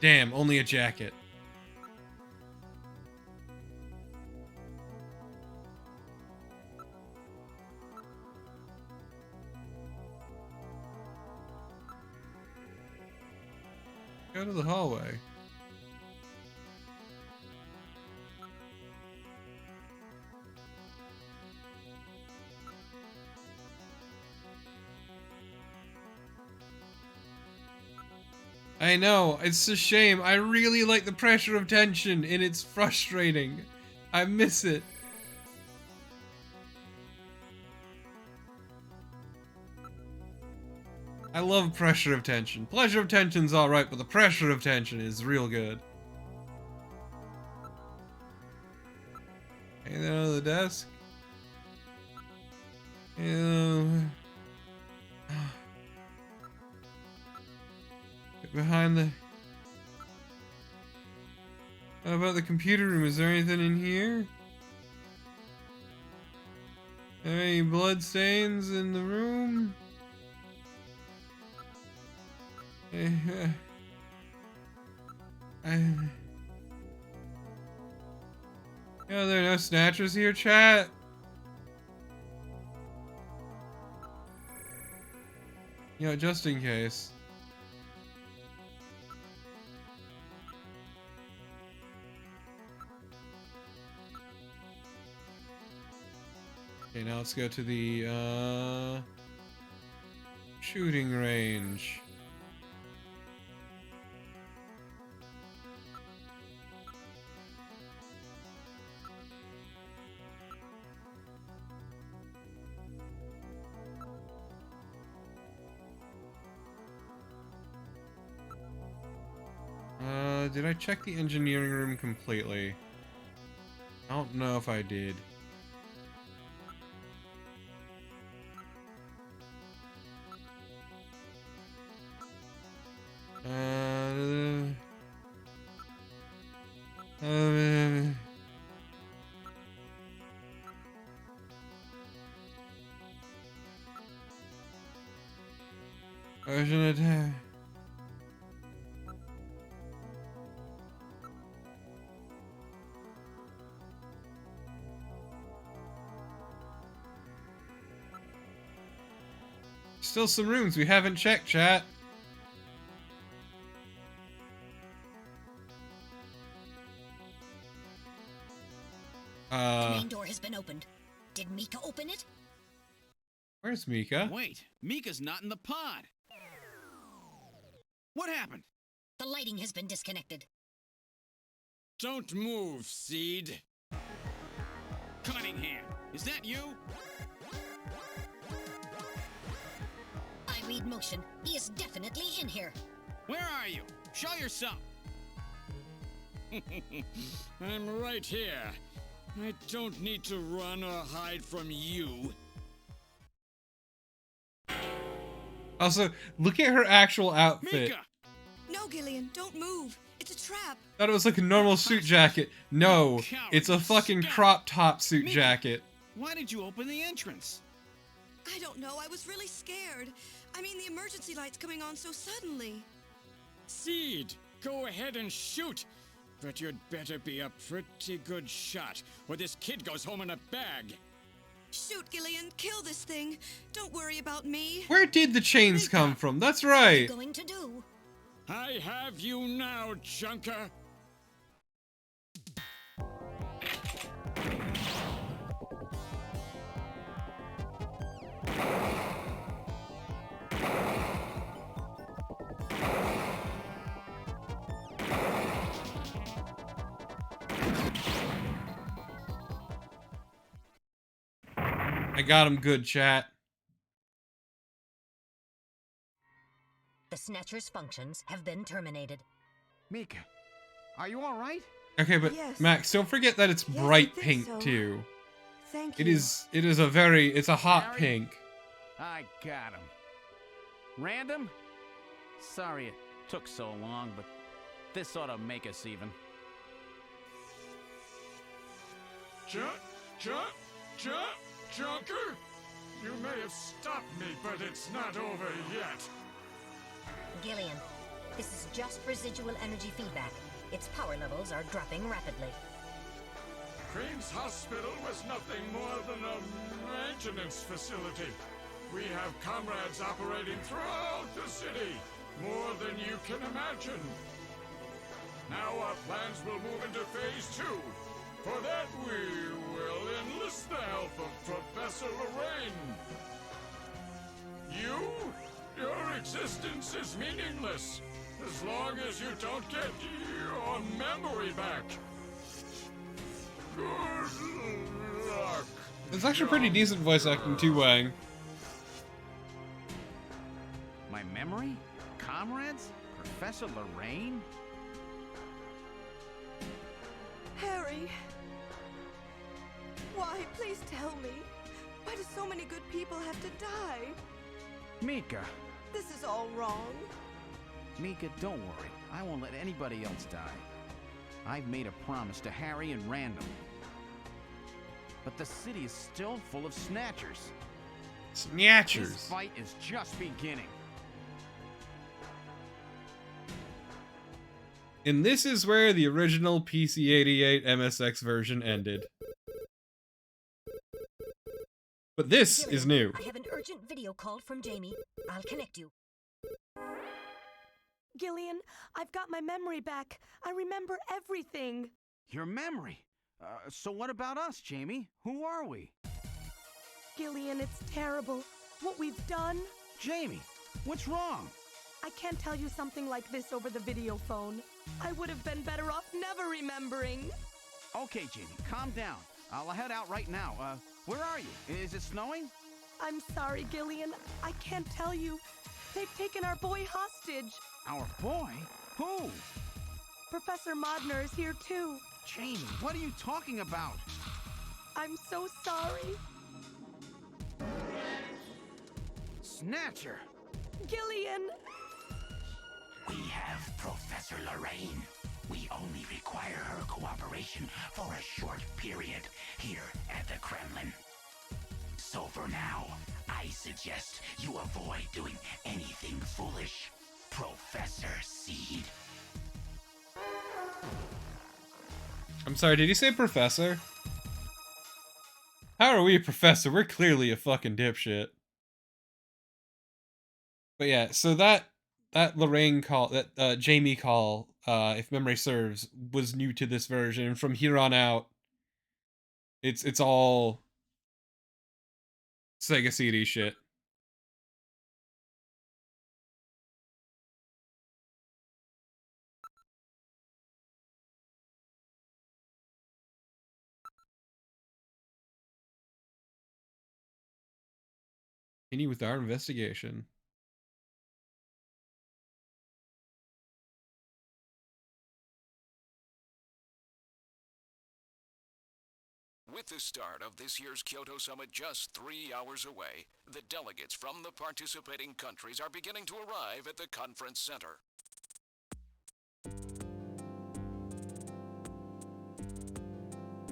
Damn, only a jacket. Go to the hallway. I know, it's a shame. I really like the pressure of tension, and it's frustrating. I miss it. I love pressure of tension. Pleasure of tension's alright, but the pressure of tension is real good. Anything under the desk? Behind the... How about the computer room? Is there anything in here? Are there any blood stains in the room? Yeah, there are no snatchers here, chat? You know, just in case. Okay, now let's go to the, shooting range. Did I check the engineering room completely? I don't know if I did. Version attack. Still some rooms we haven't checked, chat. The main door has been opened. Did Mika open it? Where's Mika? Wait, Mika's not in the pod. What happened? The lighting has been disconnected. Don't move, Seed. Cunningham, is that you? I read motion. He is definitely in here. Where are you? Show yourself. I'm right here. I don't need to run or hide from you. Also, look at her actual outfit. Mika! No, Gillian, don't move. It's a trap. Thought it was like a normal suit jacket. No, it's a fucking crop top suit Mika, jacket. Why did you open the entrance? I don't know. I was really scared. I mean, the emergency light's coming on so suddenly. Seed, go ahead and shoot. But you'd better be a pretty good shot, or this kid goes home in a bag. Shoot, Gillian. Kill this thing. Don't worry about me. Where did the chains come from? That's What are you right. going to do? I have you now, Junker. I got him good, chat. The Snatcher's functions have been terminated. Mika, are you all right? Okay, but Yes. Max, don't forget that it's Yes, I bright think pink so. too. Thank It you. is a very, it's a hot Harry? pink. I got him. Random? Sorry it took so long, but this ought to make us even. Junker? You may have stopped me, but it's not over yet. Gillian, this is just residual energy feedback. Its power levels are dropping rapidly. Queen's Hospital was nothing more than a maintenance facility. We have comrades operating throughout the city, more than you can imagine. Now our plans will move into Phase 2. For that, we will enlist the help of Professor Lorraine. Your existence is meaningless, as long as you don't get your memory back. Good luck. It's actually pretty decent voice acting too, Wang. My memory? Comrades? Professor Lorraine? Harry. Why? Please tell me. Why do so many good people have to die? Mika. This is all wrong. Mika, don't worry. I won't let anybody else die. I've made a promise to Harry and Random. But the city is still full of Snatchers. Snatchers. This fight is just beginning. And this is where the original PC-88 MSX version ended. But this is new. I have an urgent video call from Jamie. I'll connect you. Gillian, I've got my memory back. I remember everything. Your memory? So what about us, Jamie? Who are we? Gillian, it's terrible. What we've done. Jamie, what's wrong? I can't tell you something like this over the video phone. I would have been better off never remembering. Okay, Jamie, calm down. I'll head out right now. Where are you? Is it snowing? I'm sorry, Gillian. I can't tell you. They've taken our boy hostage. Our boy? Who? Professor Modner is here too. Jamie, what are you talking about? I'm so sorry. Snatcher! Gillian! We have Professor Lorraine. We only require her cooperation for a short period here at the Kremlin. So for now, I I suggest you avoid doing anything foolish, Professor Seed. I'm sorry, did you say professor? How are we a professor? We're clearly a fucking dipshit. But yeah, so that Lorraine call, that Jamie call, if memory serves, was new to this version, and from here on out, it's all Sega CD shit. Continue with our investigation. With the start of this year's Kyoto Summit just 3 hours away, the delegates from the participating countries are beginning to arrive at the conference center.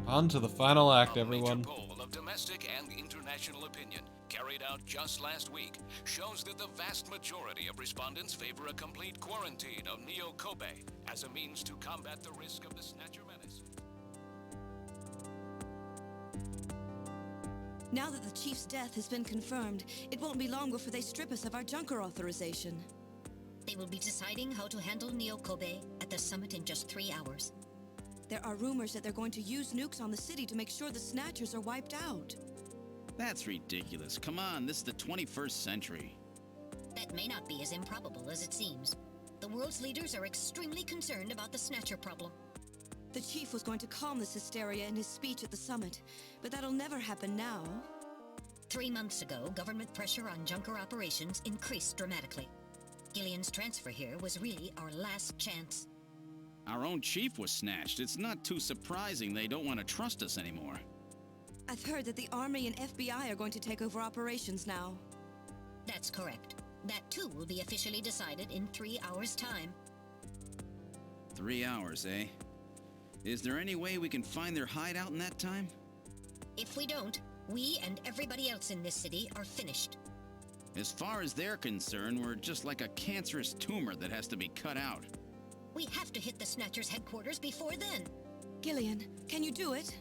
On to the final act, A everyone. major poll of domestic and international opinion, carried out just last week, shows that the vast majority of respondents favor a complete quarantine of Neo Kobe as a means to combat the risk of the Snatcher menace. Now that the Chief's death has been confirmed, it won't be long before they strip us of our Junker authorization. They will be deciding how to handle Neo Kobe at the summit in just 3 hours. There are rumors that they're going to use nukes on the city to make sure the Snatchers are wiped out. That's ridiculous. Come on, this is the 21st century. That may not be as improbable as it seems. The world's leaders are extremely concerned about the Snatcher problem. The Chief was going to calm this hysteria in his speech at the summit, but that'll never happen now. 3 months ago, government pressure on Junker operations increased dramatically. Gillian's transfer here was really our last chance. Our own chief was snatched. It's not too surprising they don't want to trust us anymore. I've heard that the Army and FBI are going to take over operations now. That's correct. That too will be officially decided in 3 hours' time. 3 hours, eh? Is there any way we can find their hideout in that time? If we don't, we and everybody else in this city are finished. As far as they're concerned, we're just like a cancerous tumor that has to be cut out. We have to hit the Snatchers' headquarters before then. Gillian, can you do it?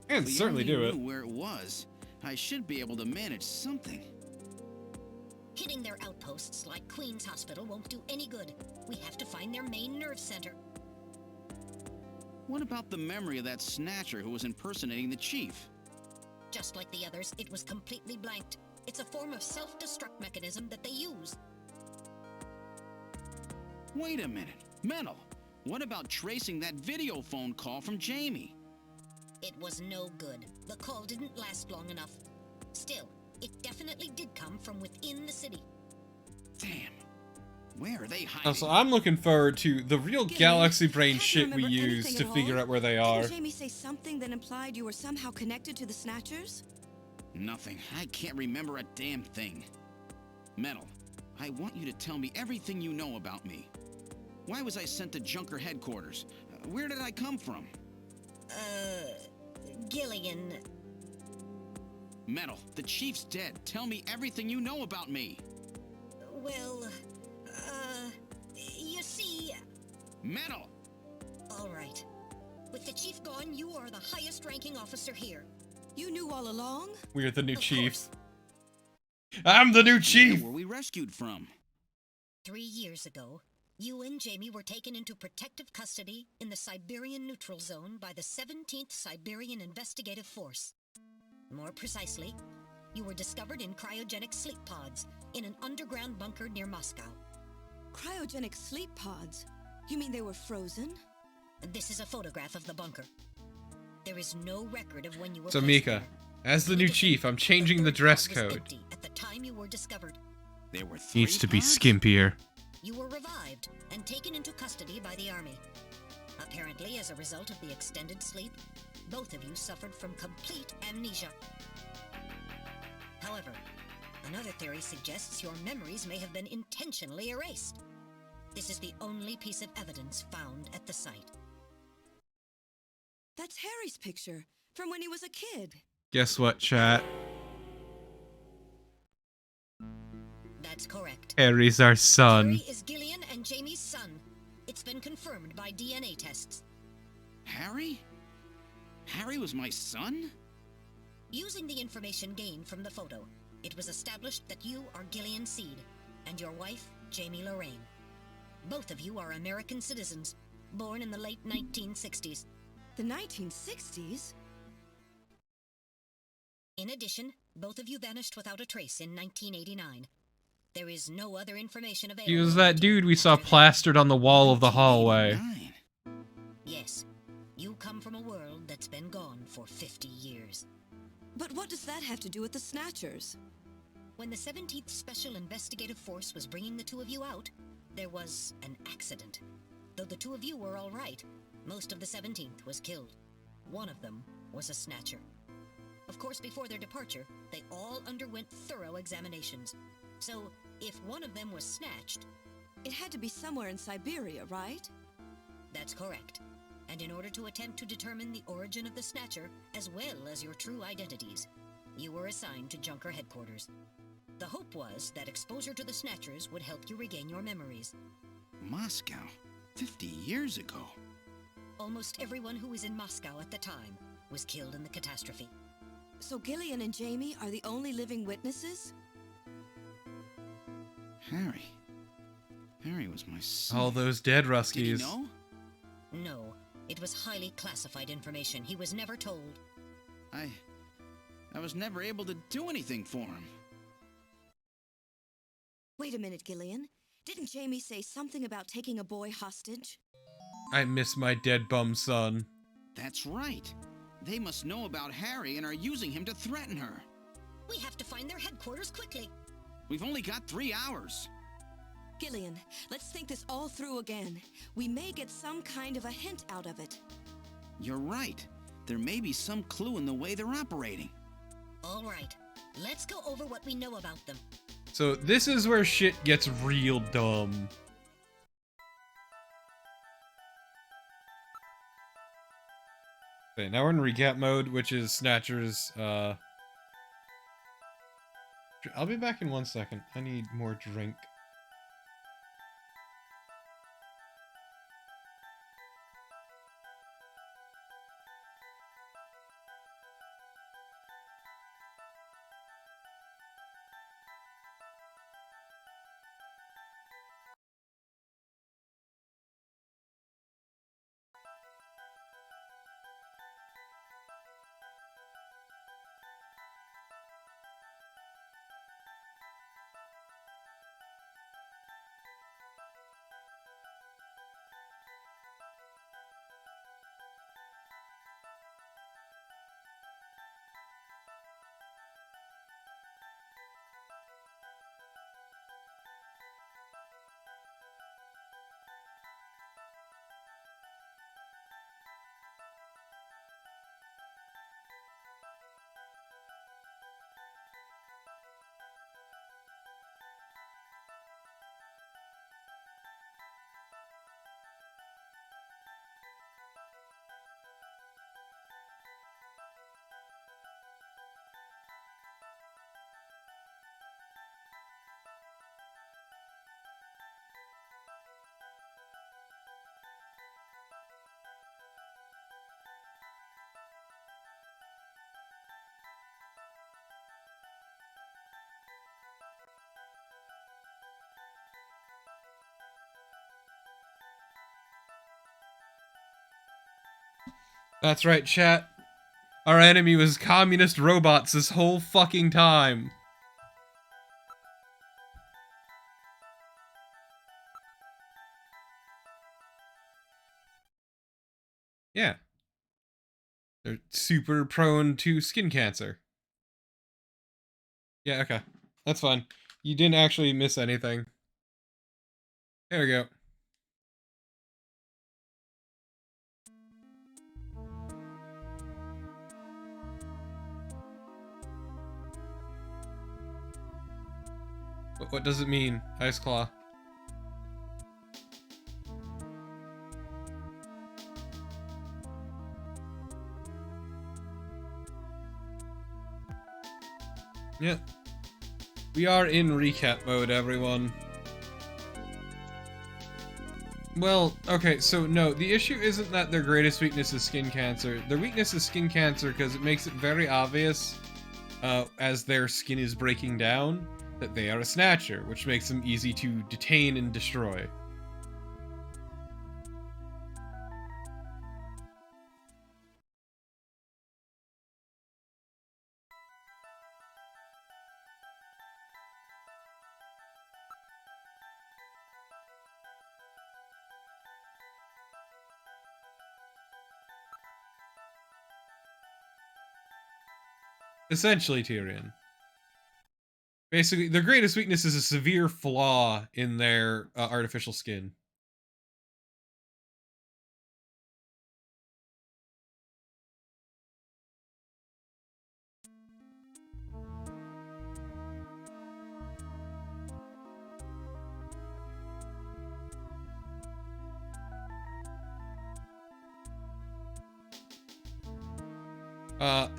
And certainly do it. Knew where it was. I should be able to manage something. Hitting their outposts like Queen's Hospital won't do any good. We have to find their main nerve center. What about the memory of that Snatcher who was impersonating the chief? Just like the others, it was completely blanked. It's a form of self-destruct mechanism that they use. Wait a minute. Mental. What about tracing that video phone call from Jamie? It was no good. The call didn't last long enough. Still, it definitely did come from within the city. Damn. Where are they hiding? Also, I'm looking forward to the real galaxy brain shit we use to figure out where they are. Didn't Jamie say something that implied you were somehow connected to the Snatchers? Nothing. I can't remember a damn thing. Metal, I want you to tell me everything you know about me. Why was I sent to Junker headquarters? Where did I come from? Gillian. Metal, the chief's dead. Tell me everything you know about me. Well, you see... Metal! All right. With the chief gone, you are the highest ranking officer here. You knew all along? We're the new chiefs. I'm the new chief! Where were we rescued from? 3 years ago, you and Jamie were taken into protective custody in the Siberian Neutral Zone by the 17th Siberian Investigative Force. More precisely, you were discovered in cryogenic sleep pods in an underground bunker near Moscow. Cryogenic sleep pods? You mean they were frozen? This is a photograph of the bunker. There is no record of when you were So placed Mika, there. as the new chief, I'm changing the dress Was code. empty at the time you were discovered. There were 3 Needs to be pods? skimpier. You were revived and taken into custody by the army. Apparently, as a result of the extended sleep, both of you suffered from complete amnesia. However, another theory suggests your memories may have been intentionally erased. This is the only piece of evidence found at the site. That's Harry's picture, from when he was a kid. Guess what, chat? That's correct. Harry's our son. Harry is Gillian and Jamie's son. It's been confirmed by DNA tests. Harry? Harry was my son? Using the information gained from the photo, it was established that you are Gillian Seed and your wife, Jamie Lorraine. Both of you are American citizens, born in the late 1960s. The 1960s? In addition, both of you vanished without a trace in 1989. There is no other information available. He was that dude we saw plastered on the wall of the hallway. Yes, you come from a world that's been gone for 50 years. But what does that have to do with the Snatchers? When the 17th Special Investigative Force was bringing the two of you out, there was an accident. Though the two of you were all right, most of the 17th was killed. One of them was a Snatcher. Of course, before their departure, they all underwent thorough examinations. So, if one of them was snatched... It had to be somewhere in Siberia, right? That's correct. And in order to attempt to determine the origin of the Snatcher, as well as your true identities, you were assigned to Junker headquarters. The hope was that exposure to the Snatchers would help you regain your memories. Moscow? 50 years ago? Almost everyone who was in Moscow at the time was killed in the catastrophe. So Gillian and Jamie are the only living witnesses? Harry. Harry was my son. All those dead Ruskies. Did he know? No. It was highly classified information. He was never told. I was never able to do anything for him. Wait a minute, Gillian. Didn't Jamie say something about taking a boy hostage? I miss my dead bum son. That's right. They must know about Harry and are using him to threaten her. We have to find their headquarters quickly. We've only got 3 hours. Gillian, let's think this all through again. We may get some kind of a hint out of it. You're right. There may be some clue in the way they're operating. All right. Let's go over what we know about them. So this is where shit gets real dumb. Okay, now we're in recap mode, which is Snatcher's, I'll be back in 1 second. I need more drink. That's right, chat. Our enemy was communist robots this whole fucking time. Yeah. They're super prone to skin cancer. Yeah, okay. That's fine. You didn't actually miss anything. There we go. What does it mean, Ice Claw? Yeah. We are in recap mode, everyone. Well, okay, so no, the issue isn't that their greatest weakness is skin cancer. Their weakness is skin cancer because it makes it very obvious, as their skin is breaking down, that they are a Snatcher, which makes them easy to detain and destroy. Essentially, Tyrion. Basically, their greatest weakness is a severe flaw in their artificial skin.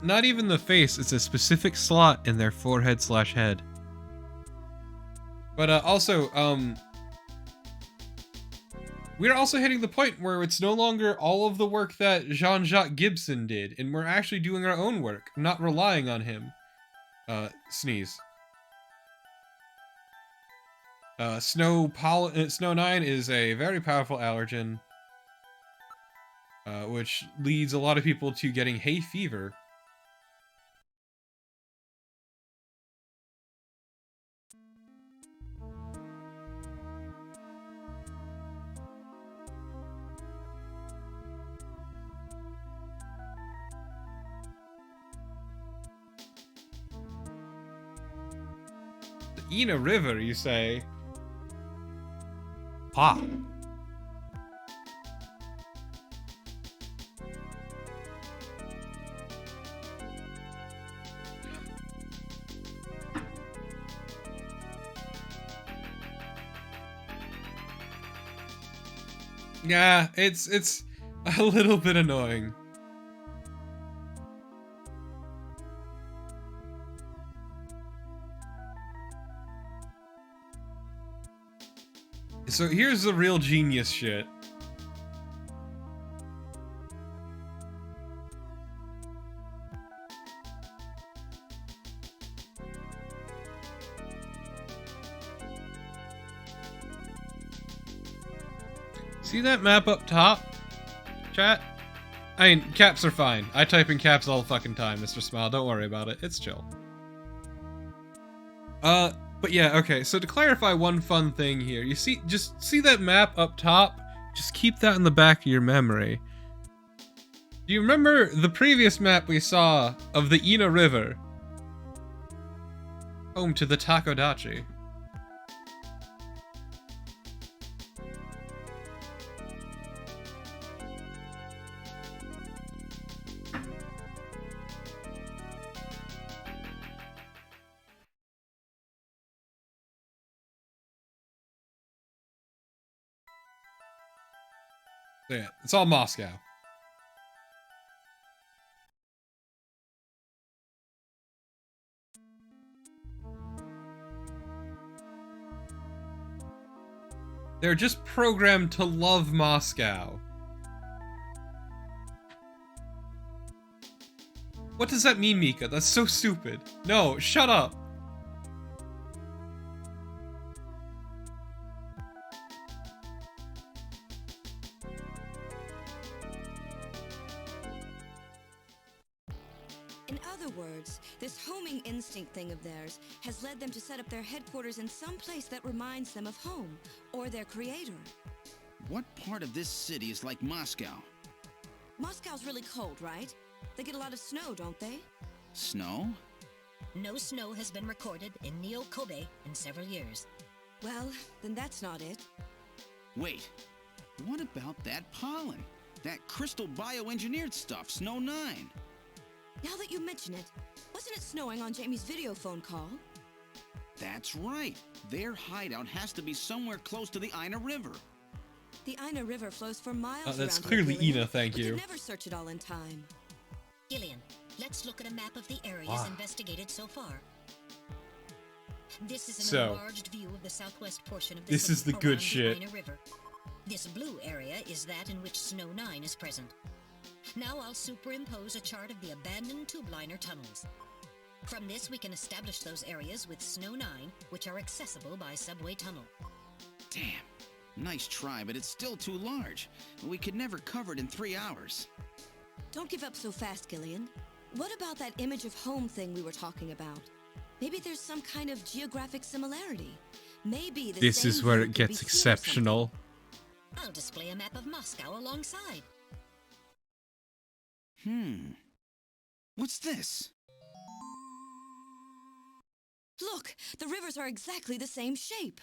Not even the face, it's a specific slot in their forehead/head. But also, we're also hitting the point where it's no longer all of the work that Jean-Jacques Gibson did, and we're actually doing our own work, not relying on him. Sneeze. Snow 9 is a very powerful allergen, which leads a lot of people to getting hay fever. The Ina River, you say? Ah. Yeah, it's a little bit annoying. So here's the real genius shit. See that map up top? Chat? I mean, caps are fine. I type in caps all the fucking time, Mr. Smile. Don't worry about it. It's chill. But yeah, okay, so to clarify one fun thing here, just see that map up top? Just keep that in the back of your memory. Do you remember the previous map we saw of the Ina River? Home to the Takodachi. Yeah, it's all Moscow. They're just programmed to love Moscow. What does that mean, Mika? That's so stupid. No, shut up. In other words, this homing instinct thing of theirs has led them to set up their headquarters in some place that reminds them of home, or their creator. What part of this city is like Moscow? Moscow's really cold, right? They get a lot of snow, don't they? Snow? No snow has been recorded in Neo-Kobe in several years. Well, then that's not it. Wait, what about that pollen? That crystal bioengineered stuff, Snow 9? Now that you mention it, wasn't it snowing on Jamie's video phone call? That's right. Their hideout has to be somewhere close to the Ina River. The Ina River flows for miles that's around clearly here, Gillian, Ina, thank but you. could never search it all in time. Gillian, let's look at a map of the areas Wow. investigated so far. This is an So, enlarged view of the southwest portion of the this city is the good around the shit. Ina River. This blue area is that in which Snow 9 is present. Now I'll superimpose a chart of the abandoned tube liner tunnels. From this, we can establish those areas with Snow 9, which are accessible by subway tunnel. Damn. Nice try, but it's still too large. We could never cover it in 3 hours. Don't give up so fast, Gillian. What about that image of home thing we were talking about? Maybe there's some kind of geographic similarity. Maybe the This same is where view it could gets be seen or exceptional. I'll display a map of Moscow alongside. What's this? Look, the rivers are exactly the same shape.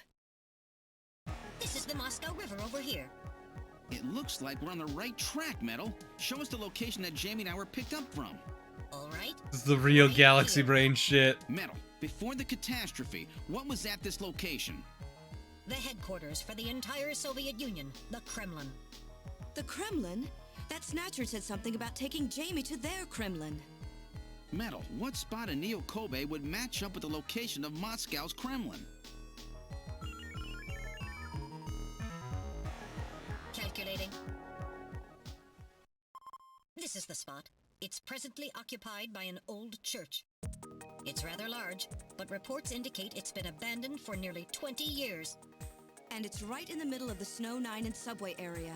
This is the Moscow River over here. It looks like we're on the right track, Metal. Show us the location that Jamie and I were picked up from. All right. This is the real galaxy brain shit. Metal, before the catastrophe, what was at this location? The headquarters for the entire Soviet Union, the Kremlin. The Kremlin? That Snatcher said something about taking Jamie to their Kremlin. Metal, what spot in Neo Kobe would match up with the location of Moscow's Kremlin? Calculating. This is the spot. It's presently occupied by an old church. It's rather large, but reports indicate it's been abandoned for nearly 20 years. And it's right in the middle of the Snow 9 and subway area.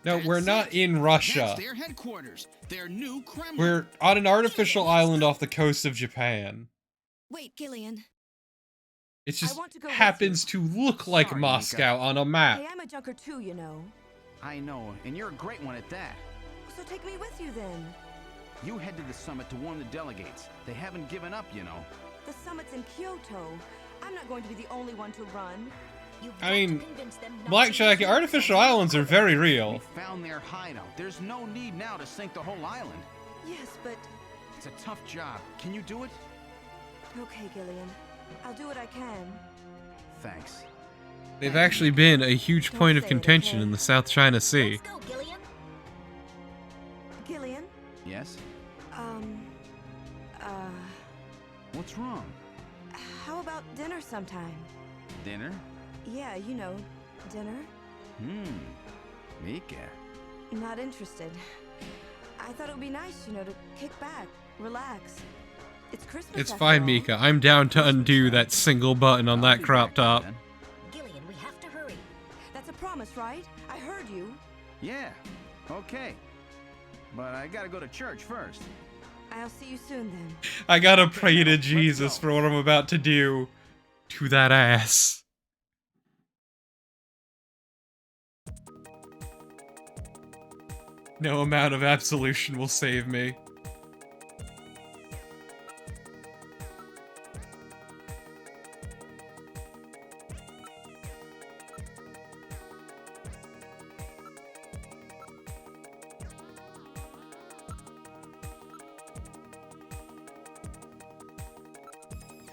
No, we're not in Russia. That's their headquarters. Their new Kremlin. We're on an artificial island off the coast of Japan. Wait, Gillian. It just want to go with happens to look like Sorry, Moscow on a map. Hey, I'm a junker too, you know. I know, and you're a great one at that. So take me with you then. You head to the summit to warn the delegates. They haven't given up, you know. The summit's in Kyoto. I'm not going to be the only one to run. I mean, Blackjack, artificial islands are very real. We found their hideout. There's no need now to sink the whole island. Yes, but... It's a tough job. Can you do it? Okay, Gillian. I'll do what I can. Thanks. They've actually been a huge point of contention in the South China Sea. Let's go, Gillian. Gillian? Yes? Uh... What's wrong? How about dinner sometime? Dinner? Yeah, you know, dinner. Mika. Not interested. I thought it would be nice, you know, to kick back, relax. It's Christmas. It's after fine, all. Mika. I'm down to undo that single button on that crop top. Gillian, we have to hurry. That's a promise, right? I heard you. Yeah. Okay. But I gotta go to church first. I'll see you soon then. I gotta pray to Jesus for what I'm about to do to that ass. No amount of absolution will save me.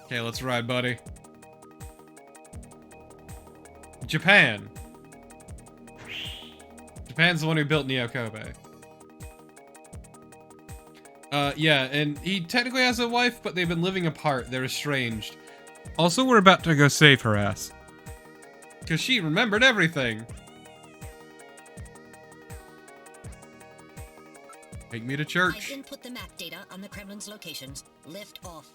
Okay, let's ride, buddy. Japan. Japan's the one who built Neo Kobe. Yeah, and he technically has a wife, but they've been living apart. They're estranged. Also, we're about to go save her ass. Because she remembered everything. Take me to I've church. input the map data on the Kremlin's locations. Lift off.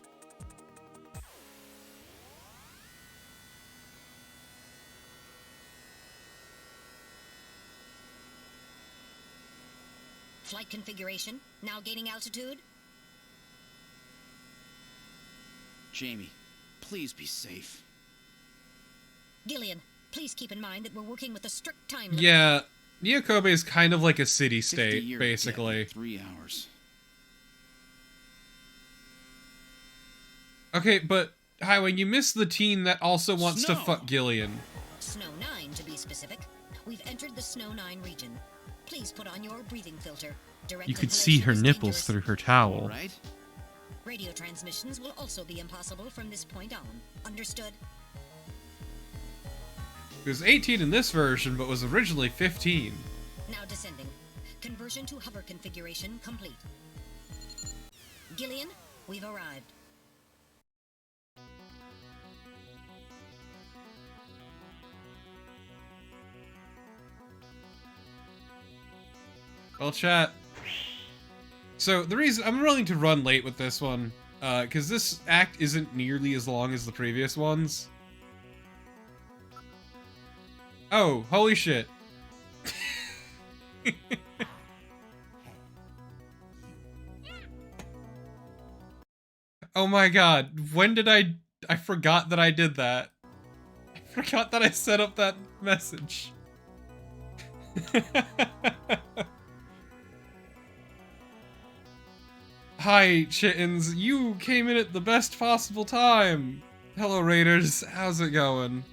Flight configuration, now gaining altitude. Jamie, please be safe. Gillian, please keep in mind that we're working with a strict time limit. Yeah, Neo Kobe is kind of like a 50 city-state, years basically. dead in 3 hours. Okay, but Highway, you missed the teen that also wants to Snow. fuck Gillian. Snow 9, to be specific. We've entered the Snow 9 region. Please put on your breathing filter. Direct You could see her inhalation is nipples dangerous. through her towel. Right? Radio transmissions will also be impossible from this point on. Understood? It was 18 in this version, but was originally 15. Now descending. Conversion to hover configuration complete. Gillian, we've arrived. Well, chat. So the reason I'm willing to run late with this one, because this act isn't nearly as long as the previous ones. Oh, holy shit. Oh my god, when did I forgot that I did that. I forgot that I set up that message. Hi, chittens. You came in at the best possible time. Hello, Raiders. How's it going?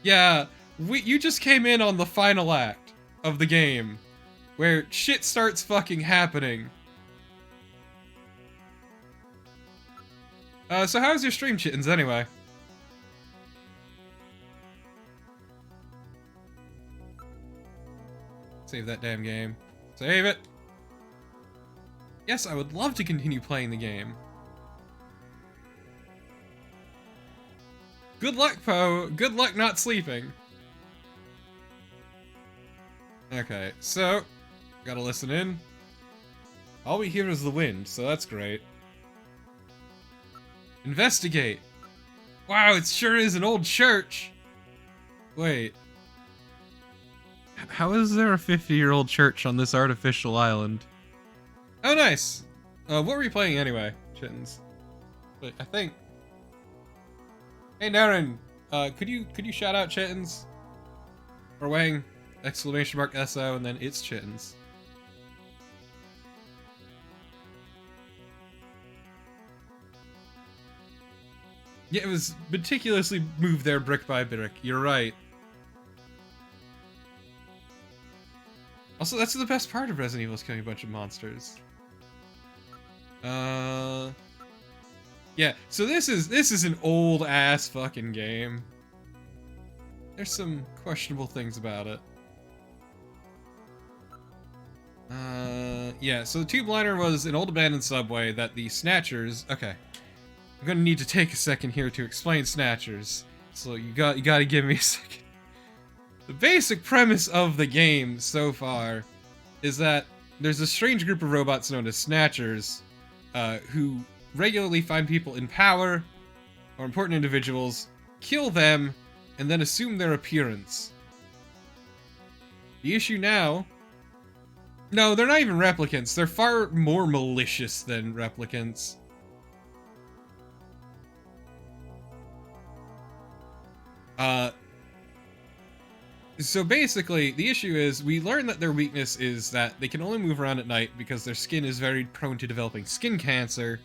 Yeah, you just came in on the final act of the game, where shit starts fucking happening. So how's your stream, chittens, anyway? Save that damn game. Save it! Yes, I would love to continue playing the game. Good luck, Poe. Good luck not sleeping. Okay, so, gotta listen in. All we hear is the wind, so that's great. Investigate. Wow, it sure is an old church. Wait. How is there a 50-year-old church on this artificial island? Oh, nice. What were you playing anyway, chittens? Wait, I think. Hey, Naren. Could you shout out chittens? Or Wang! Exclamation mark SO and then it's chittens. Yeah, it was meticulously moved there brick by brick. You're right. Also, that's the best part of Resident Evil is killing a bunch of monsters. Yeah, so this is an old ass fucking game. There's some questionable things about it. Yeah, so the tube liner was an old abandoned subway that the Snatchers... Okay. I'm gonna need to take a second here to explain Snatchers. So you gotta give me a second. The basic premise of the game so far is that there's a strange group of robots known as Snatchers, who regularly find people in power or important individuals, kill them, and then assume their appearance. The issue now... No, they're not even replicants. They're far more malicious than replicants. So basically, the issue is, we learn that their weakness is that they can only move around at night because their skin is very prone to developing skin cancer.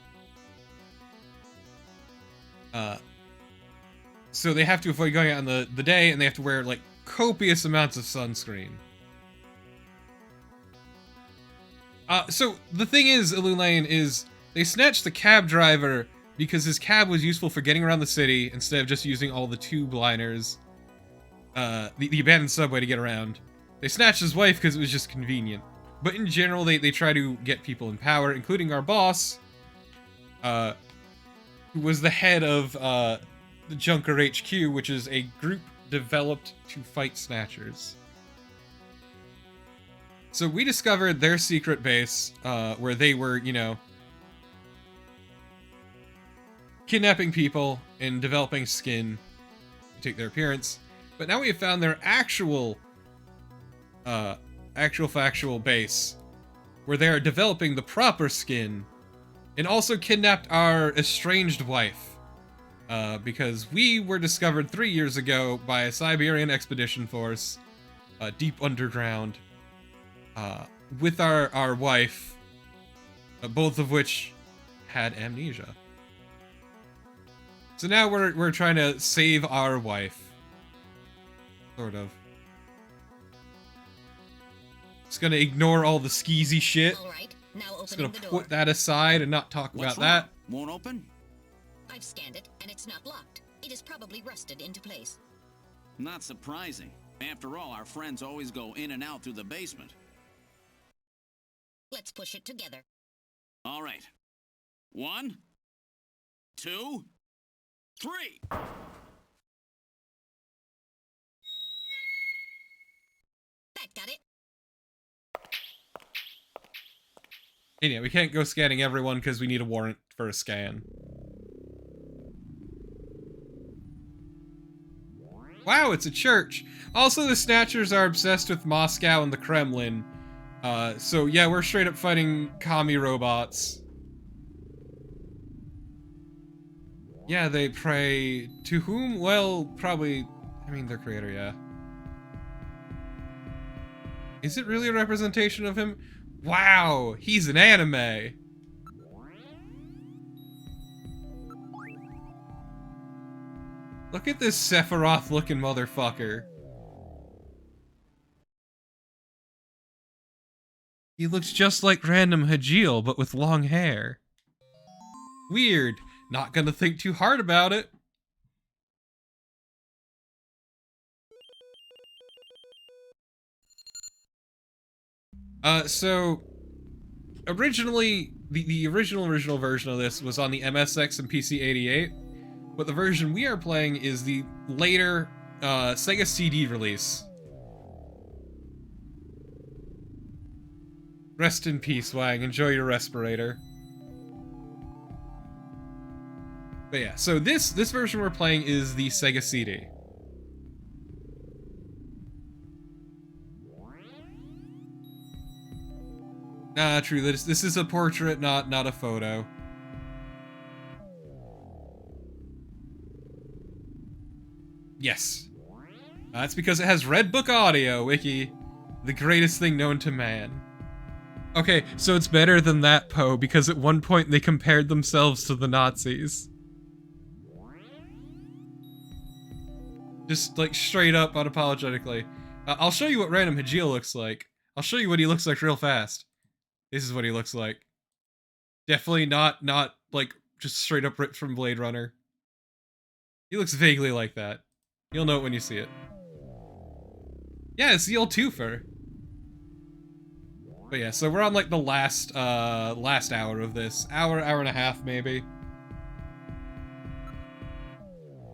So they have to avoid going out on the day, and they have to wear, like, copious amounts of sunscreen. So the thing is, Ilulane, is they snatched the cab driver because his cab was useful for getting around the city instead of just using all the tube liners. The abandoned subway to get around. They snatched his wife because it was just convenient. But in general, they try to get people in power, including our boss, who was the head of the Junker HQ, which is a group developed to fight Snatchers. So we discovered their secret base, where they were, you know, kidnapping people and developing skin to take their appearance. But now we have found their actual factual base, where they are developing the proper skin, and also kidnapped our estranged wife, because we were discovered 3 years ago by a Siberian expedition force, deep underground, with our wife, both of which had amnesia. So now we're trying to save our wife. Sort of. Just gonna ignore all the skeezy shit. All right, now Just gonna opening the put door. that aside and not talk What's about that. wrong? Won't open? I've scanned it, and it's not locked. It is probably rusted into place. Not surprising. After all, our friends always go in and out through the basement. Let's push it together. All right. 1, 2, 3. That got it. And yeah, we can't go scanning everyone because we need a warrant for a scan. Wow, it's a church. Also, the Snatchers are obsessed with Moscow and the Kremlin. So yeah, we're straight up fighting commie robots. Yeah, they pray to whom? Well, probably, I mean, their creator, yeah. Is it really a representation of him? Wow, he's an anime. Look at this Sephiroth-looking motherfucker. He looks just like random Hajil, but with long hair. Weird. Not gonna think too hard about it. So originally, the original version of this was on the MSX and PC-88, but the version we are playing is the later Sega CD release. Rest in peace, Wang. Enjoy your respirator. But yeah, so this version we're playing is the Sega CD. Nah, true. This is a portrait, not a photo. Yes. That's because it has Red Book Audio, Wiki. The greatest thing known to man. Okay, so it's better than that, Poe, because at one point they compared themselves to the Nazis. Just, like, straight up, unapologetically. I'll show you what Random Hajil looks like. I'll show you what he looks like real fast. This is what he looks like. Definitely not, like, just straight up ripped from Blade Runner. He looks vaguely like that. You'll know it when you see it. Yeah, it's the old twofer. But yeah, so we're on, like, the last hour of this. Hour and a half, maybe.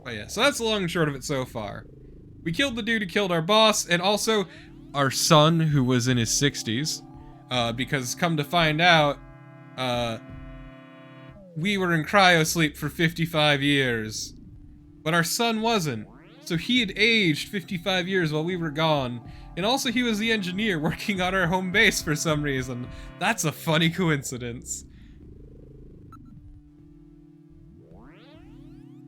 But yeah, so that's the long and short of it so far. We killed the dude who killed our boss, and also our son, who was in his 60s. Because come to find out, we were in cryosleep for 55 years. But our son wasn't. So he had aged 55 years while we were gone. And also he was the engineer working on our home base for some reason. That's a funny coincidence.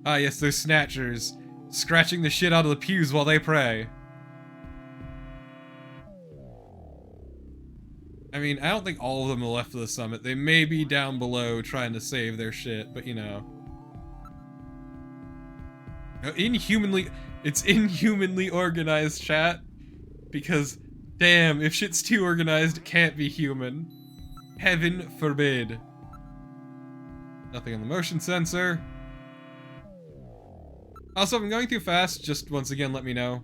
Ah yes, those Snatchers. Scratching the shit out of the pews while they pray. I mean, I don't think all of them are left of the summit. They may be down below trying to save their shit, but you know. It's inhumanly organized, chat. Because, damn, if shit's too organized, it can't be human. Heaven forbid. Nothing on the motion sensor. Also, if I'm going too fast, just once again let me know.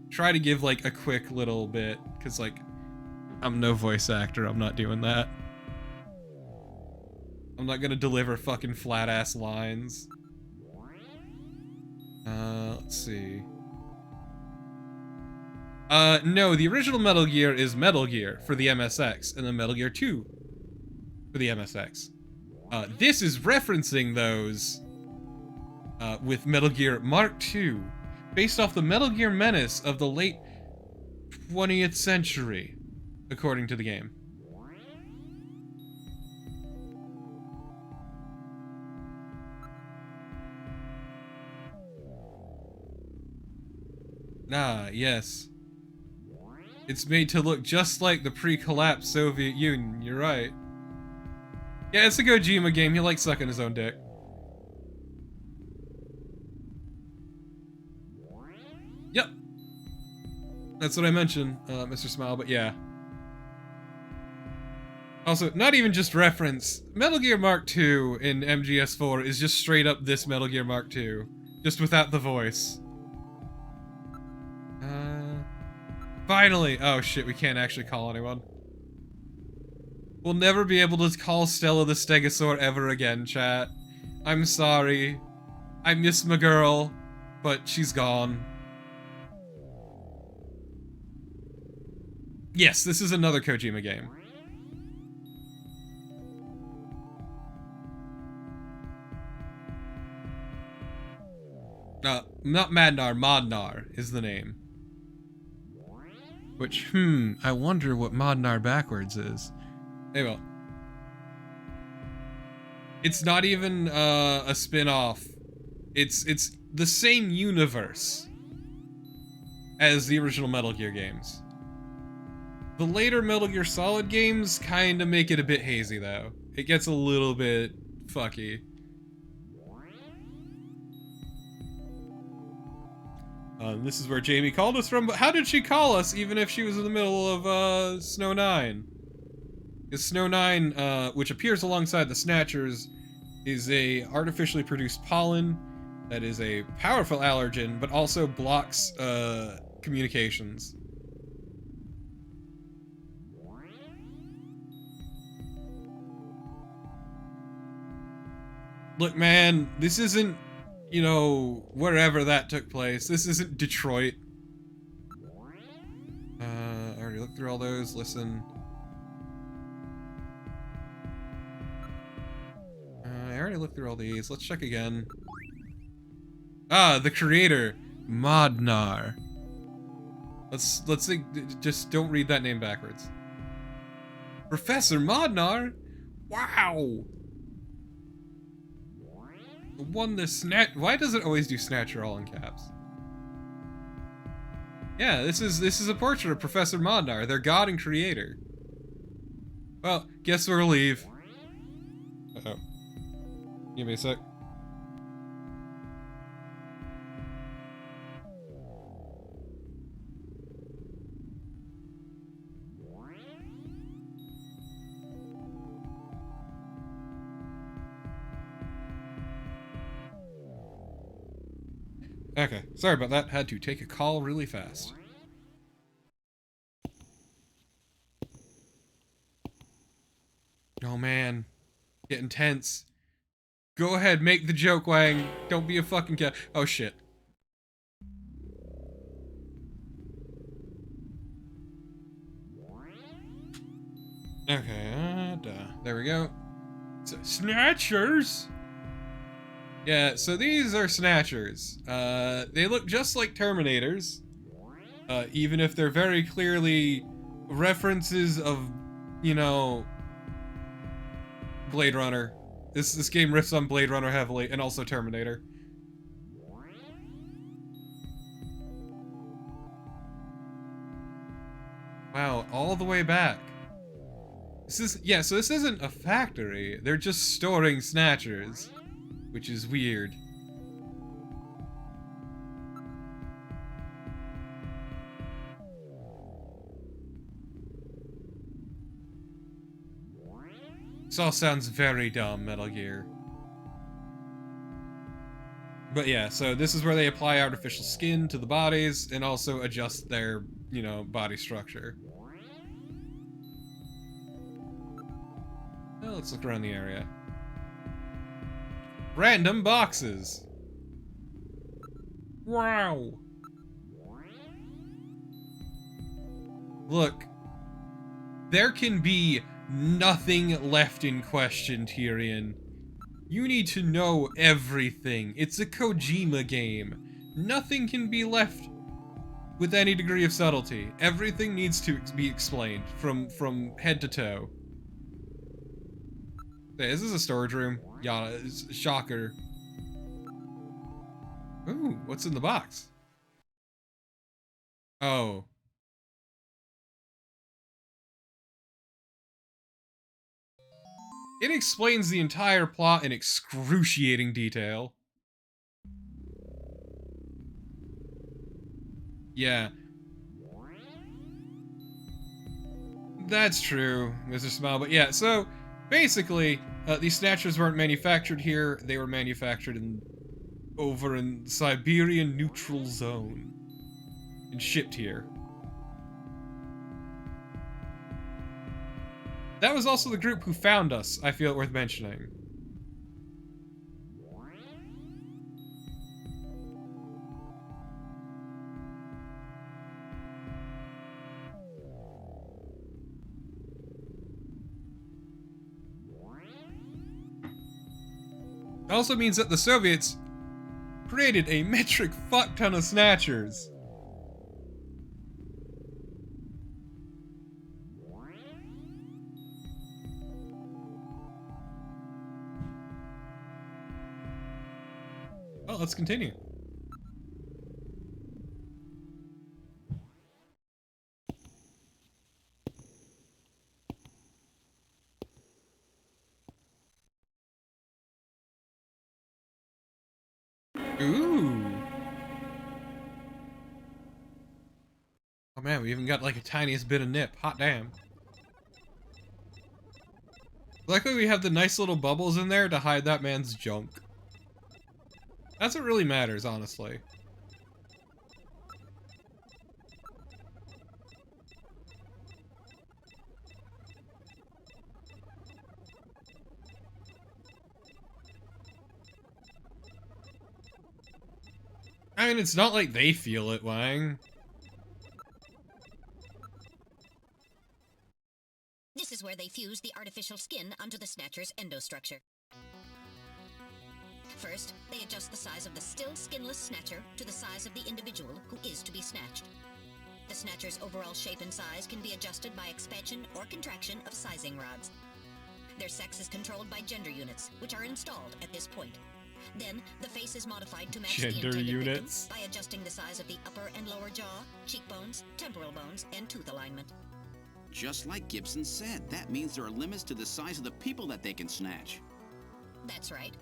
Try to give, like, a quick little bit, because, like, I'm no voice actor, I'm not doing that. I'm not gonna deliver fucking flat-ass lines. Let's see. No, the original Metal Gear is Metal Gear for the MSX, and then Metal Gear 2 for the MSX. This is referencing those, with Metal Gear Mark II, based off the Metal Gear Menace of the late 20th century, according to the game. Ah, yes. It's made to look just like the pre-collapsed Soviet Union, you're right. Yeah, it's a Kojima game, he likes sucking his own dick. Yep. That's what I mentioned, Mr. Smile, but yeah. Also, not even just reference, Metal Gear Mark II in MGS4 is just straight up this Metal Gear Mark II, just without the voice. Finally! Oh shit, we can't actually call anyone. We'll never be able to call Stella the Stegosaur ever again, chat. I'm sorry. I miss my girl, but she's gone. Yes, this is another Kojima game. Not Madnar, Modnar is the name. Which, I wonder what Modnar backwards is. Hey, well. It's not even a spin-off. It's the same universe as the original Metal Gear games. The later Metal Gear Solid games kind of make it a bit hazy, though. It gets a little bit fucky. This is where Jamie called us from, but how did she call us even if she was in the middle of Snow 9? Because Snow 9, which appears alongside the Snatchers, is a artificially produced pollen that is a powerful allergen, but also blocks communications. Look, man, this isn't, you know, wherever that took place. This isn't Detroit. I already looked through all those. Listen. I already looked through all these. Let's check again. Ah, the creator, Modnar. Let's think. Just don't read that name backwards. Professor Modnar. Wow. The one the Snatch. Why does it always do Snatcher all in caps? Yeah, this is a portrait of Professor Modnar, their god and creator. Well, guess we'll leave. Uh-oh. Give me a sec. Okay, sorry about that. Had to take a call really fast. Oh man, getting tense. Go ahead, make the joke, Wang. Don't be a fucking cat. Oh shit. Okay, there we go. So, Snatchers! Yeah, so these are Snatchers. They look just like Terminators. Even if they're very clearly references of, you know, Blade Runner. This game riffs on Blade Runner heavily, and also Terminator. Wow, all the way back. So this isn't a factory. They're just storing Snatchers, which is weird. This all sounds very dumb, Metal Gear. But yeah, so this is where they apply artificial skin to the bodies and also adjust their, you know, body structure. Well, let's look around the area. Random boxes. Wow. Look, there can be nothing left in question, Tyrion. You need to know everything. It's a Kojima game. Nothing can be left with any degree of subtlety. Everything needs to be explained from head to toe. Hey, is this a storage room? Yeah, it's shocker. Ooh, what's in the box? Oh. It explains the entire plot in excruciating detail. Yeah. That's true, Mr. Smile, but yeah, so basically, these Snatchers weren't manufactured here, they were manufactured over in the Siberian Neutral Zone. And shipped here. That was also the group who found us, I feel it worth mentioning. It also means that the Soviets created a metric fuck ton of Snatchers. Well, let's continue. Ooh. Oh man, we even got like a tiniest bit of nip. Hot damn. Luckily we have the nice little bubbles in there to hide that man's junk. That's what really matters, honestly. I mean, it's not like they feel it, Wang. This is where they fuse the artificial skin onto the Snatcher's endostructure. First, they adjust the size of the still skinless Snatcher to the size of the individual who is to be snatched. The Snatcher's overall shape and size can be adjusted by expansion or contraction of sizing rods. Their sex is controlled by gender units, which are installed at this point. Then, the face is modified to match the intended units victim by adjusting the size of the upper and lower jaw, cheekbones, temporal bones, and tooth alignment. Just like Gibson said, that means there are limits to the size of the people that they can snatch. That's right.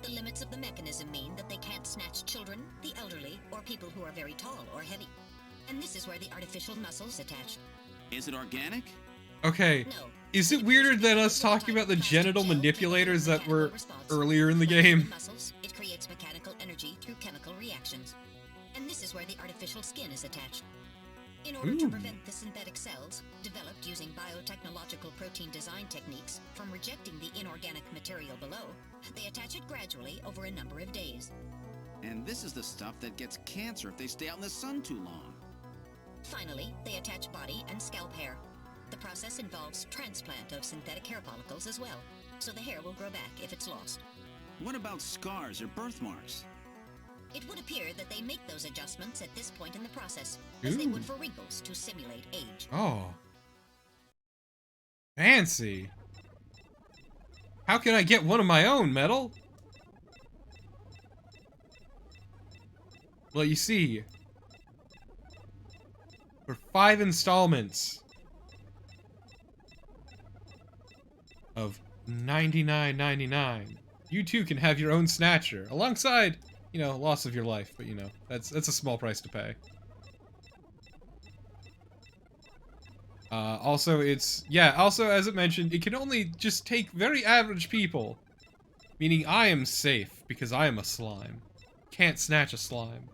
The limits of the mechanism mean that they can't snatch children, the elderly, or people who are very tall or heavy. And this is where the artificial muscles attach. Is it organic? Okay, is it weirder than us talking about the genital manipulators that were earlier in the game? Muscles, it creates mechanical energy through chemical reactions. And this is where the artificial skin is attached. In order to prevent the synthetic cells, developed using biotechnological protein design techniques, from rejecting the inorganic material below, they attach it gradually over a number of days. And this is the stuff that gets cancer if they stay out in the sun too long. Finally, they attach body and scalp hair. The process involves transplant of synthetic hair follicles as well, so the hair will grow back if it's lost. What about scars or birthmarks? It would appear that they make those adjustments at this point in the process, as they would for wrinkles to simulate age. Oh. Fancy. How can I get one of my own, Metal? Well, you see, for 5 installments of $99.99, you too can have your own Snatcher, alongside, you know, loss of your life, but you know, that's a small price to pay. Also, also, as it mentioned, it can only just take very average people. Meaning I am safe, because I am a slime. Can't snatch a slime.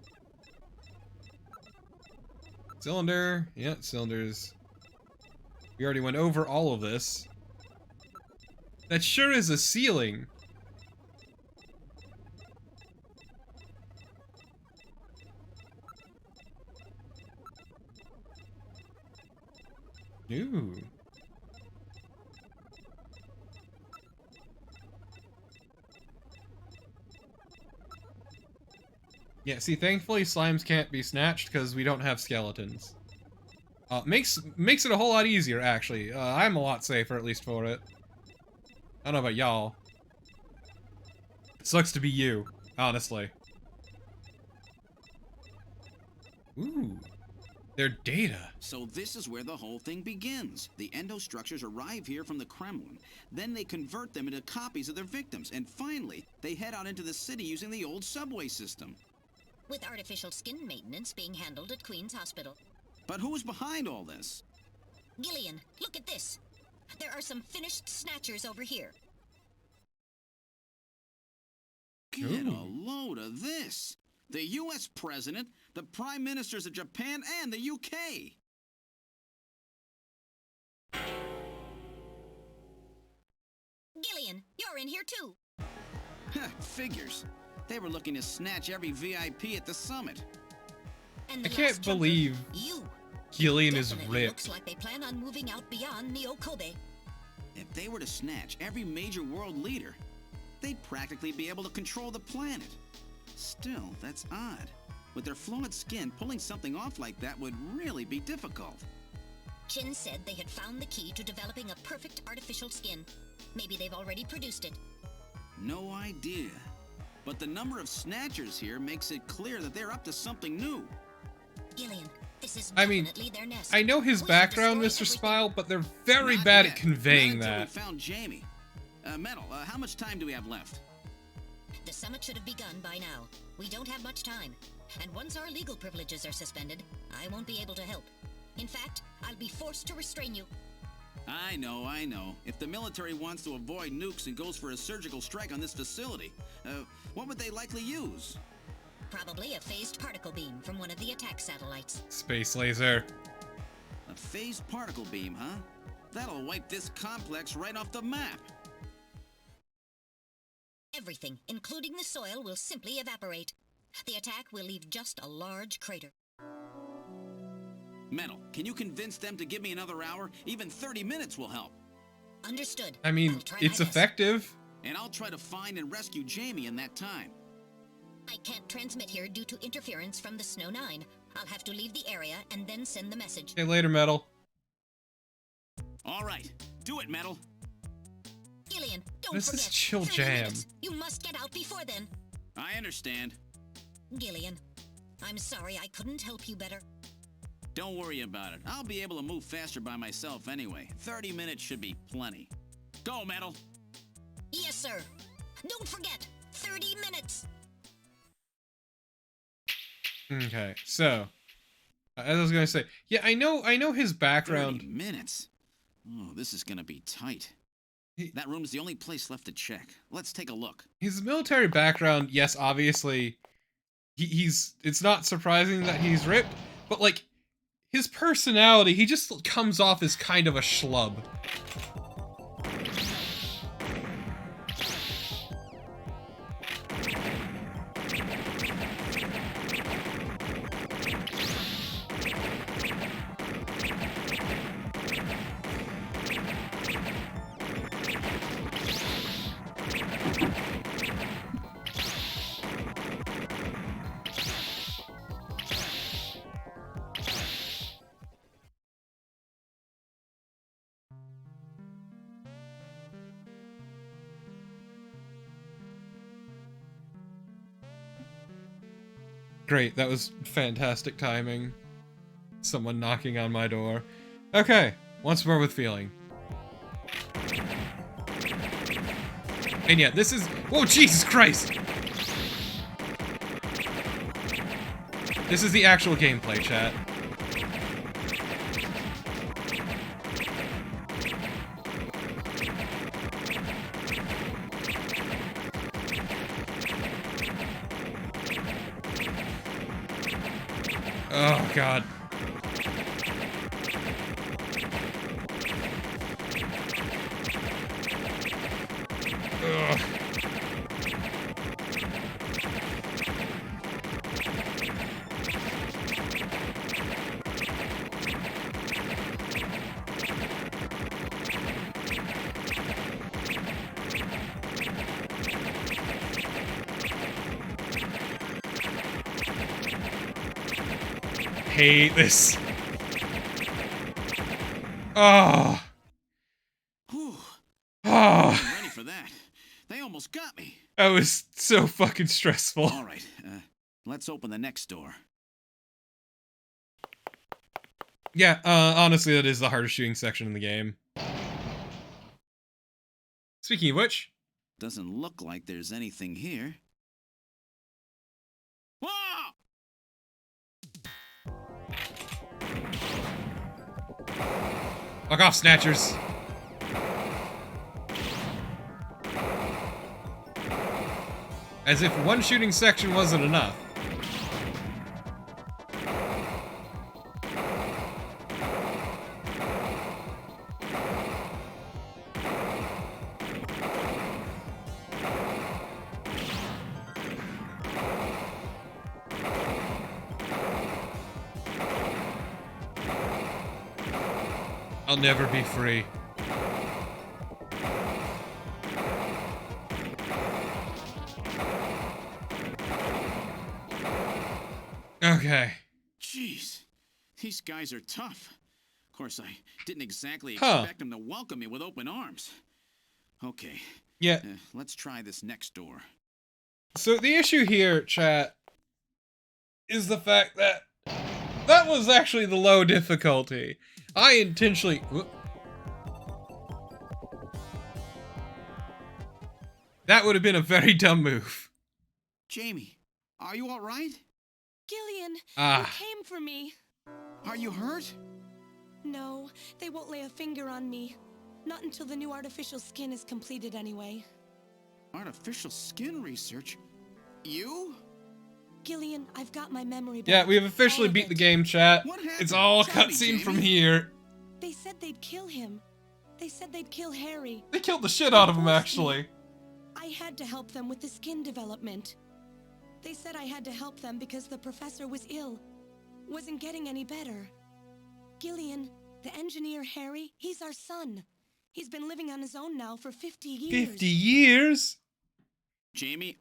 Cylinder. Yeah, cylinders. We already went over all of this. That sure is a ceiling. Ooh. Yeah, see, thankfully slimes can't be snatched because we don't have skeletons. Makes it a whole lot easier, actually. I'm a lot safer, at least for it. I don't know about y'all. It sucks to be you, honestly. Ooh. Their data. So this is where the whole thing begins. The endostructures arrive here from the Kremlin. Then they convert them into copies of their victims. And finally, they head out into the city using the old subway system. With artificial skin maintenance being handled at Queen's Hospital. But who's behind all this? Gillian, look at this. There are some finished Snatchers over here. Get a load of this. The U.S. President, the Prime Ministers of Japan, and the UK. Gillian, you're in here too. Figures. They were looking to snatch every VIP at the summit. And I can't believe Gillian is ripped. Looks like they plan on moving out beyond Neo Kobe. If they were to snatch every major world leader, they'd practically be able to control the planet. Still, that's odd. With their flawed skin, pulling something off like that would really be difficult. Chin said they had found the key to developing a perfect artificial skin. Maybe they've already produced it. No idea. But the number of Snatchers here makes it clear that they're up to something new. Gillian, this is I mean, definitely their nest. I know his background, Mr. Smile, but they're very bad at conveying Not until that. we found Jamie. Metal, how much time do we have left? The summit should have begun by now. We don't have much time. And once our legal privileges are suspended, I won't be able to help. In fact, I'll be forced to restrain you. I know. If the military wants to avoid nukes and goes for a surgical strike on this facility, what would they likely use? Probably a phased particle beam from one of the attack satellites. Space laser. A phased particle beam, huh? That'll wipe this complex right off the map. Everything, including the soil, will simply evaporate. The attack will leave just a large crater. Metal, can you convince them to give me another hour? Even 30 minutes will help. Understood. I mean, it's effective. And I'll try to find and rescue Jamie in that time. I can't transmit here due to interference from the Snow 9. I'll have to leave the area and then send the message. Okay, later, Metal. All right, do it, Metal. Gillian, don't This forget. is chill 30 jam. minutes. You must get out before then. I understand. Gillian, I'm sorry I couldn't help you better. Don't worry about it. I'll be able to move faster by myself anyway. 30 minutes should be plenty. Go, Metal. Yes, sir. Don't forget, 30 minutes. Okay, so as I was gonna say, yeah, I know his background. 30 minutes. Oh, this is gonna be tight. That room's the only place left to check. Let's take a look. His military background, yes, obviously, he's. It's not surprising that he's ripped, but like his personality, he just comes off as kind of a schlub. Great, that was fantastic timing. Someone knocking on my door. Okay, once more with feeling. And yeah, this is... Whoa, Jesus Christ! This is the actual gameplay, chat. Oh, God. Ugh. Hate this. Oh. Whew. Oh. I'm ready for that. They almost got me. That was so fucking stressful. All right, let's open the next door. Yeah, honestly, that is the hardest shooting section in the game. Speaking of which... Doesn't look like there's anything here. Whoa! Fuck off, Snatchers. As if one shooting section wasn't enough. I'll never be free. Okay. Jeez, these guys are tough. Of course, I didn't exactly Huh. expect them to welcome me with open arms. Okay. Yeah. Let's try this next door. So the issue here, chat, is the fact that that was actually the low difficulty. I intentionally... Whoop. That would have been a very dumb move. Jamie, are you all right? Gillian, Ah. you came for me. Are you hurt? No, they won't lay a finger on me. Not until the new artificial skin is completed anyway. Artificial skin research? You? Gillian, I've got my memory back. Yeah, we have officially beat the game, chat. What happened? It's all Tell me, cutscene from Jamie. here. They said they'd kill him. They said they'd kill Harry. They killed the shit out of him, actually. I had to help them with the skin development. They said I had to help them because the professor was ill. Wasn't getting any better. Gillian, the engineer Harry, he's our son. He's been living on his own now for 50 years. 50 years? Jamie,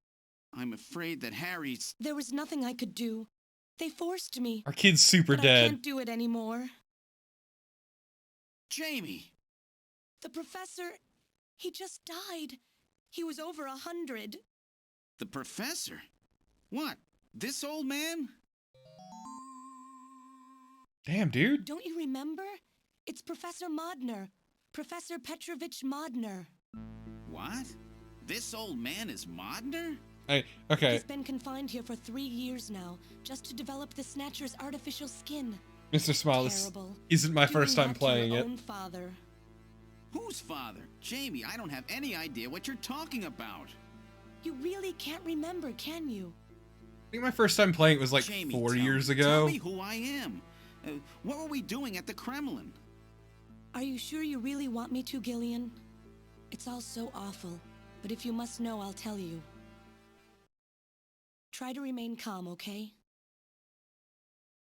I'm afraid that Harry's... There was nothing I could do. They forced me. Our kid's super but dead. I can't do it anymore. Jamie! The professor, he just died. He was over 100. The professor? What? This old man? Damn, dude. Don't you remember? It's Professor Modner. Professor Petrovich Modner. What? This old man is Modner? Okay. He's been confined here for 3 years now, just to develop the Snatcher's artificial skin. Mr. Smile, this Terrible. isn't my first Doing time that to your playing it. own father. Whose father? Jamie, I don't have any idea what you're talking about. You really can't remember, can you? I think my first time playing it was like Jamie, 4 years Tell ago. me who I am. What were we doing at the Kremlin? Are you sure you really want me to, Gillian? It's all so awful, but if you must know, I'll tell you. Try to remain calm, okay?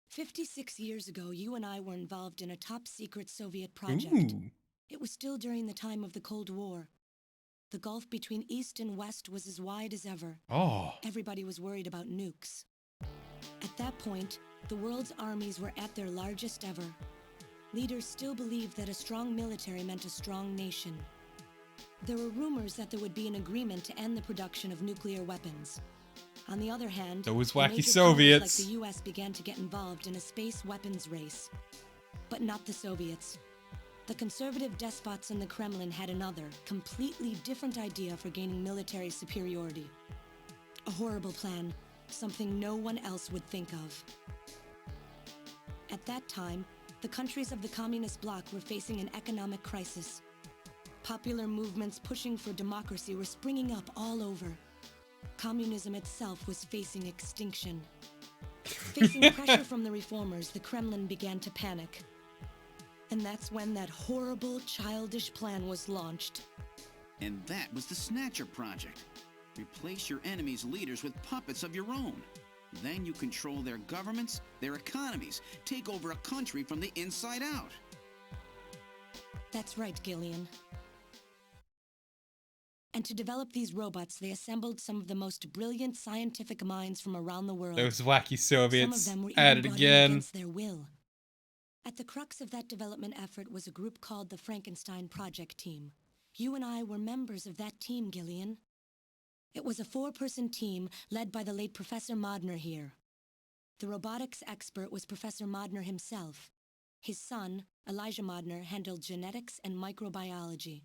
56 years ago, you and I were involved in a top-secret Soviet project. Ooh. It was still during the time of the Cold War. The gulf between East and West was as wide as ever. Oh. Everybody was worried about nukes. At that point, the world's armies were at their largest ever. Leaders still believed that a strong military meant a strong nation. There were rumors that there would be an agreement to end the production of nuclear weapons. On the other hand, Those the wacky major powers Soviets. like the US began to get involved in a space weapons race. But not the Soviets. The conservative despots in the Kremlin had another, completely different idea for gaining military superiority. A horrible plan, something no one else would think of. At that time, the countries of the communist bloc were facing an economic crisis. Popular movements pushing for democracy were springing up all over. Communism itself was facing extinction. Facing pressure from the reformers, the Kremlin began to panic. And that's when that horrible, childish plan was launched. And that was the Snatcher project. Replace your enemy's leaders with puppets of your own. Then you control their governments, their economies, take over a country from the inside out. That's right, Gillian. And to develop these robots, they assembled some of the most brilliant scientific minds from around the world. Those wacky Soviets Some of them were at even it brought in again. against their will. At the crux of that development effort was a group called the Frankenstein Project Team. You and I were members of that team, Gillian. It was a 4-person team led by the late Professor Modner here. The robotics expert was Professor Modner himself. His son, Elijah Modner, handled genetics and microbiology.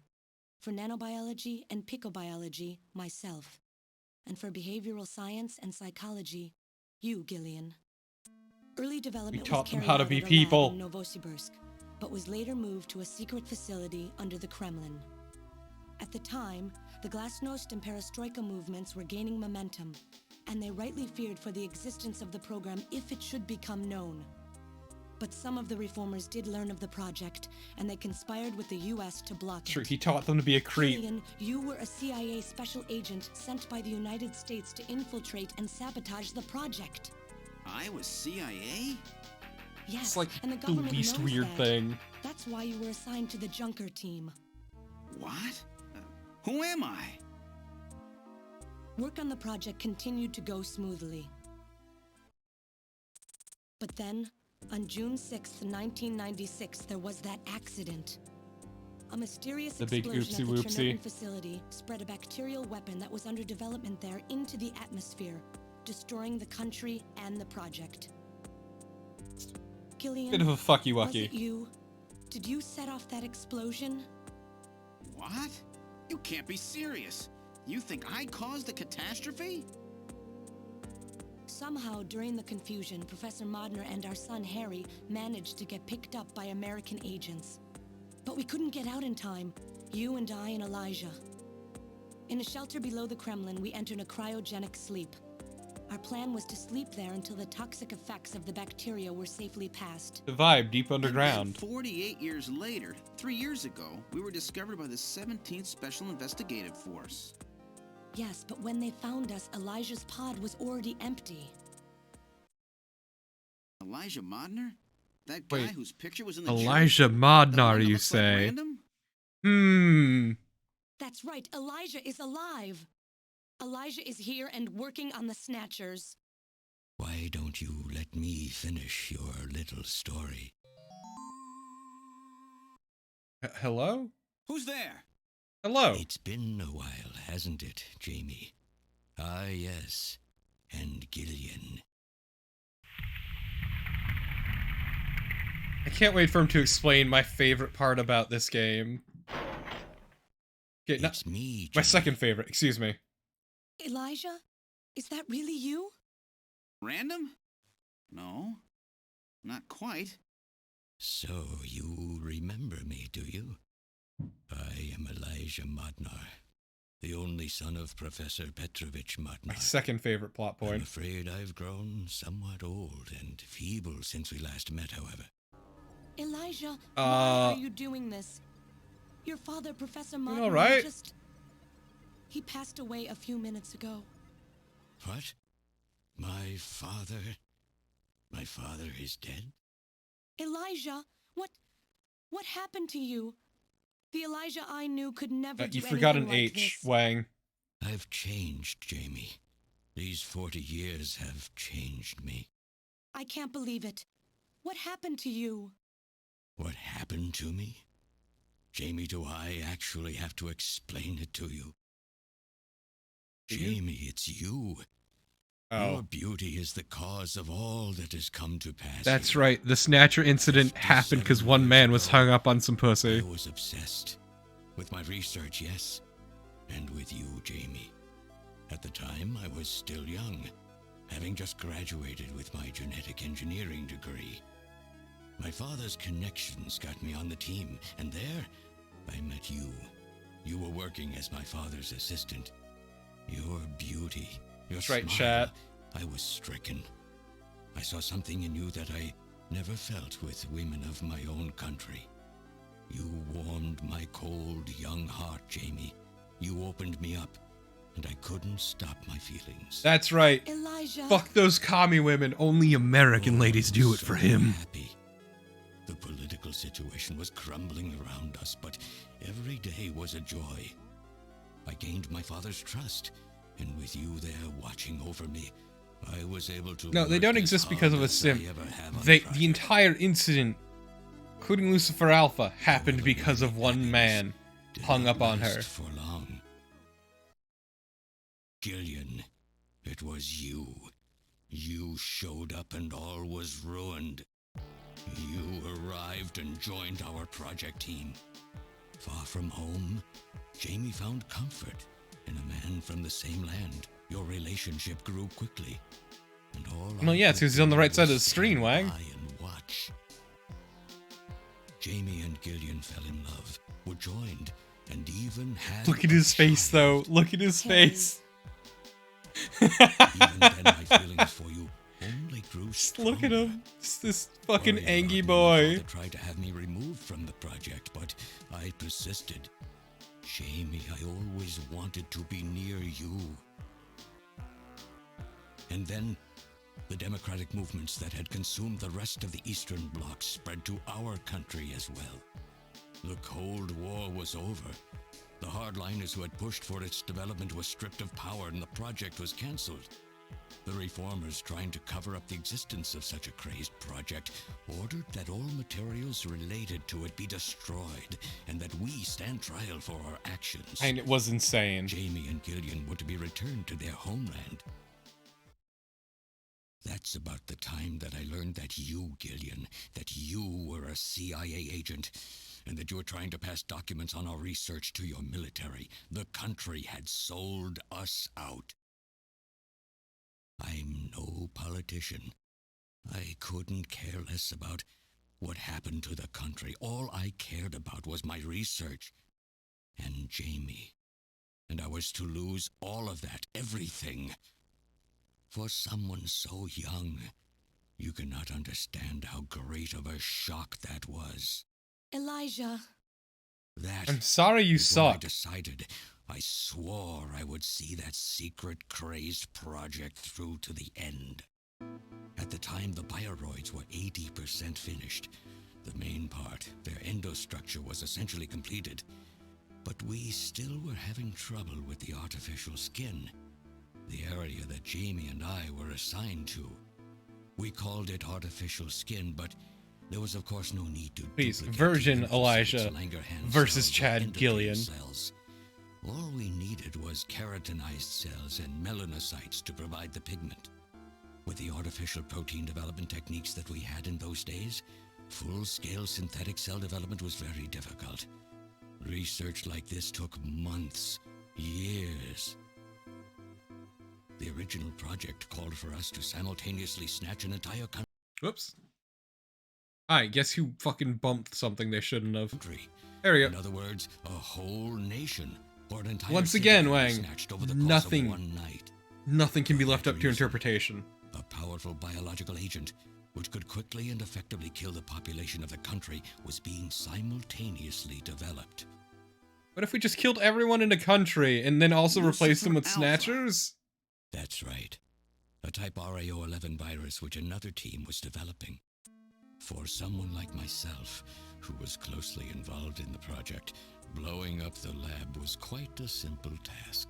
For nanobiology and picobiology, myself. And for behavioral science and psychology, you, Gillian. Early development taught was them carried how to out be at a lab people. in Novosibirsk, but was later moved to a secret facility under the Kremlin. At the time, the Glasnost and Perestroika movements were gaining momentum, and they rightly feared for the existence of the program if it should become known. But some of the reformers did learn of the project, and they conspired with the US to block Sure, it. he taught them to be a creep. Gillian, you were a CIA special agent sent by the United States to infiltrate and sabotage the project. I was CIA? Yes, It's like and the the government least knows weird that. thing. That's why you were assigned to the Junker team. What? Who am I? Work on the project continued to go smoothly. But then, on June 6th, 1996, there was that accident. A mysterious The big explosion at the oopsie-whoopsie. Chernobyl facility spread a bacterial weapon that was under development there into the atmosphere, destroying the country and the project. Gillian, Bit of a was fucky-wucky. it you? Did you set off that explosion? What? You can't be serious. You think I caused the catastrophe? Somehow, during the confusion, Professor Modner and our son Harry managed to get picked up by American agents. But we couldn't get out in time, you and I and Elijah. In a shelter below the Kremlin, we entered a cryogenic sleep. Our plan was to sleep there until the toxic effects of the bacteria were safely passed. The vibe deep And underground. 48 years later, 3 years ago, we were discovered by the 17th Special Investigative Force. Yes, but when they found us, Elijah's pod was already empty. Elijah Modner? That guy Wait, whose picture was in the Elijah The Modnar, one that you looks like say? Random? That's right, Elijah is alive. Elijah is here and working on the Snatchers. Why don't you let me finish your little story? Hello? Who's there? Hello. It's been a while, hasn't it, Jamie? Ah, yes. And Gillian. I can't wait for him to explain my favorite part about this game. Okay, It's me, my Jamie. second favorite, excuse me. Elijah? Is that really you? Random? No. Not quite. So you remember me, do you? I am Elijah Modnar, the only son of Professor Petrovich Modnar. My second favorite plot I'm point. afraid I've grown somewhat old and feeble since we last met, however. Elijah, why are you doing this? Your father, Professor Modner, all right? He passed away a few minutes ago. What? My father is dead? Elijah, what happened to you? The Elijah I knew could never do You forgot an anything like H, this. Wang. I've changed, Jamie. These 40 years have changed me. I can't believe it. What happened to you? What happened to me? Jamie, do I actually have to explain it to you? Jamie, it's you. Oh. Your beauty is the cause of all that has come to pass. That's right, the Snatcher incident happened because one man was hung up on some pussy. I was obsessed. With my research, yes. And with you, Jamie. At the time, I was still young, having just graduated with my genetic engineering degree. My father's connections got me on the team, and there, I met you. You were working as my father's assistant. Your beauty, your That's right, smile, chat. I was stricken. I saw something in you that I never felt with women of my own country. You warmed my cold, young heart, Jamie. You opened me up, and I couldn't stop my feelings. That's right. Elijah. Fuck those commie women. Only American ladies do it for him. Happy. The political situation was crumbling around us, but every day was a joy. I gained my father's trust, and with you there watching over me, I was able to. No, they work don't as exist hard because of a as sim. I ever have on The entire incident, including Lucifer Alpha, happened because of one man hung up on her. last for long. Gillian, it was you. You showed up and all was ruined. You arrived and joined our project team. Far from home, Jamie found comfort in a man from the same land. Your relationship grew quickly. And all Well, I yeah, could it's because he's on the do right side of the was screen, stand Wang. by and watch. Jamie and Gillian fell in love, were joined, and even had Look at his face, though. Look at his face. Even then, my feelings for you only grew stronger. Look at him. It's this fucking Worried angry about me, boy. my father tried to have me removed from the project, but I persisted. Jamie, I always wanted to be near you. And then, the democratic movements that had consumed the rest of the Eastern Bloc spread to our country as well. The Cold War was over. The hardliners who had pushed for its development were stripped of power and the project was cancelled. The reformers, trying to cover up the existence of such a crazed project, ordered that all materials related to it be destroyed, and that we stand trial for our actions. And it was insane. Jamie and Gillian were to be returned to their homeland. That's about the time that I learned that you, Gillian, that you were a CIA agent, and that you were trying to pass documents on our research to your military. The country had sold us out. I'm no politician. I couldn't care less about what happened to the country. All I cared about was my research and Jamie. And I was to lose all of that, everything. For someone so young, you cannot understand how great of a shock that was. Elijah. I'm sorry you suck. I decided, I swore I would see that secret crazed project through to the end. At the time, the bioroids were 80% finished. The main part, their endostructure, was essentially completed. But we still were having trouble with the artificial skin, the area that Jamie and I were assigned to. We called it artificial skin, but there was of course no need to Please, Virgin Elijah versus Chad Gillian. Cells. All we needed was keratinized cells and melanocytes to provide the pigment. With the artificial protein development techniques that we had in those days, full-scale synthetic cell development was very difficult. Research like this took months, years. The original project called for us to simultaneously snatch an entire country. Whoops. Alright, guess who fucking bumped something they shouldn't have. There we go. In other words, a whole nation, or an entire Once city again, was Wang, snatched over the course of one night. Nothing can be left up to interpretation. A powerful biological agent, which could quickly and effectively kill the population of the country, was being simultaneously developed. What if we just killed everyone in a country and then also replaced them with Snatchers? That's right. A type RAO11 virus which another team was developing. For someone like myself, who was closely involved in the project, blowing up the lab was quite a simple task.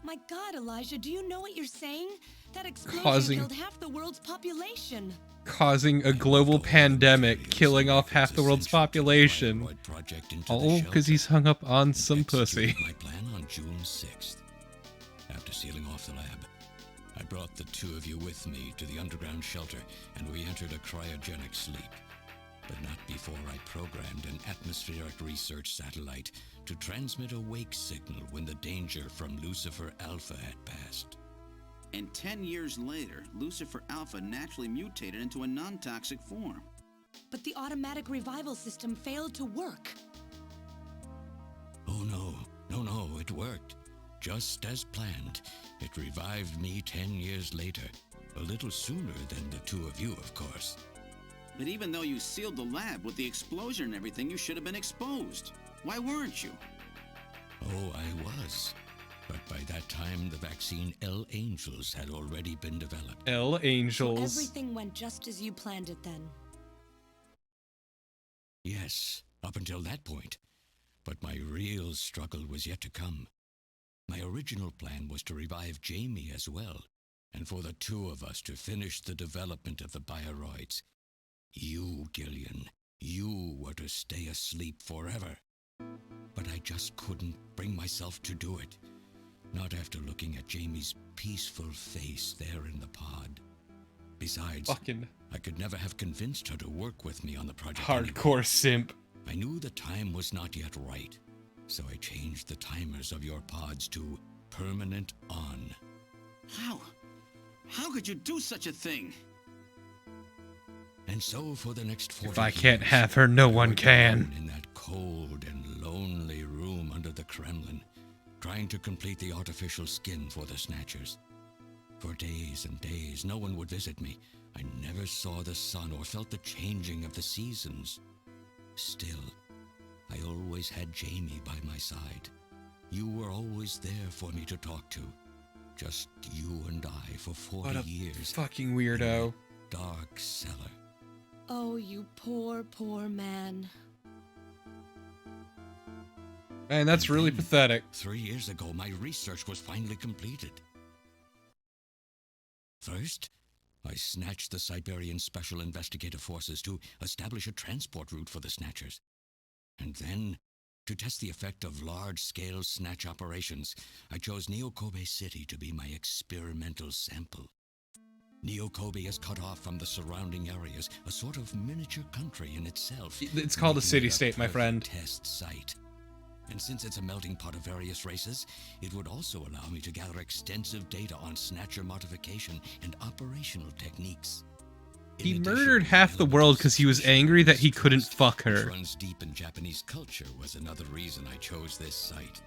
My God, Elijah, do you know what you're saying? That explosion Causing- killed half the world's population. Causing a global pandemic, killing off half the world's population. All because he's hung up on some pussy. My plan on June 6th. After sealing off the lab, I brought the two of you with me to the underground shelter, and we entered a cryogenic sleep. But not before I programmed an atmospheric research satellite to transmit a wake signal when the danger from Lucifer Alpha had passed. And 10 years later, Lucifer Alpha naturally mutated into a non-toxic form. But the automatic revival system failed to work. Oh no, it worked. Just as planned. It revived me 10 years later. A little sooner than the two of you, of course. But even though you sealed the lab with the explosion and everything, you should have been exposed. Why weren't you? Oh, I was. But by that time, the vaccine L Angels had already been developed. L Angels. So everything went just as you planned it then. Yes, up until that point. But my real struggle was yet to come. My original plan was to revive Jamie as well, and for the two of us to finish the development of the bioroids. You, Gillian, you were to stay asleep forever. But I just couldn't bring myself to do it. Not after looking at Jamie's peaceful face there in the pod. Besides, I could never have convinced her to work with me on the project. Hardcore simp. I knew the time was not yet right, so I changed the timers of your pods to permanent on. How could you do such a thing? And so for the next 40 If I can't have her, no one can. In that cold and lonely room under the Kremlin, trying to complete the artificial skin for the Snatchers. For days and days, no one would visit me. I never saw the sun or felt the changing of the seasons. Still, I always had Jamie by my side. You were always there for me to talk to. Just you and I for 40 What a years. fucking weirdo. Dark cellar. Oh, you poor, poor man. Man, that's really pathetic. 3 years ago, my research was finally completed. First, I snatched the Siberian Special Investigative Forces to establish a transport route for the Snatchers. And then, to test the effect of large-scale snatch operations, I chose Neo-Kobe City to be my experimental sample. Neo-Kobe is cut off from the surrounding areas, a sort of miniature country in itself. It's called a city-state, my friend. Test site. And since it's a melting pot of various races, it would also allow me to gather extensive data on Snatcher modification and operational techniques. He murdered half the world because he was angry that he couldn't fuck her. Which runs deep in Japanese culture was another reason I chose this site.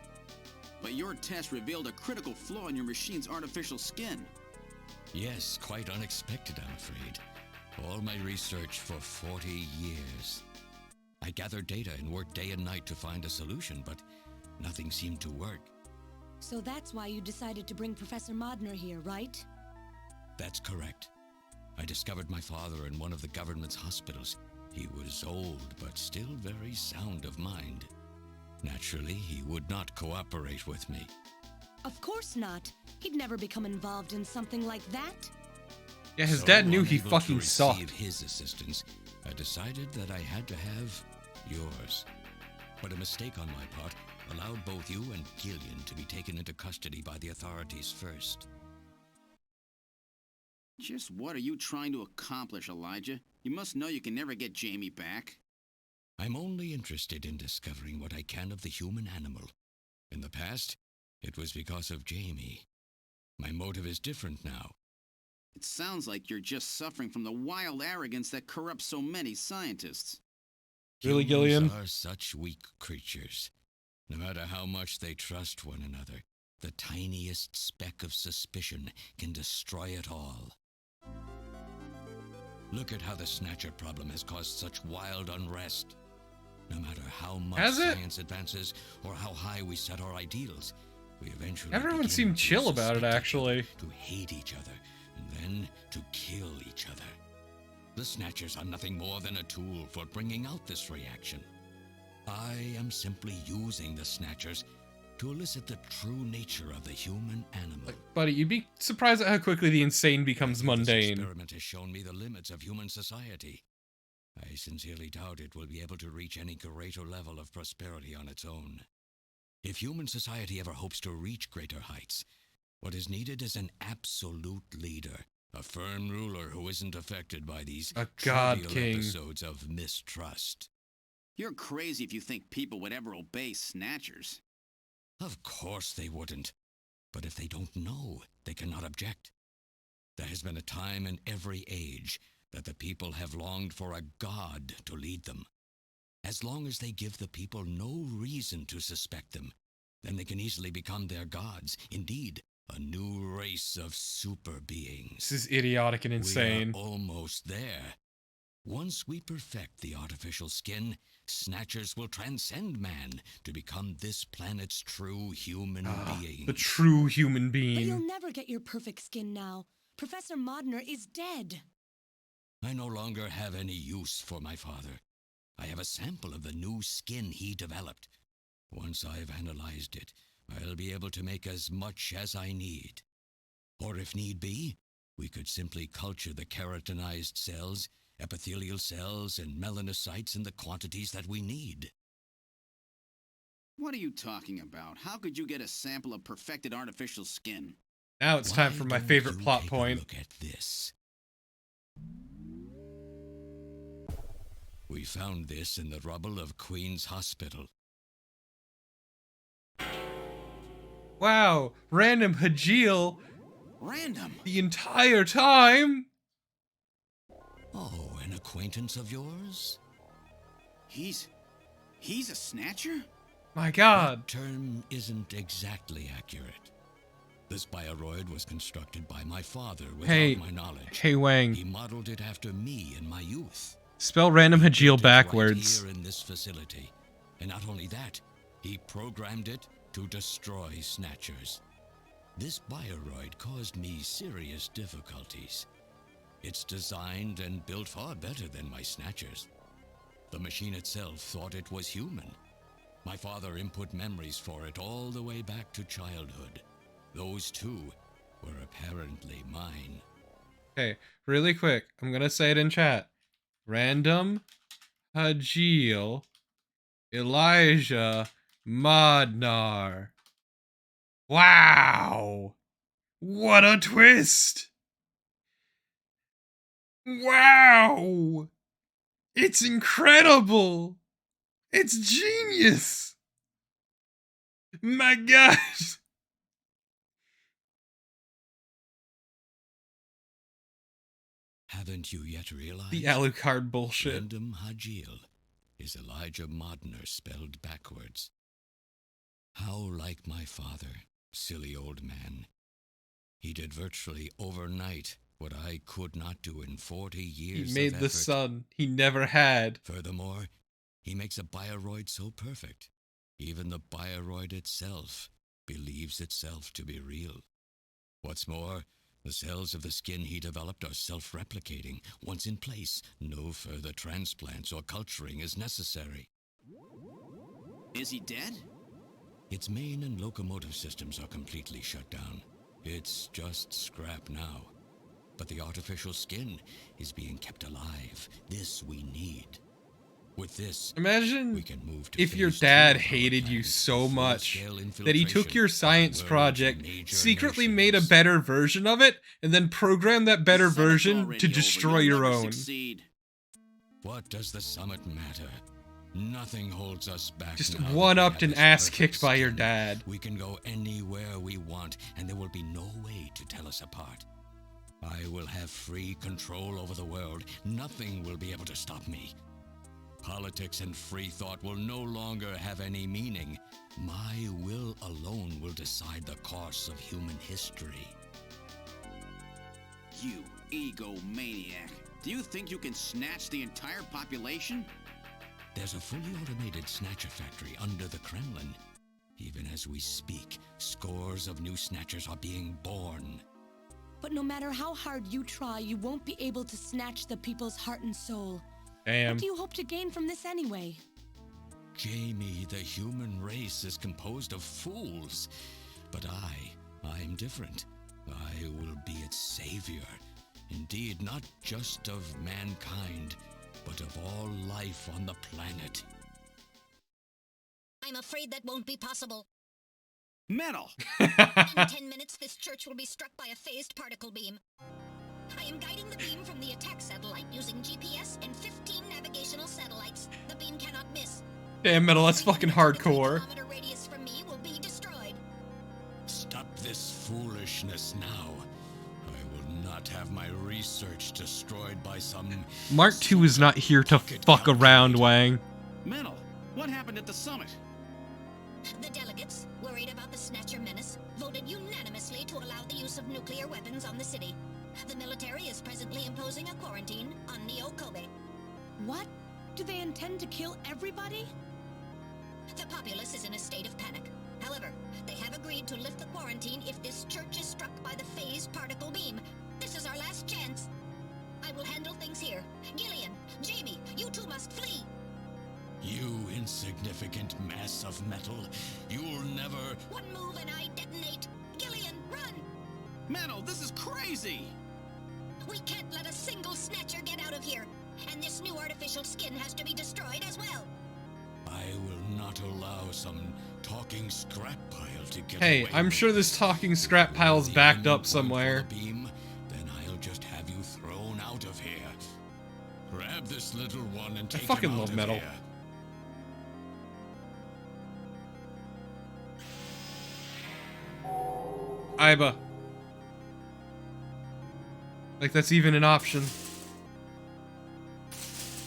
But your test revealed a critical flaw in your machine's artificial skin. Yes, quite unexpected, I'm afraid. All my research for 40 years. I gathered data and worked day and night to find a solution, but nothing seemed to work. So that's why you decided to bring Professor Modner here, right? That's correct. I discovered my father in one of the government's hospitals. He was old, but still very sound of mind. Naturally, he would not cooperate with me. Of course not. He'd never become involved in something like that. Yeah, his dad knew he fucking sucked. To receive his assistance, I decided that I had to have yours. But a mistake on my part allowed both you and Gillian to be taken into custody by the authorities first. Just what are you trying to accomplish, Elijah? You must know you can never get Jamie back. I'm only interested in discovering what I can of the human animal. In the past, it was because of Jamie. My motive is different now. It sounds like you're just suffering from the wild arrogance that corrupts so many scientists. Really, Gillian? Humans are such weak creatures. No matter how much they trust one another, the tiniest speck of suspicion can destroy it all. Look at how the Snatcher problem has caused such wild unrest. No matter how much science advances or how high we set our ideals, we eventually Everyone seemed chill about it, actually. To hate each other and then to kill each other. The Snatchers are nothing more than a tool for bringing out this reaction. I am simply using the Snatchers to elicit the true nature of the human animal. Buddy, you'd be surprised at how quickly the insane becomes mundane. This experiment has shown me the limits of human society. I sincerely doubt it will be able to reach any greater level of prosperity on its own. If human society ever hopes to reach greater heights, what is needed is an absolute leader, a firm ruler who isn't affected by these trivial episodes of mistrust. You're crazy if you think people would ever obey Snatchers. Of course they wouldn't. But if they don't know, they cannot object. There has been a time in every age that the people have longed for a god to lead them. As long as they give the people no reason to suspect them, then they can easily become their gods. Indeed, a new race of super beings. This is idiotic and insane. We are almost there. Once we perfect the artificial skin, Snatchers will transcend man to become this planet's true human being. The true human being. But you'll never get your perfect skin now. Professor Modner is dead. I no longer have any use for my father. I have a sample of the new skin he developed. Once I've analyzed it, I'll be able to make as much as I need. Or if need be, we could simply culture the keratinized cells, epithelial cells, and melanocytes in the quantities that we need. What are you talking about? How could you get a sample of perfected artificial skin? Now it's time for my favorite plot point. Look at this. We found this in the rubble of Queen's Hospital. Wow, random Hajil. Random? The entire time? Oh, an acquaintance of yours? He's a Snatcher? My God. That term isn't exactly accurate. This bioroid was constructed by my father without my knowledge. Hey, Wang. He modeled it after me in my youth. Spell random Hajil backwards. Right here in this facility. And not only that, he programmed it to destroy Snatchers. This bioroid caused me serious difficulties. It's designed and built far better than my Snatchers. The machine itself thought it was human. My father input memories for it all the way back to childhood. Those too were apparently mine. Okay, really quick. I'm gonna say it in chat. Random Hajil Elijah Modnar. Wow! What a twist! Wow! It's incredible! It's genius! My gosh! Haven't you yet realized? The Alucard bullshit. Random Hajil is Elijah Modner spelled backwards. How like my father, silly old man. He did virtually overnight what I could not do in 40 years He made of the effort. son he never had. Furthermore, he makes a bioroid so perfect, even the bioroid itself believes itself to be real. What's more, the cells of the skin he developed are self-replicating. Once in place, no further transplants or culturing is necessary. Is he dead? Its main and locomotive systems are completely shut down. It's just scrap now. But the artificial skin is being kept alive. This we need. With this, Imagine we can move to if your phase 2 dad of our hated you plan, so much full-scale that he took your science infiltration project, of major secretly nations. made a better version of it, and then programmed that better The summit's version already to over. destroy You'll your never own. Succeed. What does the summit matter? Nothing holds us back. Just now that one-upped we and have this ass perfect kicked by your skin. dad. We can go anywhere we want, and there will be no way to tell us apart. I will have free control over the world. Nothing will be able to stop me. Politics and free thought will no longer have any meaning. My will alone will decide the course of human history. You egomaniac. Do you think you can snatch the entire population? There's a fully automated Snatcher factory under the Kremlin. Even as we speak, scores of new Snatchers are being born. But no matter how hard you try, you won't be able to snatch the people's heart and soul. Damn. What do you hope to gain from this anyway? Jamie, the human race is composed of fools. But I'm different. I will be its savior. Indeed, not just of mankind, but of all life on the planet. I'm afraid that won't be possible. Metal! In 10 minutes, this church will be struck by a phased particle beam. I am guiding the beam from the attack satellite using GPS and 15 navigational satellites. The beam cannot miss. Damn, Metal, that's fucking hardcore. 3-kilometer radius from me will be destroyed. Stop this foolishness now. I will not have my research destroyed by some... Mark II is not here to fuck around, Wang. Metal, what happened at the summit? The delegates, worried about the Snatcher menace, voted unanimously to allow the use of nuclear weapons on the city. The military is presently imposing a quarantine on Neo Kobe. What? Do they intend to kill everybody? The populace is in a state of panic. However, they have agreed to lift the quarantine if this church is struck by the phased particle beam. This is our last chance. I will handle things here. Gillian, Jamie, you two must flee. You insignificant mass of metal. You'll never... One move and I detonate. Gillian, run! Metal, this is crazy! We can't let a single Snatcher get out of here. And this new artificial skin has to be destroyed as well. I will not allow some talking scrap pile to get Hey, away I'm with sure this talking scrap pile's backed up somewhere. beam, then I'll just have you thrown out of here. Grab this little one and take him fucking out love of Metal. here. Iba. Like, that's even an option.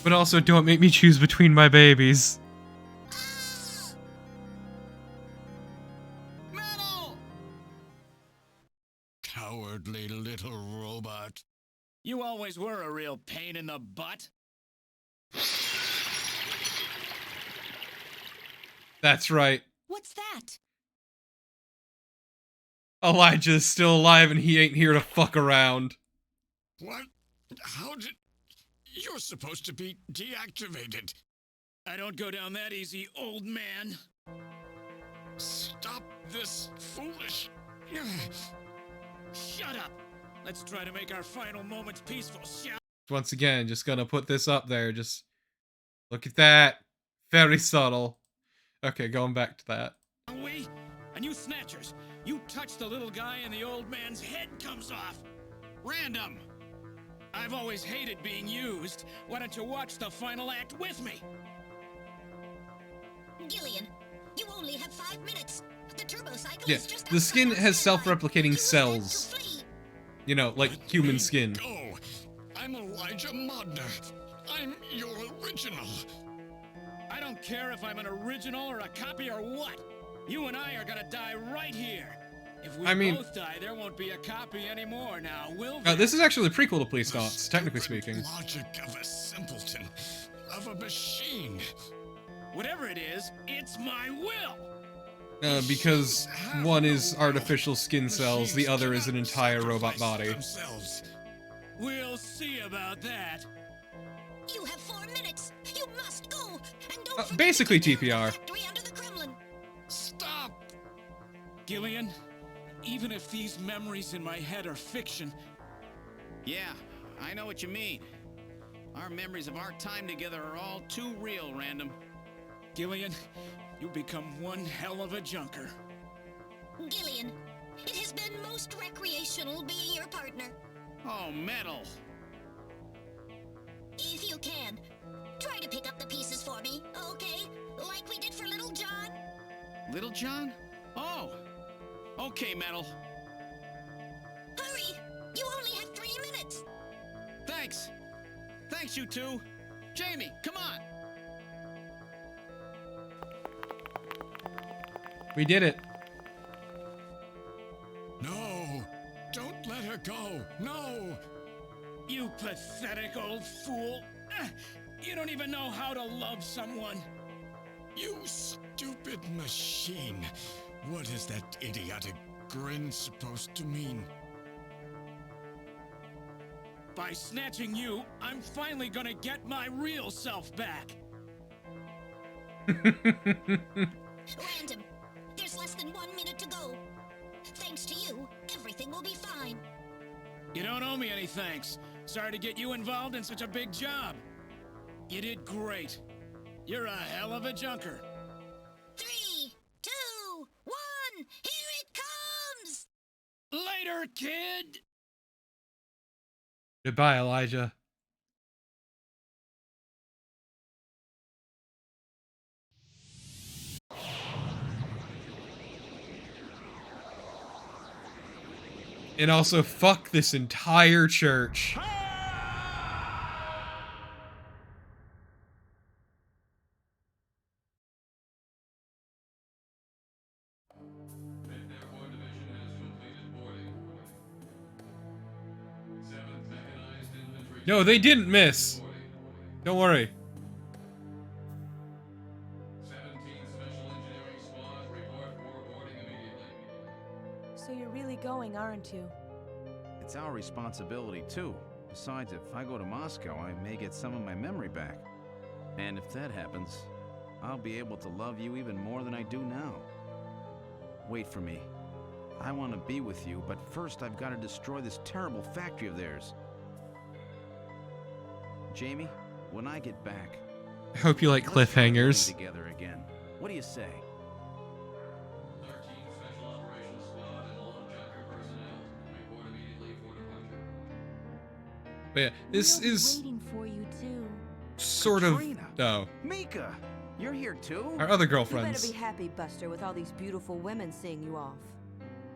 But also, don't make me choose between my babies. Metal! Cowardly little robot. You always were a real pain in the butt. That's right. What's that? Elijah's still alive and he ain't here to fuck around. What? How did... You're supposed to be deactivated. I don't go down that easy, old man. Stop this foolish... Shut up. Let's try to make our final moments peaceful, shall Once again, just gonna put this up there. Just look at that. Very subtle. Okay, going back to that. we? And you Snatchers, you touch the little guy and the old man's head comes off. Random! I've always hated being used. Why don't you watch the final act with me? Gillian, you only have 5 minutes. The turbo cycle Yeah, is just the skin has self-replicating cells. You know, like human skin. Go. I'm Elijah Modner. I'm your original. I don't care if I'm an original or a copy or what. You and I are gonna die right here. If we both die, there won't be a copy anymore now, will there? This is actually a prequel to Police Dots, technically speaking. Logic of a simpleton, of a machine. Whatever it is, it's my will. Because one is artificial skin cells, the other is an entire robot body. We'll see about that. You have 4 minutes. You must go. And don't Basically TPR. under the Kremlin. Stop! Gillian, even if these memories in my head are fiction... Yeah, I know what you mean. Our memories of our time together are all too real, Random. Gillian, you become one hell of a junker. Gillian, it has been most recreational being your partner. Oh, metal. If you can, try to pick up the pieces for me, okay? Like we did for Little John. Little John? Oh. Okay, Metal. Hurry! You only have 3 minutes. Thanks. Thanks, you two. Jamie, come on. We did it. No, don't let her go. No. You pathetic old fool. You don't even know how to love someone. You stupid machine. What is that idiotic grin supposed to mean? By snatching you, I'm finally gonna get my real self back. Random, there's less than 1 minute to go. Thanks to you, everything will be fine. You don't owe me any thanks. Sorry to get you involved in such a big job. You did great. You're a hell of a junker. 3, 2, 1, here it comes! Later, kid! Goodbye, Elijah. And also, fuck this entire church. No, they didn't miss. Don't worry. So you're really going, aren't you? It's our responsibility, too. Besides, if I go to Moscow, I may get some of my memory back. And if that happens, I'll be able to love you even more than I do now. Wait for me. I want to be with you, but first I've got to destroy this terrible factory of theirs. Jamie, when I get back... I hope you like cliffhangers. ...together again. What do you say? But yeah, this is waiting for you too. sort of... Oh. Mika! You're here too? Our other You girlfriends. better be happy, Buster, with all these beautiful women seeing you off.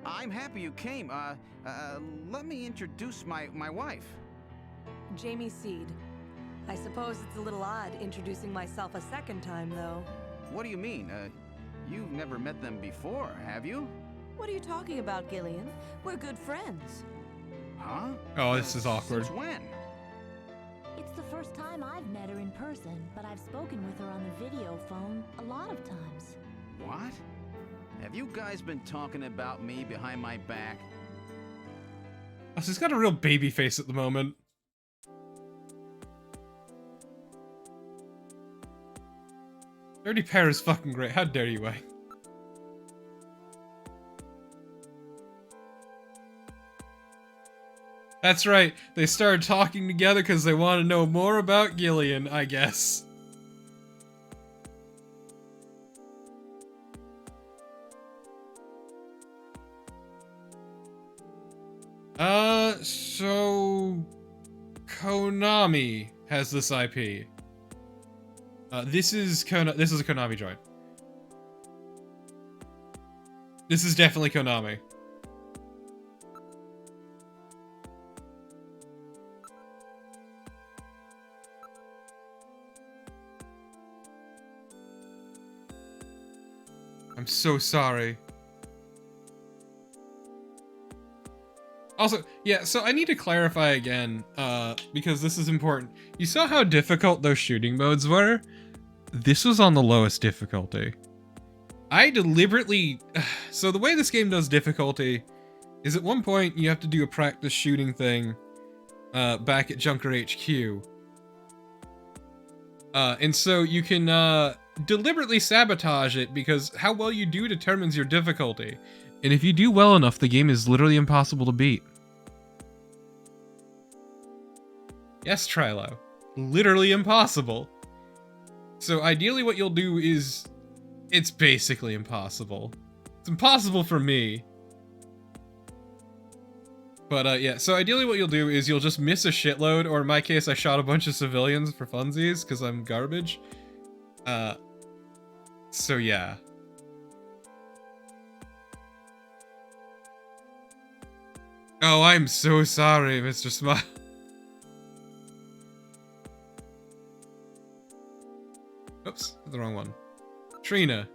I'm happy you came. Let me introduce my wife. Jamie Seed. I suppose it's a little odd introducing myself a second time, though. What do you mean? You've never met them before, have you? What are you talking about, Gillian? We're good friends. Huh? Oh, this is awkward. Since when? It's the first time I've met her in person, but I've spoken with her on the video phone a lot of times. What? Have you guys been talking about me behind my back? Oh, so he's got a real baby face at the moment. Dirty Pear is fucking great. How dare you, eh? That's right. They started talking together because they want to know more about Gillian, I guess. So Konami has this IP. This is a Konami joint. This is definitely Konami. I'm so sorry. Also, yeah, so I need to clarify again, because this is important. You saw how difficult those shooting modes were? This was on the lowest difficulty. I deliberately... So the way this game does difficulty is at one point you have to do a practice shooting thing back at Junker HQ. And so you can deliberately sabotage it because how well you do determines your difficulty. And if you do well enough, the game is literally impossible to beat. Yes, Trilo. Literally impossible. So ideally what you'll do is... It's basically impossible. It's impossible for me. But yeah, so ideally what you'll do is you'll just miss a shitload, or in my case I shot a bunch of civilians for funsies, because I'm garbage. So yeah. Oh, I'm so sorry, Mr. Smile. Oops, the wrong one. Trina.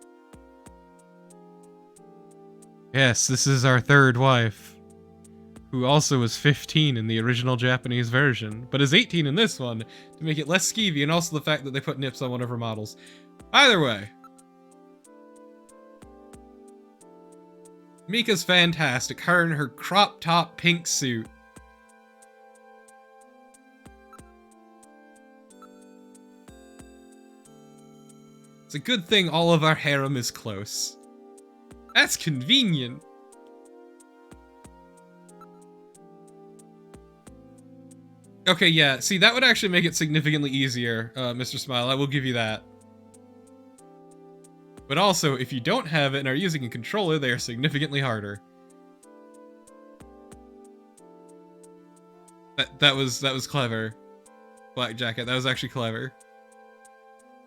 Yes, this is our third wife, who also was 15 in the original Japanese version, but is 18 in this one, to make it less skeevy, and also the fact that they put nips on one of her models. Either way. Mika's fantastic, her in her crop top pink suit. It's a good thing all of our harem is close. That's convenient. Okay, yeah, see, that would actually make it significantly easier, Mr. Smile, I will give you that. But also, if you don't have it and are using a controller, they are significantly harder. That was clever, Black Jacket, that was actually clever.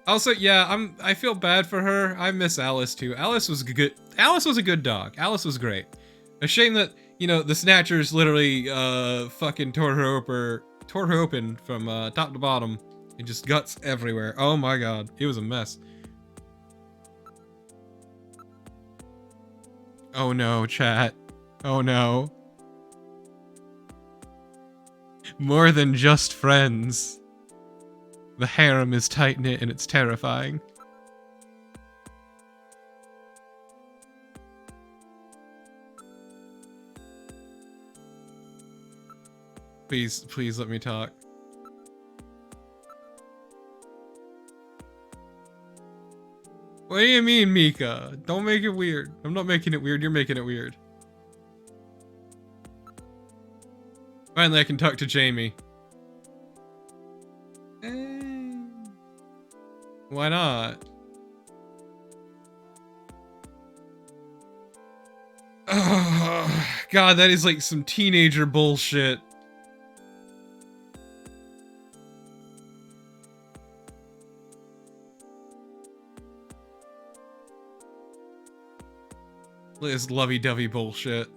Also, yeah, I feel bad for her. I miss Alice too. Alice was good. Alice was a good dog. Alice was great. A shame that, you know, the Snatchers literally fucking tore her open from top to bottom and just guts everywhere. Oh my god, it was a mess. Oh no, chat. Oh no. More than just friends. The harem is tight-knit and it's terrifying. Please, please let me talk. What do you mean, Mika? Don't make it weird. I'm not making it weird, you're making it weird. Finally, I can talk to Jamie. Why not? Oh, God, that is like some teenager bullshit. This lovey-dovey bullshit.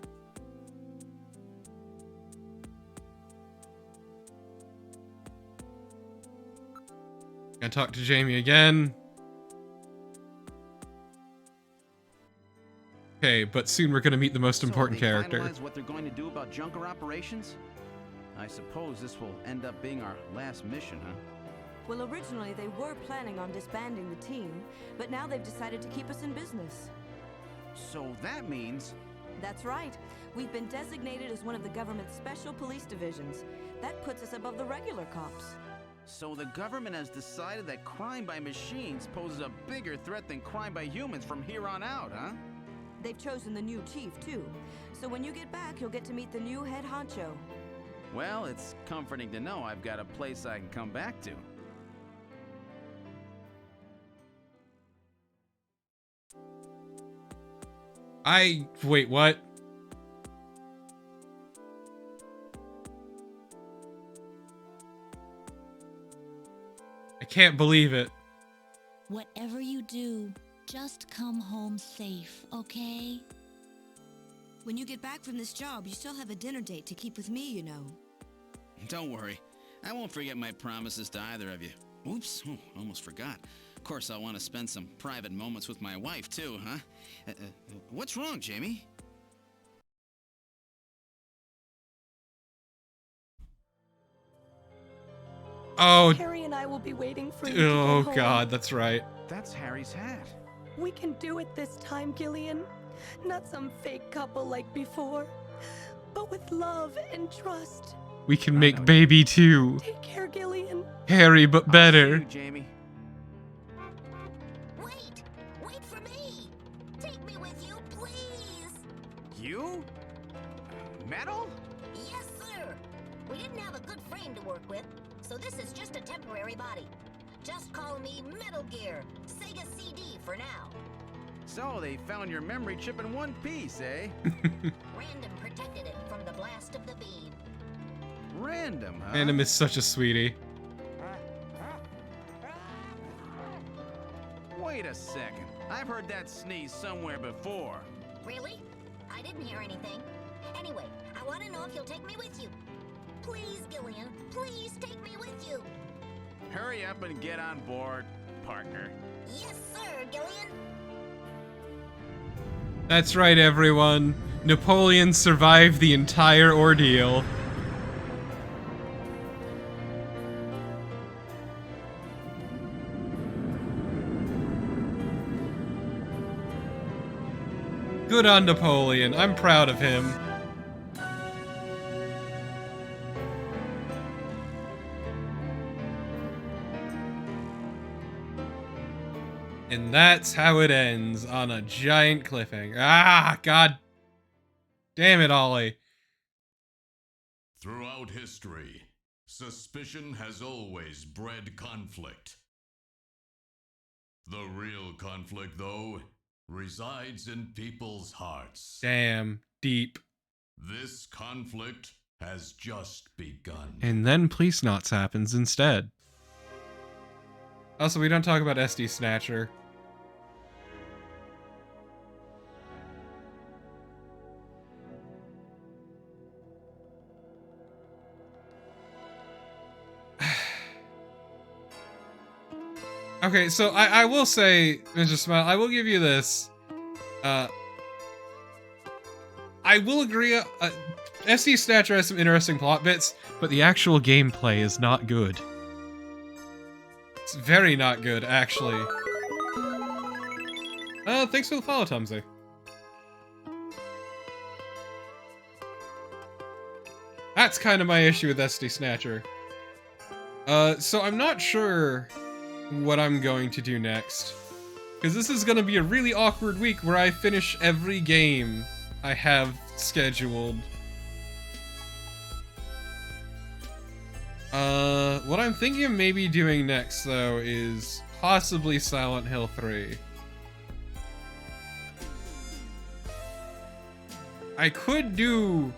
Gonna talk to Jamie again. Okay, but soon we're gonna meet the most important character. Finalize what they're going to do about Junker operations? I suppose this will end up being our last mission, huh? Well, originally they were planning on disbanding the team, but now they've decided to keep us in business. So that means... That's right. We've been designated as one of the government's special police divisions. That puts us above the regular cops. So the government has decided that crime by machines poses a bigger threat than crime by humans from here on out, huh? They've chosen the new chief, too. So when you get back, you'll get to meet the new head honcho. Well, it's comforting to know I've got a place I can come back to. Wait, what? I can't believe it. Whatever you do, just come home safe, okay? When you get back from this job, you still have a dinner date to keep with me, you know. Don't worry. I won't forget my promises to either of you. Oops, almost forgot. Of course, I'll want to spend some private moments with my wife, too, huh? What's wrong, Jamie? Oh. Harry and I will be waiting for you to Oh get home. God, that's right. That's Harry's hat. We can do it this time, Gillian. Not some fake couple like before, but with love and trust. We can make baby too. Take care, Gillian. Harry, but better. See you, Jamie. Wait for me! Take me with you, please! You? Metal? Yes, sir! We didn't have a good frame to work with, so this is just a temporary body. Just call me Metal Gear, Sega CD for now. So, they found your memory chip in one piece, eh? Random protected it from the blast of the beam. Random, huh? Random is such a sweetie. Wait a second. I've heard that sneeze somewhere before. Really? I didn't hear anything. Anyway, I want to know if you'll take me with you. Please, Gillian, please take me with you. Hurry up and get on board, partner. Yes, sir, Gillian. That's right, everyone. Napoleon survived the entire ordeal. Good on Napoleon. I'm proud of him. And that's how it ends, on a giant cliffhanger. Ah, God damn it, Ollie. Throughout history, suspicion has always bred conflict. The real conflict, though, resides in people's hearts. Damn, deep. This conflict has just begun. And then Police Knots happens instead. Also, we don't talk about SD Snatcher. Okay, so I will say, Mr. Smile, I will give you this. I will agree, SD Snatcher has some interesting plot bits, but the actual gameplay is not good. It's very not good, actually. Thanks for the follow, Tumsy. That's kind of my issue with SD Snatcher. So I'm not sure what I'm going to do next. Because this is going to be a really awkward week where I finish every game I have scheduled. What I'm thinking of maybe doing next, though, is possibly Silent Hill 3. I could do,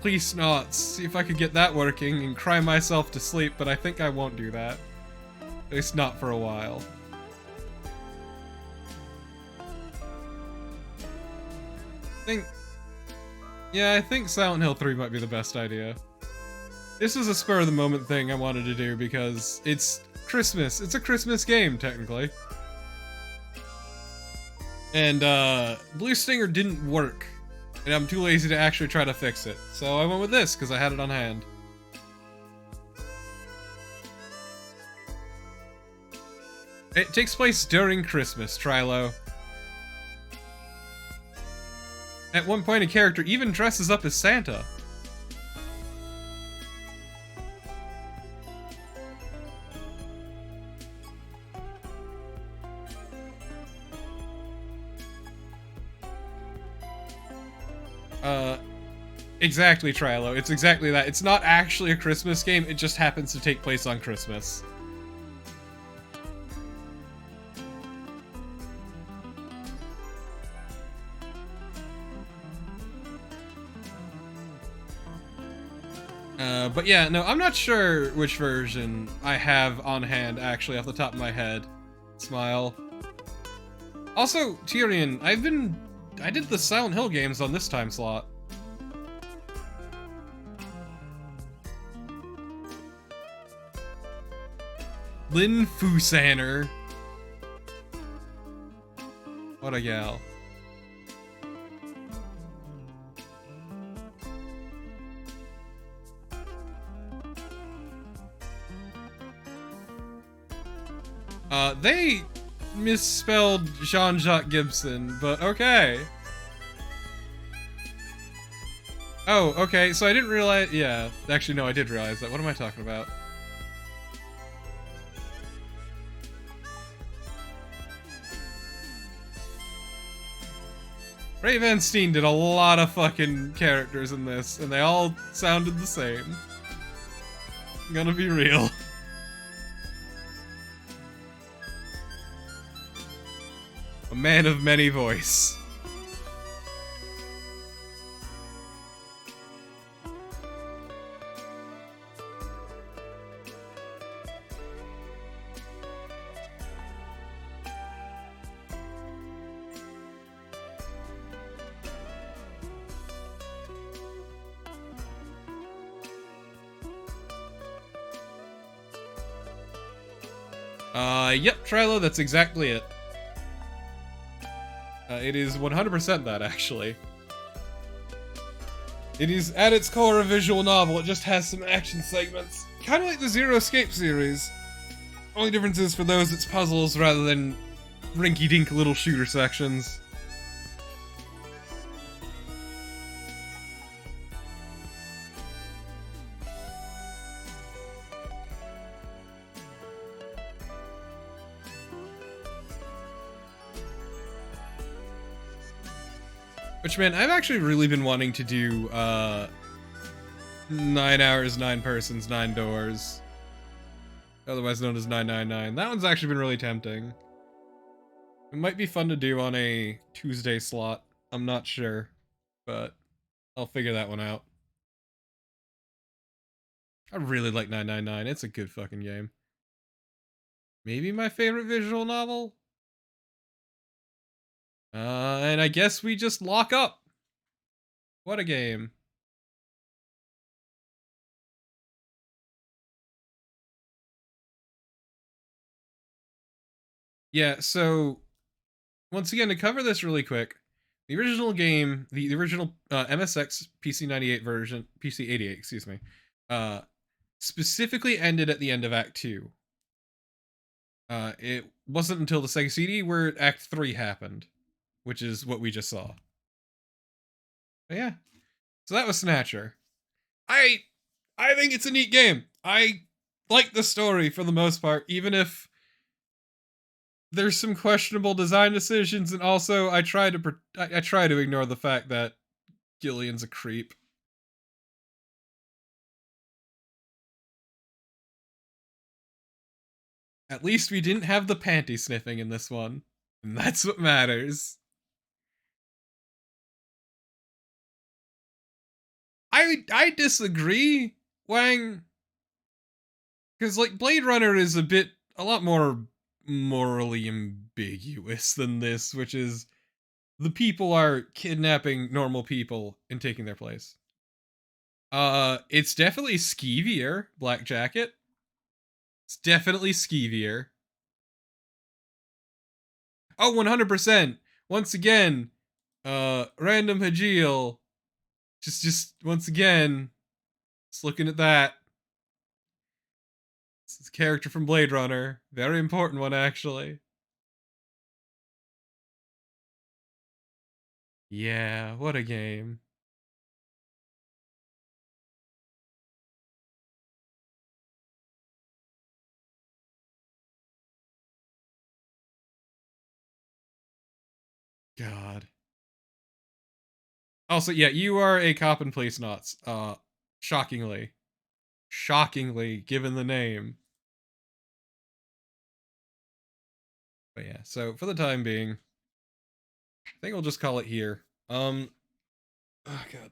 Police Knots, see if I could get that working and cry myself to sleep, but I think I won't do that. At least not for a while. I think Silent Hill 3 might be the best idea. This is a spur-of-the-moment thing I wanted to do because it's Christmas. It's a Christmas game, technically. And, Blue Stinger didn't work. And I'm too lazy to actually try to fix it. So I went with this, because I had it on hand. It takes place during Christmas, Trilo. At one point, a character even dresses up as Santa. Exactly, Trilo. It's exactly that. It's not actually a Christmas game, it just happens to take place on Christmas. But yeah, no, I'm not sure which version I have on hand, actually, off the top of my head. Smile. Also, Tyrion, I did the Silent Hill games on this time slot. Lynn Fusaner. What a gal. They misspelled Jean-Jacques Gibson, but okay. Oh, okay, so I didn't realize, yeah. Actually, no, I did realize that. What am I talking about? Ray Van Steen did a lot of fucking characters in this, and they all sounded the same. I'm gonna be real. A man of many voice. Yep, Trilo, that's exactly it. It is 100% that, actually. It is, at its core, a visual novel. It just has some action segments. Kind of like the Zero Escape series. Only difference is, for those, it's puzzles rather than rinky-dink little shooter sections. Which, man, I've actually really been wanting to do, 9 hours, 9 persons, 9 doors. Otherwise known as 999. That one's actually been really tempting. It might be fun to do on a Tuesday slot. I'm not sure, but I'll figure that one out. I really like 999. It's a good fucking game. Maybe my favorite visual novel? And I guess we just lock up. What a game. Yeah, so once again, to cover this really quick, the original game, the original MSX PC98 version, PC88, excuse me, specifically ended at the end of Act 2. It wasn't until the Sega CD where Act 3 happened, which is what we just saw. But yeah, so that was Snatcher. I think it's a neat game. I like the story for the most part, even if there's some questionable design decisions, and also I try to ignore the fact that Gillian's a creep. At least we didn't have the panty sniffing in this one, and that's what matters. I disagree, Wang, because like Blade Runner is a lot more morally ambiguous than this, which is the people are kidnapping normal people and taking their place. It's definitely skeevier, Black Jacket. It's definitely skeevier. Oh, 100%. Once again, Random Hajil. Just once again, just looking at that. This is a character from Blade Runner. Very important one, actually. Yeah, what a game. God. Also, yeah, you are a cop and police nuts. Shockingly. Shockingly, given the name. But yeah, so for the time being, I think we'll just call it here. Oh god.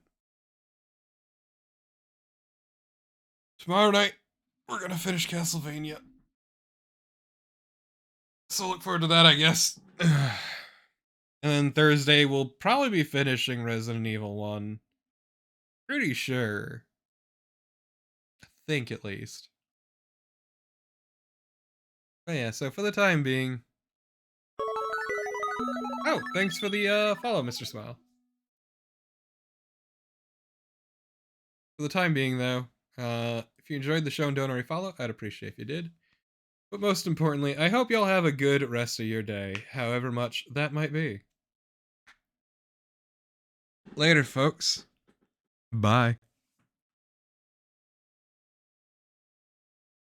Tomorrow night, we're gonna finish Castlevania. So look forward to that, I guess. And then Thursday, we'll probably be finishing Resident Evil 1. Pretty sure. I think, at least. But yeah, so for the time being... Oh, thanks for the follow, Mr. Smile. For the time being, though, if you enjoyed the show and don't already follow, I'd appreciate if you did. But most importantly, I hope y'all have a good rest of your day, however much that might be. Later, folks. Bye.